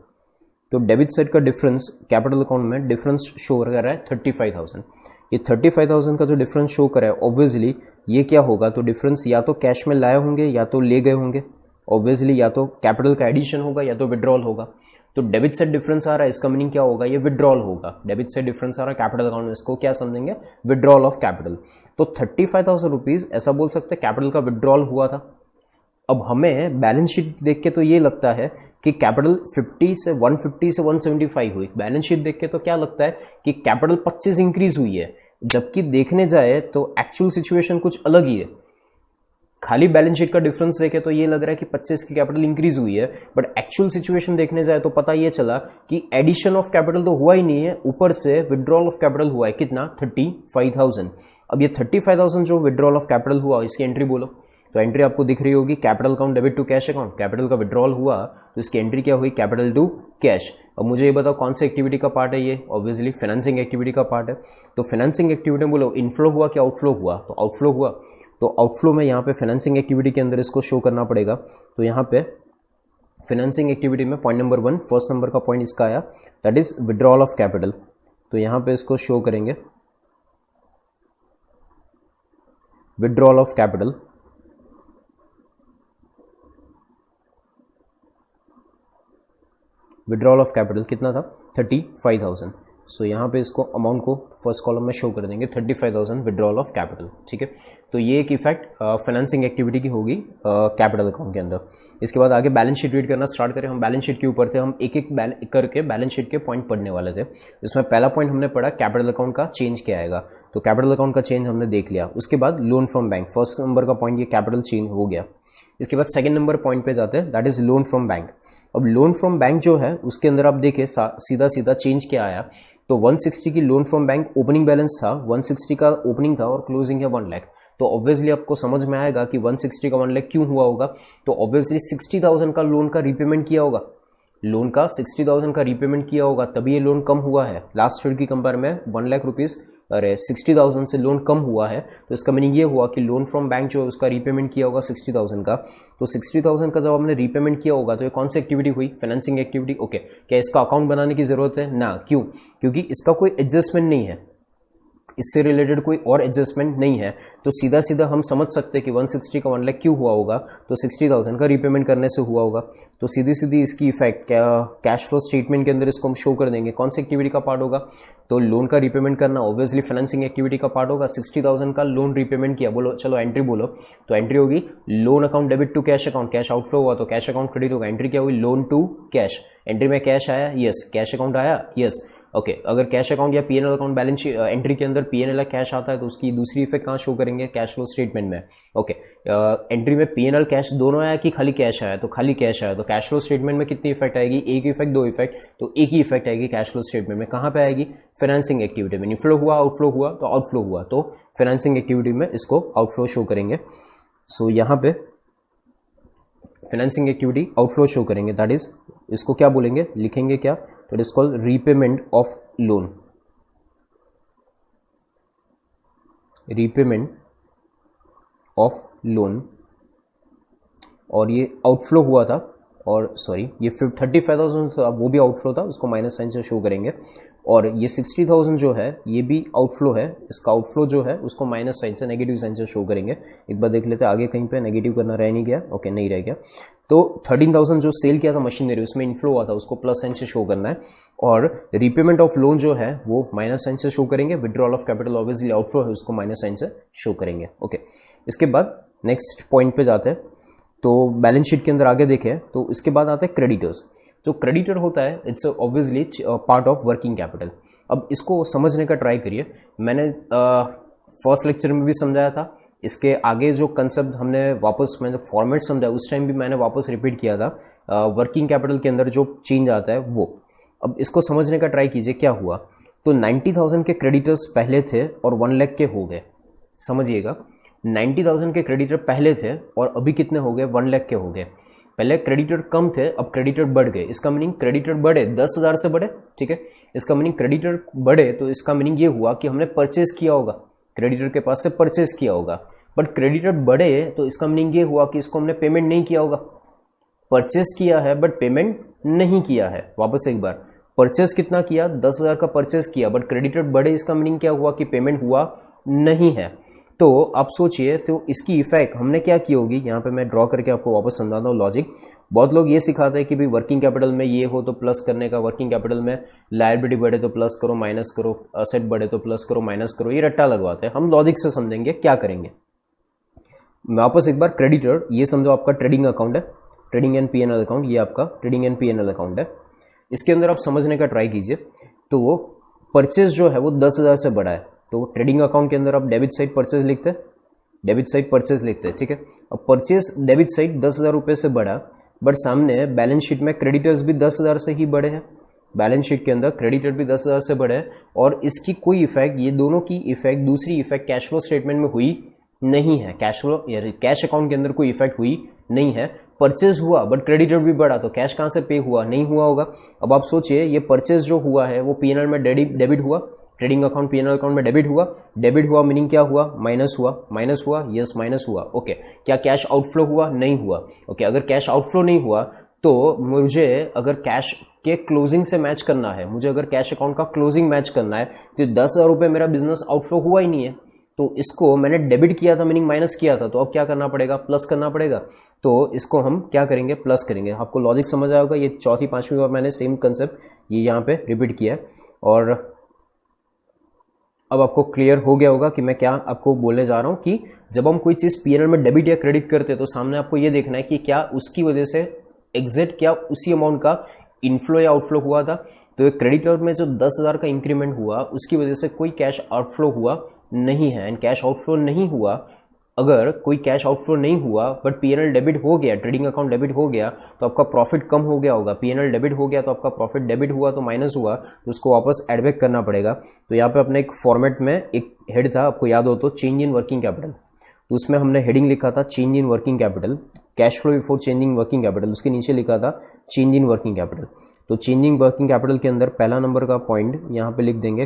तो डेबिट साइड का डिफरेंस कैपिटल अकाउंट में डिफरेंस शो कर रहा है 35,000। ये 35,000 का जो डिफरेंस शो कर रहा है ऑब्वियसली ये क्या होगा, तो डिफरेंस या तो कैश में लाए होंगे या तो ले गए होंगे, ऑब्वियसली या तो कैपिटल का एडिशन होगा या तो विड्रॉल होगा। तो डेबिट साइड डिफरेंस आ रहा है, इसका मीनिंग क्या होगा, ये विड्रॉल होगा। डेबिट साइड डिफरेंस आ रहा है कैपिटल अकाउंट में, इसको क्या समझेंगे, विड्रॉल ऑफ कैपिटल। तो 35,000 रुपीज ऐसा बोल सकते हैं कैपिटल का विड्रॉल हुआ था। अब हमें बैलेंस शीट देख के तो ये लगता है कि कैपिटल 50 से 150 से 175 हुई। बैलेंस शीट देख के तो क्या लगता है कि कैपिटल 25 इंक्रीज हुई है, जबकि देखने जाए तो एक्चुअल सिचुएशन कुछ अलग ही है। खाली बैलेंस शीट का डिफरेंस देखे तो ये लग रहा है कि 25 की कैपिटल इंक्रीज हुई है, बट एक्चुअल सिचुएशन देखने जाए तो पता ये चला कि एडिशन ऑफ कैपिटल तो हुआ ही नहीं है, ऊपर से विड्रॉल ऑफ कैपिटल हुआ है, कितना 35,000। अब ये 35,000 जो विड्रॉल ऑफ कैपिटल हुआ इसकी एंट्री बोलो। तो एंट्री आपको दिख रही होगी, capital account debit to cash account, capital का विड्रॉल हुआ तो इसकी एंट्री क्या हुई, कैपिटल टू कैश। अब मुझे ये बताओ कौन सी एक्टिविटी का पार्ट है ये, ऑब्वियसली फाइनेंसिंग एक्टिविटी का पार्ट है। तो फाइनेंसिंग एक्टिविटी में बोलो इनफ्लो हुआ कि आउटफ्लो हुआ, तो आउटफ्लो हुआ। तो आउटफ्लो में यहाँ पे फाइनेंसिंग एक्टिविटी के अंदर इसको शो करना पड़ेगा। तो यहाँ पे फाइनेंसिंग एक्टिविटी में पॉइंट नंबर 1 फर्स्ट नंबर का पॉइंट इसका आया, that is withdrawal of capital. तो यहाँ पे इसको शो करेंगे withdrawal of capital. Withdrawal of capital कितना था 35,000। सो यहाँ पे इसको अमाउंट को फर्स्ट कॉलम में शो कर देंगे 35,000 विड्रॉल ऑफ कैपिटल, ठीक है। तो ये एक इफेक्ट फाइनेंसिंग एक्टिविटी की होगी कैपिटल अकाउंट के अंदर। इसके बाद आगे बैलेंस शीट रीड करना स्टार्ट करें। हम बैलेंस शीट के ऊपर थे, हम एक एक करके बैलेंस शीट के पॉइंट पढ़ने वाले थे। इसमें पहला पॉइंट हमने पढ़ा कैपिटल अकाउंट का चेंज क्या आएगा, तो कैपिटल अकाउंट का चेंज हमने देख लिया। उसके बाद loan from bank, first number का पॉइंट ये कैपिटल चेंज हो गया। इसके बाद सेकंड नंबर पॉइंट पे जाते हैं, that is loan from bank. अब लोन फ्रॉम बैंक जो है उसके अंदर आप देखें सीधा सीधा चेंज क्या आया, तो 160 की loan from bank opening balance था, 160 का ओपनिंग था और क्लोजिंग है 1 लाख। तो ऑब्वियसली आपको समझ में आएगा कि 160 का 1 लाख क्यों हुआ होगा, तो ऑब्वियसली 60,000 का लोन का रीपेमेंट किया होगा, लोन का 60,000 का रीपेमेंट किया होगा, तभी ये लोन कम हुआ है। लास्ट ईयर की कंपेयर में 1 लाख रुपीज, अरे 60,000 से लोन कम हुआ है। तो इसका मीनिंग ये हुआ कि लोन फ्रॉम बैंक जो है उसका रीपेमेंट किया होगा 60,000 का। तो 60,000 का जब हमने रीपेमेंट किया होगा तो ये कौन सी एक्टिविटी हुई, फाइनेंसिंग एक्टिविटी। ओके, क्या इसका अकाउंट बनाने की जरूरत है ना, क्यों, क्योंकि इसका कोई एडजस्टमेंट नहीं है, इससे रिलेटेड कोई और एडजस्टमेंट नहीं है। तो सीधा सीधा हम समझ सकते हैं कि 160 का 1 लाख क्यों हुआ होगा, तो 60,000 का रीपेमेंट करने से हुआ होगा। तो सीधी सीधी इसकी इफेक्ट क्या कैश फ्लो स्टेटमेंट के अंदर इसको हम शो कर देंगे। कौन सी एक्टिविटी का पार्ट होगा, तो लोन का रीपेमेंट करना ऑब्वियसली फाइनेंसिंग एक्टिविटी का पार्ट होगा। 60,000 का लोन रीपेमेंट किया, बोलो चलो एंट्री बोलो। तो एंट्री होगी loan account debit to cash account, cash outflow हुआ तो कैश अकाउंट क्रेडिट होगा। एंट्री क्या हुई, लोन टू कैश। एंट्री में कैश आया, यस, कैश अकाउंट आया, यस, ओके। अगर कैश अकाउंट या पीएनएल अकाउंट बैलेंस एंट्री के अंदर पीएनएल या कैश आता है तो उसकी दूसरी इफेक्ट कहाँ शो करेंगे, कैश फ्लो स्टेटमेंट में। ओके, एंट्री में पीएनएल कैश दोनों आया कि खाली कैश आया, तो खाली कैश आया, तो कैश फ्लो स्टेटमेंट में कितनी इफेक्ट आएगी, एक इफेक्ट, दो इफेक्ट, तो एक ही इफेक्ट आएगी कैश फ्लो स्टेटमेंट में। कहाँ पे आएगी, फाइनेंसिंग एक्टिविटी में। इनफ्लो हुआ, आउटफ्लो हुआ, तो आउटफ्लो हुआ, तो फाइनेंसिंग एक्टिविटी में इसको आउटफ्लो शो करेंगे। सो यहाँ पे फाइनेंसिंग एक्टिविटी आउटफ्लो शो करेंगे, दैट इज इसको क्या बोलेंगे, लिखेंगे क्या, तो it is called repayment of loan, repayment of loan. और ये आउटफ्लो हुआ था, और सॉरी ये 35,000 था वो भी आउटफ्लो था, उसको माइनस साइन से शो करेंगे। और ये 60,000 जो है ये भी आउटफ्लो है, इसका आउटफ्लो जो है उसको माइनस साइन से, नेगेटिव साइन से शो करेंगे। एक बार देख लेते हैं आगे कहीं पे नेगेटिव करना रह नहीं गया, ओके नहीं रह गया। तो 13,000 जो सेल किया था मशीनरी उसमें इनफ्लो हुआ था, उसको प्लस साइन से शो करना है। और रीपेमेंट ऑफ लोन जो है वो माइनस साइन से शो करेंगे। Withdrawal of capital obviously outflow है, उसको माइनस साइन से शो करेंगे, ओके। इसके बाद नेक्स्ट पॉइंट पे जाते हैं। तो बैलेंस शीट के अंदर आगे देखें तो इसके बाद आता है क्रेडिटर्स। जो क्रेडिटर होता है it's obviously part of working capital. अब इसको समझने का ट्राई करिए, मैंने फर्स्ट लेक्चर में भी समझाया था, इसके आगे जो कंसेप्ट हमने वापस मैंने फॉर्मेट समझा उस टाइम भी मैंने वापस रिपीट किया था। वर्किंग कैपिटल के अंदर जो चेंज आता है वो, अब इसको समझने का ट्राई कीजिए क्या हुआ। तो 90,000 के क्रेडिटर्स पहले थे और 1 लाख के हो गए, समझिएगा 90,000 के क्रेडिटर पहले थे और अभी कितने हो गए, 1 लाख के हो गए। पहले क्रेडिटर कम थे, अब क्रेडिटर बढ़ गए। इसका मीनिंग क्रेडिटर बढ़े 10,000 से बढ़े, ठीक है। इसका मीनिंग क्रेडिटर बढ़े तो इसका मीनिंग ये हुआ कि हमने परचेज किया होगा, क्रेडिटर के पास से परचेज किया होगा। बट क्रेडिटर बढ़े तो इसका मीनिंग ये हुआ कि इसको हमने पेमेंट नहीं किया होगा। परचेज किया है बट पेमेंट नहीं किया है। वापस एक बार, परचेज कितना किया, 10,000 का परचेज किया, बट क्रेडिटर बढ़े, इसका मीनिंग क्या हुआ कि पेमेंट हुआ नहीं है। तो आप सोचिए, तो इसकी इफेक्ट हमने क्या की होगी, यहाँ पे मैं ड्रॉ करके आपको वापस समझाता हूँ लॉजिक। बहुत लोग ये सिखाते हैं कि भाई वर्किंग कैपिटल में ये हो तो प्लस करने का, वर्किंग कैपिटल में लायबिलिटी बढ़े तो प्लस करो माइनस करो, असेट बढ़े तो प्लस करो माइनस करो, ये रट्टा लगवाते हैं। हम लॉजिक से समझेंगे क्या करेंगे। वापस एक बार, क्रेडिटर ये समझो आपका ट्रेडिंग अकाउंट है, ट्रेडिंग एंड पीएनएल अकाउंट, ये आपका ट्रेडिंग एंड पीएनएल अकाउंट है। इसके अंदर आप समझने का ट्राई कीजिए। तो वो परचेज जो है वो 10,000 से बड़ा है, तो ट्रेडिंग अकाउंट के अंदर आप डेबिट साइड परचेज लिखते हैं, डेबिट साइड परचेज लिखते हैं, ठीक है। अब परचेज डेबिट साइड 10,000 रुपये से बढ़ा, बट सामने बैलेंस शीट में क्रेडिटर्स भी 10,000 से ही बढ़े हैं। बैलेंस शीट के अंदर क्रेडिटर भी 10,000 से बढ़े हैं और इसकी कोई इफेक्ट, ये दोनों की इफेक्ट, दूसरी इफेक्ट कैश फ्लो स्टेटमेंट में हुई नहीं है। कैश फ्लो या कैश अकाउंट के अंदर कोई इफेक्ट हुई नहीं है। परचेज हुआ बट क्रेडिटर भी बढ़ा, तो कैश कहाँ से पे हुआ, नहीं हुआ होगा। अब आप सोचिए, ये परचेज जो हुआ है वो पीएनएल में डेबिट हुआ, ट्रेडिंग अकाउंट पीएनएल अकाउंट में डेबिट हुआ मीनिंग क्या हुआ, माइनस हुआ, यस माइनस हुआ, ओके। क्या कैश आउटफ्लो हुआ, नहीं हुआ, ओके। अगर कैश आउटफ्लो नहीं हुआ तो मुझे अगर कैश के क्लोजिंग से मैच करना है, मुझे अगर कैश अकाउंट का क्लोजिंग मैच करना है, तो 10,000 रुपये मेरा बिजनेस आउटफ्लो हुआ ही नहीं है, तो इसको मैंने डेबिट किया था मीनिंग माइनस किया था, तो अब क्या करना पड़ेगा, प्लस करना पड़ेगा। तो इसको हम क्या करेंगे, प्लस करेंगे। आपको लॉजिक समझ आया होगा, ये चौथी पांचवी बार मैंने सेम कंसेप्ट ये यहाँ पे रिपीट किया है और अब आपको क्लियर हो गया होगा कि मैं क्या आपको बोलने जा रहा हूँ। कि जब हम कोई चीज़ पीएनएल में डेबिट या क्रेडिट करते हैं तो सामने आपको ये देखना है कि क्या उसकी वजह से एग्जैक्ट क्या उसी अमाउंट का इनफ्लो या आउटफ्लो हुआ था। तो क्रेडिटर में जो 10,000 का इंक्रीमेंट हुआ उसकी वजह से कोई कैश आउटफ्लो हुआ नहीं है, एंड कैश आउटफ्लो नहीं हुआ। अगर कोई कैश आउटफ्लो नहीं हुआ बट पीएनएल डेबिट हो गया, ट्रेडिंग अकाउंट डेबिट हो गया, तो आपका प्रॉफिट कम हो गया होगा। पीएनएल डेबिट हो गया तो आपका प्रॉफिट डेबिट हुआ तो माइनस हुआ, तो उसको वापस एड बैक करना पड़ेगा। तो यहाँ पे अपने एक फॉर्मेट में एक हेड था, आपको याद हो तो, चेंज इन वर्किंग कैपिटल। तो उसमें हमने हेडिंग लिखा था change in working capital, cash flow before changing working capital, उसके नीचे लिखा था चेंज इन वर्किंग कैपिटल। तो चेंजिंग वर्किंग कैपिटल के अंदर पहला नंबर का पॉइंट यहाँ पे लिख देंगे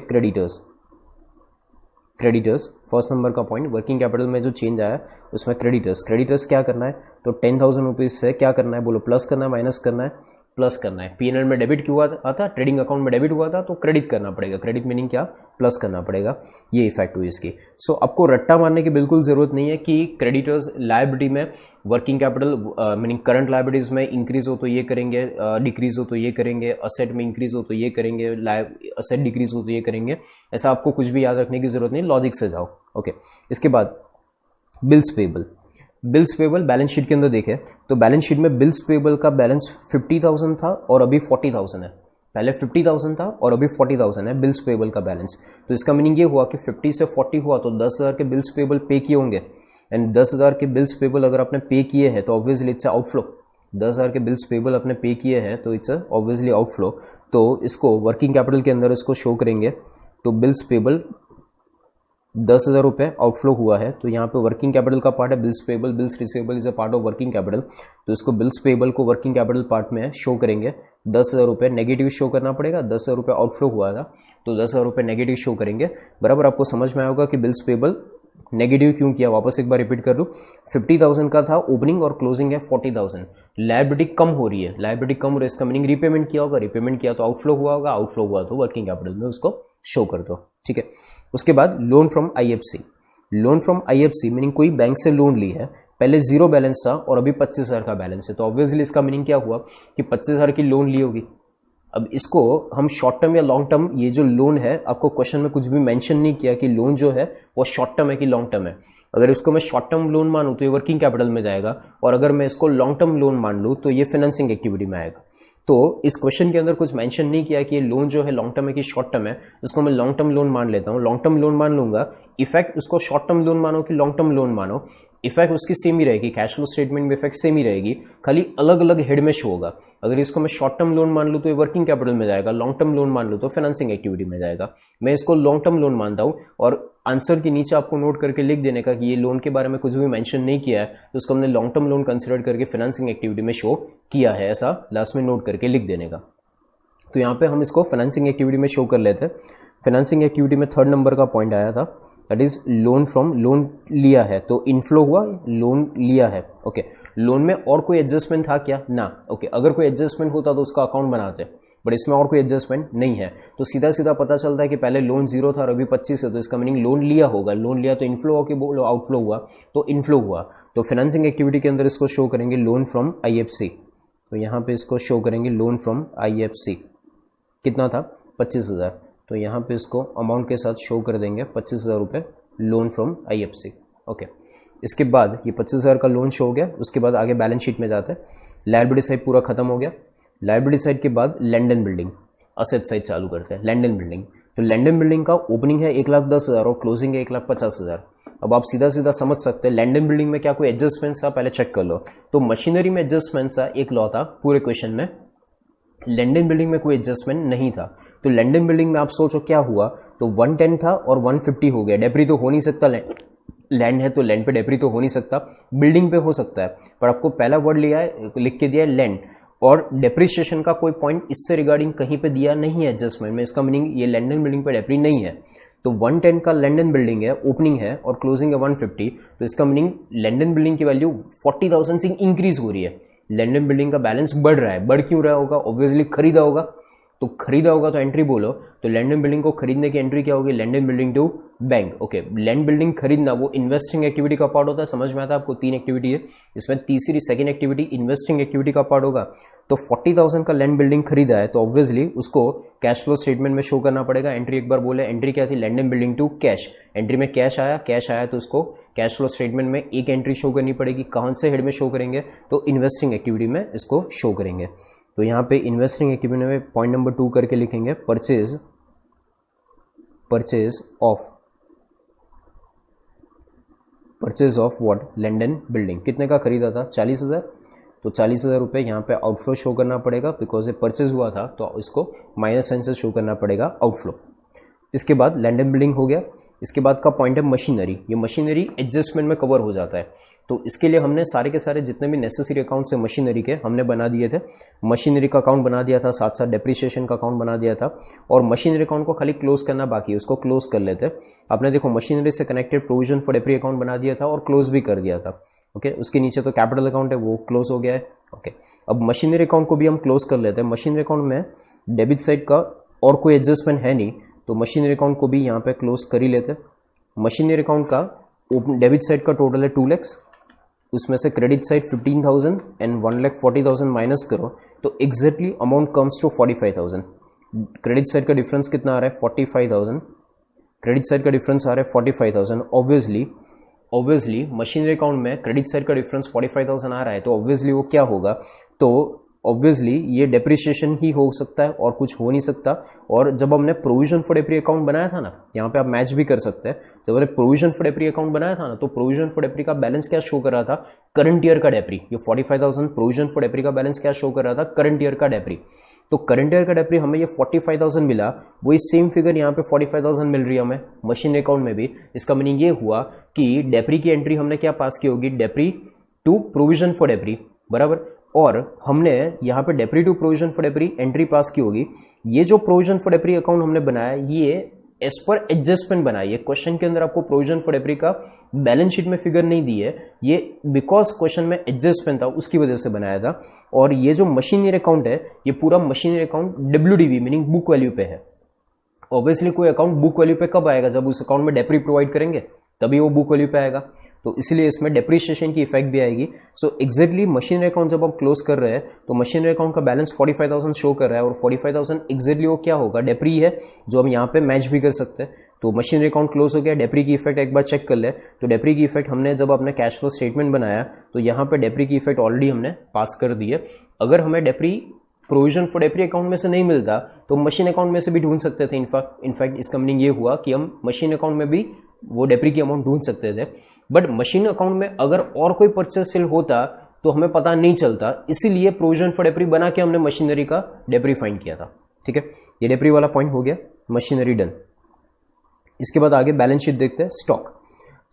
क्रेडिटर्स, फर्स्ट नंबर का पॉइंट वर्किंग कैपिटल में जो चेंज आया उसमें क्रेडिटर्स क्या करना है, तो 10,000 रुपीज़ से क्या करना है, बोलो प्लस करना है माइनस करना है, प्लस करना है। पीएनएल में डेबिट क्यों हुआ था, ट्रेडिंग अकाउंट में डेबिट हुआ था तो क्रेडिट करना पड़ेगा, क्रेडिट मीनिंग क्या, प्लस करना पड़ेगा। ये इफेक्ट हुई इसकी। सो आपको रट्टा मारने की बिल्कुल जरूरत नहीं है कि क्रेडिटर्स लायबिलिटी में working capital meaning current liabilities में इंक्रीज हो तो ये करेंगे, डिक्रीज हो तो ये करेंगे, असेट में इंक्रीज हो तो ये करेंगे, असेट डिक्रीज हो तो ये करेंगे। ऐसा आपको कुछ भी याद रखने की जरूरत नहीं, लॉजिक से जाओ, ओके। इसके बाद बिल्स पेबल बैलेंस शीट के अंदर देखें तो बैलेंस शीट में बिल्स पेबल का बैलेंस 50,000 था और अभी 40,000 है। पहले 50,000 था और अभी 40,000 है बिल्स पेबल का बैलेंस। तो इसका मीनिंग ये हुआ कि 50 से 40 हुआ तो 10,000 के बिल्स पेबल पे किए होंगे, एंड 10,000 के बिल्स पेबल अगर आपने पे किए हैं तो ऑब्वियसली इट्स आउटफ्लो। 10,000 के बिल्स पेबल आपने पे किए हैं तो इट्स ऑब्वियसली आउटफ्लो। तो इसको वर्किंग कैपिटल के अंदर इसको शो करेंगे, तो बिल्स पेबल 10,000 रुपये आउटफ्लो हुआ है, तो यहाँ पे वर्किंग कैपिटल का पार्ट है bills payable, bills receivable is a part of working capital, तो इसको बिल्स पेबल को वर्किंग कैपिटल पार्ट में शो करेंगे। 10,000 रुपये नेगेटिव शो करना पड़ेगा, 10,000 रुपये आउटफ्लो हुआ था तो 10,000 रुपये नेगेटिव शो करेंगे। बराबर आपको समझ में आएगा कि बिल्स पेबल नेगेटिव क्यों किया, वापस एक बार रिपीट कर दूं। 50,000 का था ओपनिंग और क्लोजिंग है 40,000, लायबिलिटी कम हो रही है, लायबिलिटी कम हो रही है, इसका मीनिंग रीपेमेंट किया होगा, रीपेमेंट किया तो आउटफ्लो हुआ होगा, आउटफ्लो हुआ तो वर्किंग कैपिटल में उसको शो कर दो, ठीक है। उसके बाद loan from IFC, loan from IFC meaning कोई बैंक से लोन ली है, पहले 0 बैलेंस था और अभी 25,000 का बैलेंस है, तो ऑब्वियसली इसका मीनिंग क्या हुआ कि 25,000 की लोन ली होगी। अब इसको हम शॉर्ट टर्म या लॉन्ग टर्म, ये जो लोन है आपको क्वेश्चन में कुछ भी मेंशन नहीं किया कि लोन जो है वो शॉर्ट टर्म है कि लॉन्ग टर्म है। अगर इसको मैं शॉर्ट टर्म लोन मानूं तो ये वर्किंग कैपिटल में जाएगा, और अगर मैं इसको लॉन्ग टर्म लोन मान लूं तो ये फाइनेंसिंग एक्टिविटी में आएगा। तो इस क्वेश्चन के अंदर कुछ मेंशन नहीं किया कि ये लोन जो है लॉन्ग टर्म है कि शॉर्ट टर्म है, इसको मैं लॉन्ग टर्म लोन मान लेता हूँ, लॉन्ग टर्म लोन मान लूंगा। इफेक्ट उसको शॉर्ट टर्म लोन मानो कि लॉन्ग टर्म लोन मानो, इफेक्ट उसकी सेम ही रहेगी, कैश फ्लो स्टेटमेंट में इफेक्ट सेम ही रहेगी, खाली अलग अलग हेड में शो होगा। अगर इसको मैं शॉर्ट टर्म लोन मान लूँ तो ये वर्किंग कैपिटल में जाएगा, लॉन्ग टर्म लोन मान लूँ तो फाइनेंसिंग एक्टिविटी में जाएगा। मैं इसको लॉन्ग टर्म लोन मानता हूँ, और आंसर के नीचे आपको नोट करके लिख देने का कि ये लोन के बारे में कुछ भी मेंशन नहीं किया है, तो उसको हमने लॉन्ग टर्म लोन कंसिडर करके फाइनेंसिंग एक्टिविटी में शो किया है, ऐसा लास्ट में नोट करके लिख देने का। तो यहाँ पे हम इसको फाइनेंसिंग एक्टिविटी में शो कर लेते हैं। फाइनेंसिंग एक्टिविटी में 3rd नंबर का पॉइंट आया था, that is loan from, loan लिया है तो इनफ्लो हुआ, लोन लिया है, ओके। लोन में और कोई एडजस्टमेंट था क्या ना, ओके। अगर कोई एडजस्टमेंट होता तो उसका अकाउंट बनाते, बट इसमें और कोई एडजस्टमेंट नहीं है, तो सीधा सीधा पता चलता है कि पहले लोन 0 था और अभी 25 है, तो इसका मीनिंग लोन लिया होगा, लोन लिया तो इनफ्लो हो कि आउटफ्लो हुआ, तो इनफ्लो हुआ। तो फाइनेंसिंग एक्टिविटी के अंदर इसको शो करेंगे लोन फ्रॉम आईएफसी, तो यहाँ पे इसको शो करेंगे लोन फ्रॉम आईएफसी, कितना था 25,000, तो यहाँ पे इसको अमाउंट के साथ शो कर देंगे 25,000 रुपये लोन फ्रॉम आईएफसी, ओके। इसके बाद ये 25,000 का लोन शो हो गया, उसके बाद आगे बैलेंस शीट में जाते हैं। लायबिलिटी साइड पूरा खत्म हो गया, लायबिलिटी साइड के बाद land and building, asset side चालू करते हैं। लैंड एंड बिल्डिंग, तो लैंड एंड बिल्डिंग का ओपनिंग है 1,10,000 और क्लोजिंग है 1,50,000। अब आप सीधा सीधा समझ सकते हैं लैंड एंड बिल्डिंग में क्या कोई एडजस्टमेंट्स था, पहले चेक कर लो। तो मशीनरी में एडजस्टमेंट्स था, एक लॉ था पूरे क्वेश्चन में, लैंड एंड बिल्डिंग में कोई एडजस्टमेंट नहीं था। तो लैंड एंड बिल्डिंग में आप सोचो क्या हुआ, तो 110 था और 150 हो गया। डेप्री तो हो नहीं सकता, लैंड है तो लैंड पे डेप्री तो हो नहीं सकता, बिल्डिंग पे हो सकता है, पर आपको पहला वर्ड लिया है, लिख के दिया है लैंड, और डेप्रिसिएशन का कोई पॉइंट इससे रिगार्डिंग कहीं पे दिया नहीं है एडजस्टमेंट में, इसका मीनिंग ये लैंड एंड बिल्डिंग पे डेप्री नहीं है। तो 110 का लैंड एंड बिल्डिंग है, ओपनिंग है और क्लोजिंग है 150, तो इसका मीनिंग लैंड एंड बिल्डिंग की वैल्यू 40,000 से इंक्रीज हो रही है, लैंड एंड बिल्डिंग का बैलेंस बढ़ रहा है। बढ़ क्यों रहा होगा, ऑब्वियसली खरीदा होगा, तो खरीदा होगा तो एंट्री बोलो, तो लैंड एंड बिल्डिंग को खरीदने की एंट्री क्या होगी, land and building to bank, okay. Land building खरीदना वो इन्वेस्टिंग एक्टिविटी का पार्ट होता है, समझ में आता है आपको, 3 एक्टिविटी है इसमें, तीसरी सेकंड एक्टिविटी इन्वेस्टिंग एक्टिविटी का पार्ट होगा। तो 40,000 का लैंड बिल्डिंग खरीदा है, तो ऑब्वियसली उसको कैश फ्लो स्टेटमेंट में शो करना पड़ेगा। एंट्री एक बार बोले, एंट्री क्या थी, land and building to cash, entry में कैश आया तो उसको कैश फ्लो स्टेटमेंट में एक एंट्री शो करनी पड़ेगी। कौन से हेड में शो करेंगे, तो इन्वेस्टिंग एक्टिविटी में इसको शो करेंगे। तो यहाँ पे इन्वेस्टिंग एक्टिविटी में पॉइंट नंबर 2 करके लिखेंगे purchase of what, land and building. कितने का खरीदा था, 40,000, तो 40,000 रुपये यहाँ पे आउटफ्लो शो करना पड़ेगा, बिकॉज ये परचेज हुआ था तो इसको माइनस साइन से शो करना पड़ेगा आउटफ्लो। इसके बाद लैंड एंड बिल्डिंग हो गया। इसके बाद का पॉइंट है मशीनरी, ये मशीनरी एडजस्टमेंट में कवर हो जाता है, तो इसके लिए हमने सारे के सारे जितने भी नेसेसरी अकाउंट्स है मशीनरी के हमने बना दिए थे। मशीनरी का अकाउंट बना दिया था, साथ साथ डेप्रिसिएशन का अकाउंट बना दिया था, और मशीनरी अकाउंट को खाली क्लोज करना बाकी है, उसको क्लोज कर लेते हैं। आपने देखो मशीनरी से कनेक्टेड प्रोविजन फॉर डेप्री अकाउंट बना दिया था और क्लोज भी कर दिया था, ओके। उसके नीचे तो कैपिटल अकाउंट है वो क्लोज हो गया है, ओके। अब मशीनरी अकाउंट को भी हम क्लोज कर लेते हैं। मशीनरी अकाउंट में डेबिट साइड का और कोई एडजस्टमेंट है नहीं, तो मशीनरी अकाउंट को भी यहाँ पे क्लोज कर ही लेते हैं। मशीनरी अकाउंट का डेबिट साइड का टोटल है 2 लाख, उसमें से क्रेडिट साइड 15,000 एंड 1,40,000 माइनस करो तो exactly amount comes to 45,000। Credit side का डिफरेंस कितना आ रहा है, 45,000, क्रेडिट साइड का डिफरेंस आ रहा है 45,000। ऑब्वियसली मशीनरी अकाउंट में क्रेडिट साइड का डिफरेंस 45,000 आ रहा है, तो ऑब्वियसली वो क्या होगा, तो ऑब्वियसली ये डेप्रिसिएशन ही हो सकता है और कुछ हो नहीं सकता। और जब हमने प्रोविजन फॉर डेप्री अकाउंट बनाया था ना, यहाँ पे आप मैच भी कर सकते हैं, जब हमने प्रोविजन फॉर डेप्री अकाउंट बनाया था ना, तो प्रोविजन फॉर डेप्री का बैलेंस क्या शो कर रहा था, करंट ईयर का डेप्री। ये 45,000 प्रोविजन फॉर डेप्री का बैलेंस क्या शो कर रहा था, करंट ईयर का डेप्री। तो करंट ईयर का डेप्री हमें ये 45,000 मिला, वही सेम फिगर यहाँ पे 45,000 मिल रही है हमें मशीन अकाउंट में भी। इसका मीनिंग ये हुआ कि डेप्री की एंट्री हमने क्या पास की होगी, depre to provision for depre, बराबर। और हमने यहाँ पे depre to provision for depre entry pass की होगी। ये जो प्रोविजन फॉर डेप्री अकाउंट हमने बनाया ये एज पर एडजस्टमेंट बनाई है। क्वेश्चन के अंदर आपको प्रोविजन फॉर डेप्री का बैलेंस शीट में फिगर नहीं दी है, ये बिकॉज क्वेश्चन में एडजस्टमेंट था उसकी वजह से बनाया था। और ये जो मशीनरी अकाउंट है ये पूरा machinery account WDV meaning book value पे है। ऑब्वियसली कोई अकाउंट बुक वैल्यू पे कब आएगा, जब उस अकाउंट में डेप्री प्रोवाइड करेंगे तभी वो बुक वैल्यू पे आएगा, तो इसलिए इसमें डेप्रीशिएशन की इफेक्ट भी आएगी। सो एग्जैक्टली मशीनरी अकाउंट जब हम क्लोज कर रहे हैं तो मशीनरी अकाउंट का बैलेंस 45,000 शो कर रहा है, और 45,000 एग्जैक्टली वो क्या होगा, डेप्री है, जो हम यहाँ पे मैच भी कर सकते हैं। तो मशीनरी अकाउंट क्लोज हो गया, डेप्री की इफेक्ट एक बार चेक कर ले। तो डेप्री की इफेक्ट हमने जब अपने कैश फ्लो स्टेटमेंट बनाया तो यहाँ पे डेप्री की इफेक्ट ऑलरेडी हमने पास कर दी है। अगर हमें डेप्री प्रोविजन फॉर डेप्री अकाउंट में से नहीं मिलता तो मशीन अकाउंट में से भी ढूंढ सकते थे। इनफैक्ट इसका मीनिंग ये हुआ कि हम मशीन अकाउंट में भी वो डेप्री की अमाउंट ढूंढ सकते थे, बट मशीन अकाउंट में अगर और कोई परचेस सेल होता तो हमें पता नहीं चलता, इसीलिए प्रोविजन फॉर डेप्री बना के हमने मशीनरी का डेप्री फाइंड किया था। ठीक है, ये डेप्री वाला पॉइंट हो गया, मशीनरी डन। इसके बाद आगे बैलेंस शीट देखते हैं।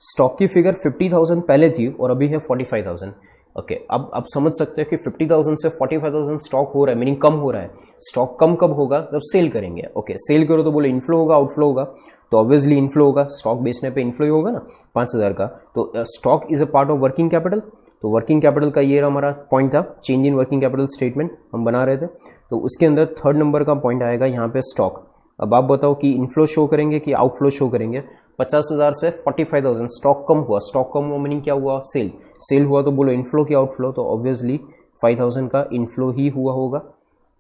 स्टॉक की फिगर 50,000 पहले थी और अभी है 45,000। ओके, अब आप समझ सकते हैं कि 50,000 से 45,000 स्टॉक हो रहा है, मीनिंग कम हो रहा है। स्टॉक कम कब होगा, जब सेल करेंगे। ओके, सेल करो तो बोले इनफ्लो होगा आउटफ्लो होगा, तो ऑब्वियसली इनफ्लो होगा, स्टॉक बेचने पे इनफ्लो ही होगा ना 5,000 का। तो stock is a part of working capital. तो वर्किंग कैपिटल का ये हमारा पॉइंट था, change in working capital statement हम बना रहे थे। तो उसके अंदर 3rd नंबर का पॉइंट आएगा यहाँ पे स्टॉक। अब आप बताओ कि इनफ्लो शो करेंगे कि आउटफ्लो शो करेंगे। 50,000 से 45,000 स्टॉक कम हुआ, स्टॉक कम हुआ मीनिंग क्या हुआ, सेल हुआ, तो बोलो इनफ्लो की आउटफ्लो, तो ऑब्वियसली 5,000 का इनफ्लो ही हुआ होगा।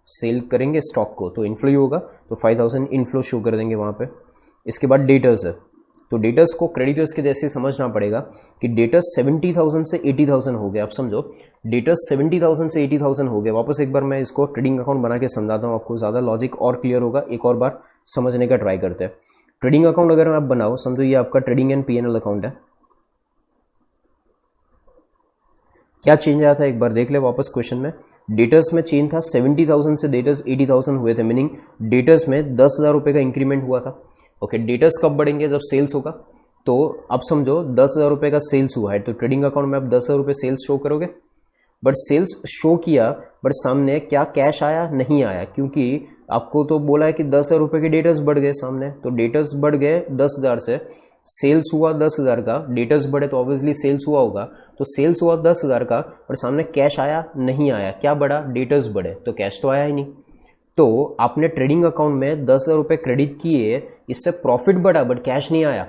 सेल करेंगे स्टॉक को तो इनफ्लो ही होगा, तो 5,000 इनफ्लो शो कर देंगे वहाँ पे। इसके बाद डेटर्स है, तो डेटर्स को क्रेडिटर्स के जैसे समझना पड़ेगा कि डेटर्स 70,000 से 80,000 हो गए। आप समझो डेटर्स 70,000 से 80,000 हो गए। वापस एक बार मैं इसको ट्रेडिंग अकाउंट बना के समझाता हूँ, आपको ज़्यादा लॉजिक और क्लियर होगा। एक और बार समझने का ट्राई करते हैं। ट्रेडिंग अकाउंट अगर आप बनाओ, समझो ये आपका ट्रेडिंग एंड P&L अकाउंट है। क्या चेंज आया था एक बार देख ले वापस क्वेश्चन में। डेटर्स में चेंज था 70,000 से डेटर्स 80,000 हुए थे, मीनिंग डेटर्स में 10,000 रुपये का इंक्रीमेंट हुआ था। ओके, डेटर्स कब बढ़ेंगे, जब सेल्स होगा। तो अब समझो 10,000 रुपये का सेल्स हुआ है, तो ट्रेडिंग अकाउंट में आप 10,000 रुपये सेल्स शो करोगे। बट सेल्स शो किया, बट सामने क्या कैश आया, नहीं आया, क्योंकि आपको तो बोला है कि 10,000 रुपये के डेटर्स बढ़ गए सामने। तो डेटर्स बढ़ गए 10,000 से, सेल्स हुआ 10,000 का, डेटर्स बढ़े तो ऑब्वियसली सेल्स हुआ होगा। तो सेल्स हुआ 10,000 का, और सामने कैश आया, नहीं आया, क्या बढ़ा, डेटर्स बढ़े, तो कैश तो आया ही नहीं। तो आपने ट्रेडिंग अकाउंट में 10,000 रुपये क्रेडिट किए, इससे प्रॉफिट बढ़ा बट कैश नहीं आया,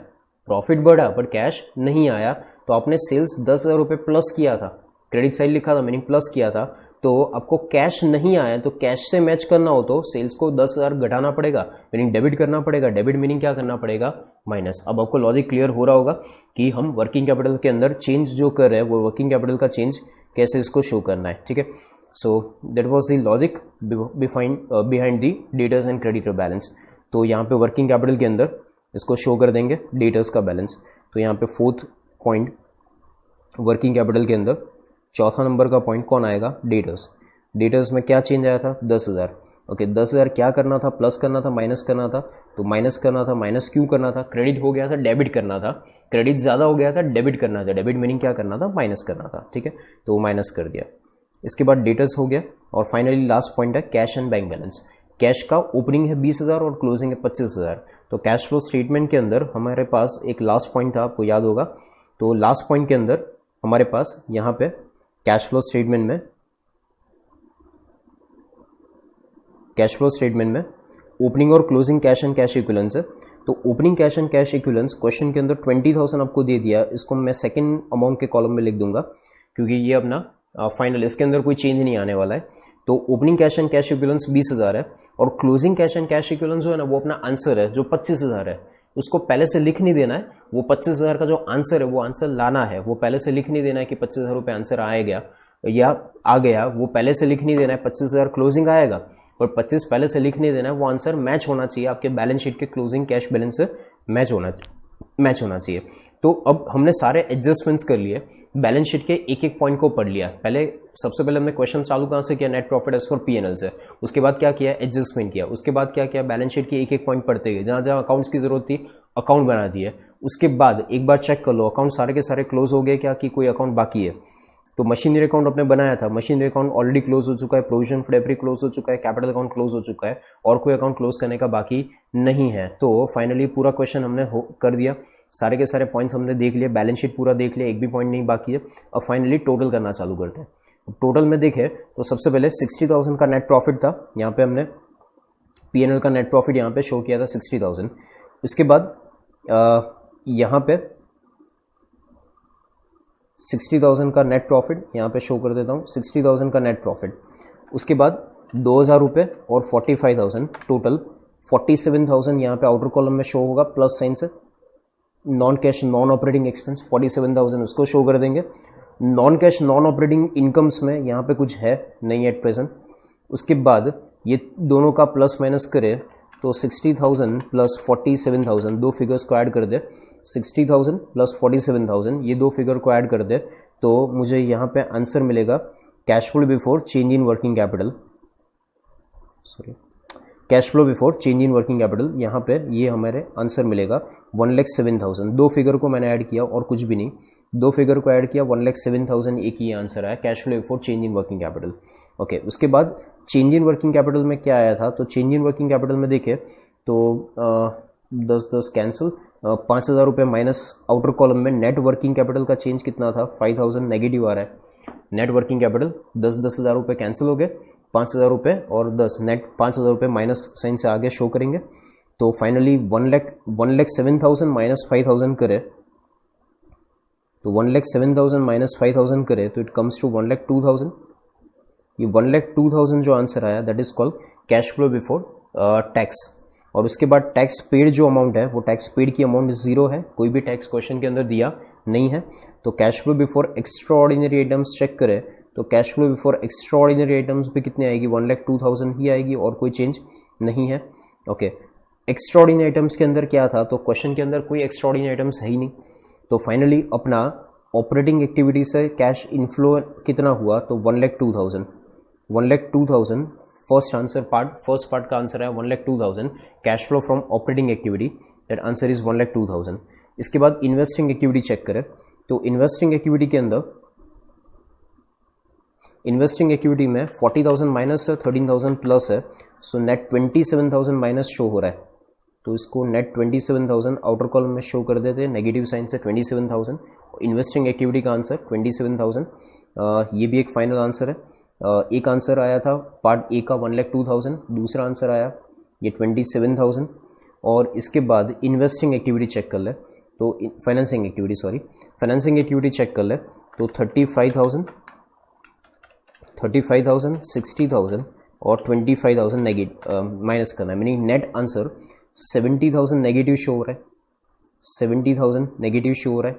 प्रॉफिट बढ़ा बट कैश नहीं आया। तो आपने सेल्स 10,000 रुपये प्लस किया था, क्रेडिट साइड लिखा था मीनिंग प्लस किया था, तो आपको कैश नहीं आया। तो कैश से मैच करना हो तो सेल्स को 10,000 घटाना पड़ेगा, मीनिंग डेबिट करना पड़ेगा। डेबिट मीनिंग क्या करना पड़ेगा, माइनस। अब आपको लॉजिक क्लियर हो रहा होगा कि हम वर्किंग कैपिटल के अंदर चेंज जो कर रहे हैं वो वर्किंग कैपिटल का चेंज कैसे इसको शो करना है। ठीक है, so that was the logic behind the debtors and creditor balance. तो यहाँ पे वर्किंग कैपिटल के अंदर इसको शो कर देंगे डेटर्स का बैलेंस। तो यहाँ पे 4th पॉइंट वर्किंग कैपिटल के अंदर 4था नंबर का पॉइंट कौन आएगा, डेटर्स। डेटर्स में क्या चेंज आया था, 10,000। ओके, 10,000 क्या करना था, प्लस करना था, माइनस करना था। तो माइनस करना था, माइनस क्यों करना था, क्रेडिट हो गया था, डेबिट करना था। क्रेडिट ज़्यादा हो गया था, डेबिट करना था। डेबिट मीनिंग क्या करना था, माइनस करना था। ठीक है, तो वो माइनस कर दिया। इसके बाद डेटर्स हो गया, और फाइनली लास्ट पॉइंट है cash and bank balance. Cash का ओपनिंग है 20,000 और क्लोजिंग है 25,000। तो कैश फ्लो स्टेटमेंट के अंदर हमारे पास एक लास्ट पॉइंट था, आपको याद होगा। तो लास्ट पॉइंट के अंदर हमारे पास यहाँ पे कैश फ्लो स्टेटमेंट में ओपनिंग और closing cash and cash equivalence है। तो opening cash and cash equivalence question के अंदर 20,000 आपको दे दिया। इसको मैं सेकंड अमाउंट के कॉलम में लिख दूंगा, क्योंकि ये अपना फाइनल, इसके अंदर कोई चेंज नहीं आने वाला है। तो opening cash and cash equivalence 20,000 है, और closing cash and cash equivalence जो है ना वो अपना आंसर है जो 25,000 है। उसको पहले से लिख नहीं देना है, वो 25,000 का जो आंसर है वो आंसर लाना है। वो पहले से लिख नहीं देना है कि 25,000 रुपये आंसर आएगा या आ गया, वो पहले से लिख नहीं देना है। 25,000 क्लोजिंग आएगा, और 25 पहले से लिख नहीं देना है, वो आंसर मैच होना चाहिए आपके बैलेंस शीट के क्लोजिंग कैश बैलेंस से मैच होना चाहिए। मैच होना चाहिए। तो अब हमने सारे एडजस्टमेंट्स कर लिए, बैलेंस शीट के एक एक पॉइंट को पढ़ लिया। सबसे पहले हमने क्वेश्चन चालू कहाँ से किया, net profit as for P&L से। उसके बाद क्या किया, एडजस्टमेंट किया। उसके बाद क्या किया, बैलेंस शीट के एक एक पॉइंट पढ़ते गए, जहाँ जहाँ अकाउंट्स की जरूरत थी अकाउंट बना दिए। उसके बाद एक बार चेक कर लो अकाउंट सारे के सारे क्लोज हो गए क्या, कि कोई अकाउंट बाकी है। तो मशीनरी अकाउंट अपने बनाया था, मशीनरी अकाउंट ऑलरेडी क्लोज हो चुका है, प्रोविजन फॉर डेब्ट क्लोज हो चुका है, कैपिटल अकाउंट क्लोज हो चुका है, और कोई अकाउंट क्लोज करने का बाकी नहीं है। तो फाइनली पूरा क्वेश्चन हमने कर दिया, सारे के सारे पॉइंट्स हमने देख लिए, बैलेंस शीट पूरा देख लिया, एक भी पॉइंट नहीं बाकी है। अब फाइनली टोटल करना चालू करते हैं। टोटल में देखें तो सबसे पहले 60,000 का नेट प्रॉफिट था, यहाँ पे हमने P&L का नेट प्रॉफिट यहाँ पे शो किया था 60,000। उसके बाद यहाँ पे 60,000 का नेट प्रॉफिट यहाँ पे शो कर देता हूँ, 60,000 का नेट प्रॉफिट। उसके बाद 2,000 रुपये और 45,000, टोटल 47,000 यहाँ पे आउटर कॉलम में शो होगा प्लस साइन से। Non cash non operating expense 47,000 उसको शो कर देंगे। Non cash non operating incomes में यहाँ पे कुछ है नहीं एट प्रेजेंट। उसके बाद ये दोनों का प्लस माइनस करें तो 60,000 प्लस 47,000, दो फिगर्स को ऐड कर दे, 60,000 प्लस 47,000, ये दो फिगर को ऐड कर दे तो मुझे यहाँ पे आंसर मिलेगा cash flow before change in working capital, cash flow before change in working capital. यहाँ पे ये हमारे आंसर मिलेगा 1,07,000। दो फिगर को मैंने ऐड किया और कुछ भी नहीं, दो फिगर को ऐड किया 1,07,000, एक ही आंसर आया cash flow before change in working capital. Okay, उसके बाद चेंज इन वर्किंग कैपिटल में क्या आया था, तो चेंज इन वर्किंग कैपिटल में देखे तो 10 कैंसिल, 5,000 रुपये माइनस आउटर कॉलम में नेट वर्किंग कैपिटल का चेंज कितना था, 5,000 नेगेटिव आ रहा है। नेट वर्किंग कैपिटल 10,000 रुपये कैंसिल हो गए, 5,000 रुपये और 10 नेट 5,000 रुपये माइनस साइन से आगे शो करेंगे। तो फाइनली 1,07,000 माइनस 5,000 करे तो 1,07,000 माइनस 5,000 करे तो इट कम्स टू 1,02,000। ये 1,02,000 जो आंसर आया that is called cash flow before tax. और उसके बाद टैक्स पेड जो अमाउंट है वो टैक्स पेड की अमाउंट 0 है, कोई भी टैक्स क्वेश्चन के अंदर दिया नहीं है। तो cash flow before extraordinary items check करें तो cash flow before extraordinary items भी कितनी आएगी, 1,02,000 ही आएगी और कोई चेंज नहीं है। ओके, एक्स्ट्रा ऑर्डिनरी आइटम्स के अंदर क्या था, तो क्वेश्चन के अंदर कोई एक्स्ट्रा ऑर्डिनरी आइटम्स है ही नहीं। तो फाइनली अपना ऑपरेटिंग एक्टिविटी से कैश इनफ्लो कितना हुआ, तो 1,02,000। 1,02,000 फर्स्ट पार्ट का आंसर है 1,02,000 cash flow from operating activity, that answer is 1,02,000। इसके बाद इन्वेस्टिंग एक्टिविटी चेक करें तो इन्वेस्टिंग एक्टिविटी के अंदर इन्वेस्टिंग एक्टिविटी में 40,000 माइनस है, 13,000 प्लस है, सो नेट 27,000 माइनस शो हो रहा है। तो इसको नेट 27,000 आउटर कॉलम में शो कर देते हैं नेगेटिव साइन से 27,000। इन्वेस्टिंग एक्टिविटी का आंसर 27,000। ये भी एक फाइनल आंसर है। एक आंसर आया था पार्ट ए का 1,02,000, दूसरा आंसर आया ये 27,000। और इसके बाद इन्वेस्टिंग एक्टिविटी चेक कर ले तो फाइनेंसिंग एक्टिविटी चेक कर ले तो 35,000, 60,000 और 25,000 माइनस करना है, meaning net answer 70,000 negative show हो रहा है, 70,000 नेगेटिव शो हो रहा है।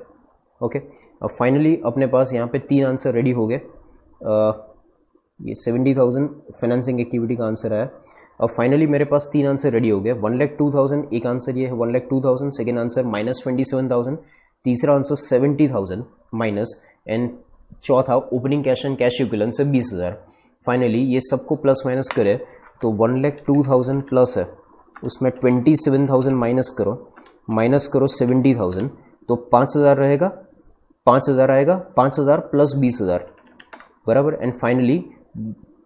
ओके, अब फाइनली अपने पास यहाँ पे 3 आंसर रेडी हो गए। ये 70,000 फाइनेंसिंग एक्टिविटी का आंसर आया। अब फाइनली मेरे पास 3 आंसर रेडी हो गए, 1,02,000, एक आंसर ये है 1,02,000, सेकेंड आंसर माइनस 27,000, तीसरा आंसर 70,000 माइनस, एंड चौथा opening cash and cash equivalent से 20,000। फाइनली ये सबको प्लस माइनस करे तो 1,02,000 प्लस है, उसमें 27,000 माइनस करो 70,000 तो 5,000 रहेगा, 5,000 आएगा, 5,000 प्लस 20,000 बराबर, एंड फाइनली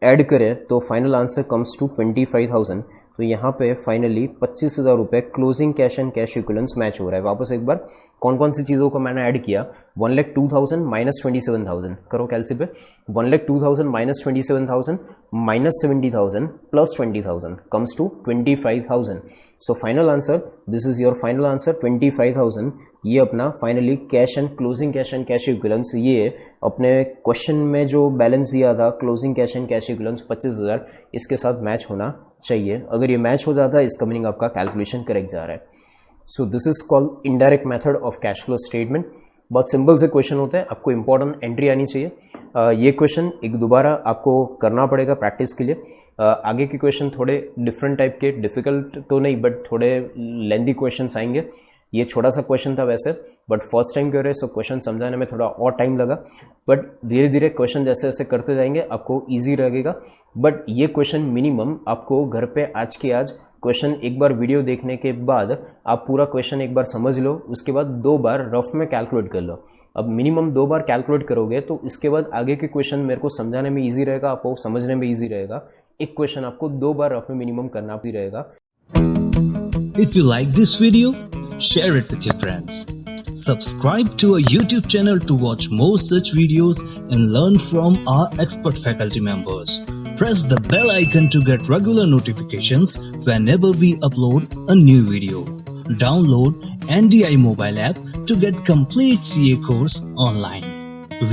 ऐड करें तो फाइनल आंसर कम्स टू 25,000। तो यहाँ पे फाइनली 25,000 रुपये closing cash and cash equivalents match हो रहा है। वापस एक बार कौन कौन सी चीज़ों को मैंने ऐड किया, 1,02,000 माइनस 27,000 करो कैलसी पे, 1,02,000 minus 27,000 minus 70,000 plus 20,000 comes to 25,000। So final answer, this is your final answer 25,000। ये अपना finally cash and closing cash and cash equivalents, ये अपने क्वेश्चन में जो बैलेंस दिया था closing cash and cash equivalents 25,000, इसके साथ मैच होना चाहिए। अगर ये मैच हो जाता है इसका मीनिंग आपका कैलकुलेशन करेक्ट जा रहा है। So this is called indirect method of cash flow statement. बहुत सिंपल से क्वेश्चन होता है, आपको इंपॉर्टेंट एंट्री आनी चाहिए। ये क्वेश्चन एक दोबारा आपको करना पड़ेगा प्रैक्टिस के लिए। आगे के क्वेश्चन थोड़े डिफरेंट टाइप के, डिफिकल्ट तो नहीं बट थोड़े लेंदी क्वेश्चंस आएंगे, ये छोटा सा क्वेश्चन था वैसे, बट फर्स्ट टाइम कर रहे सो क्वेश्चन समझाने में थोड़ा और टाइम लगा, बट धीरे धीरे क्वेश्चन जैसे जैसे करते जाएंगे आपको ईजी रहेगा। बट ये क्वेश्चन मिनिमम आपको घर पे आज के आज क्वेश्चन एक बार वीडियो देखने के बाद आप पूरा क्वेश्चन एक बार समझ लो, उसके बाद 2 बार रफ में कैलकुलेट कर लो। अब मिनिमम 2 बार कैलकुलेट करोगे तो इसके बाद आगे के क्वेश्चन मेरे को समझाने में ईजी रहेगा, आपको समझने में ईजी रहेगा। एक क्वेश्चन आपको 2 बार रफ में मिनिमम करना भी रहेगा। If you like this video, share it with your friends. Subscribe to our YouTube channel to watch more such videos and learn from our expert faculty members. Press the bell icon to get regular notifications whenever we upload a new video. Download NDI mobile app to get complete CA course online.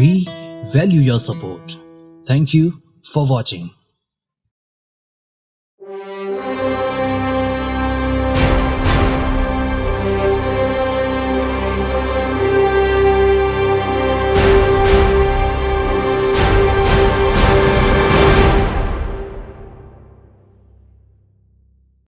We value your support. Thank you for watching.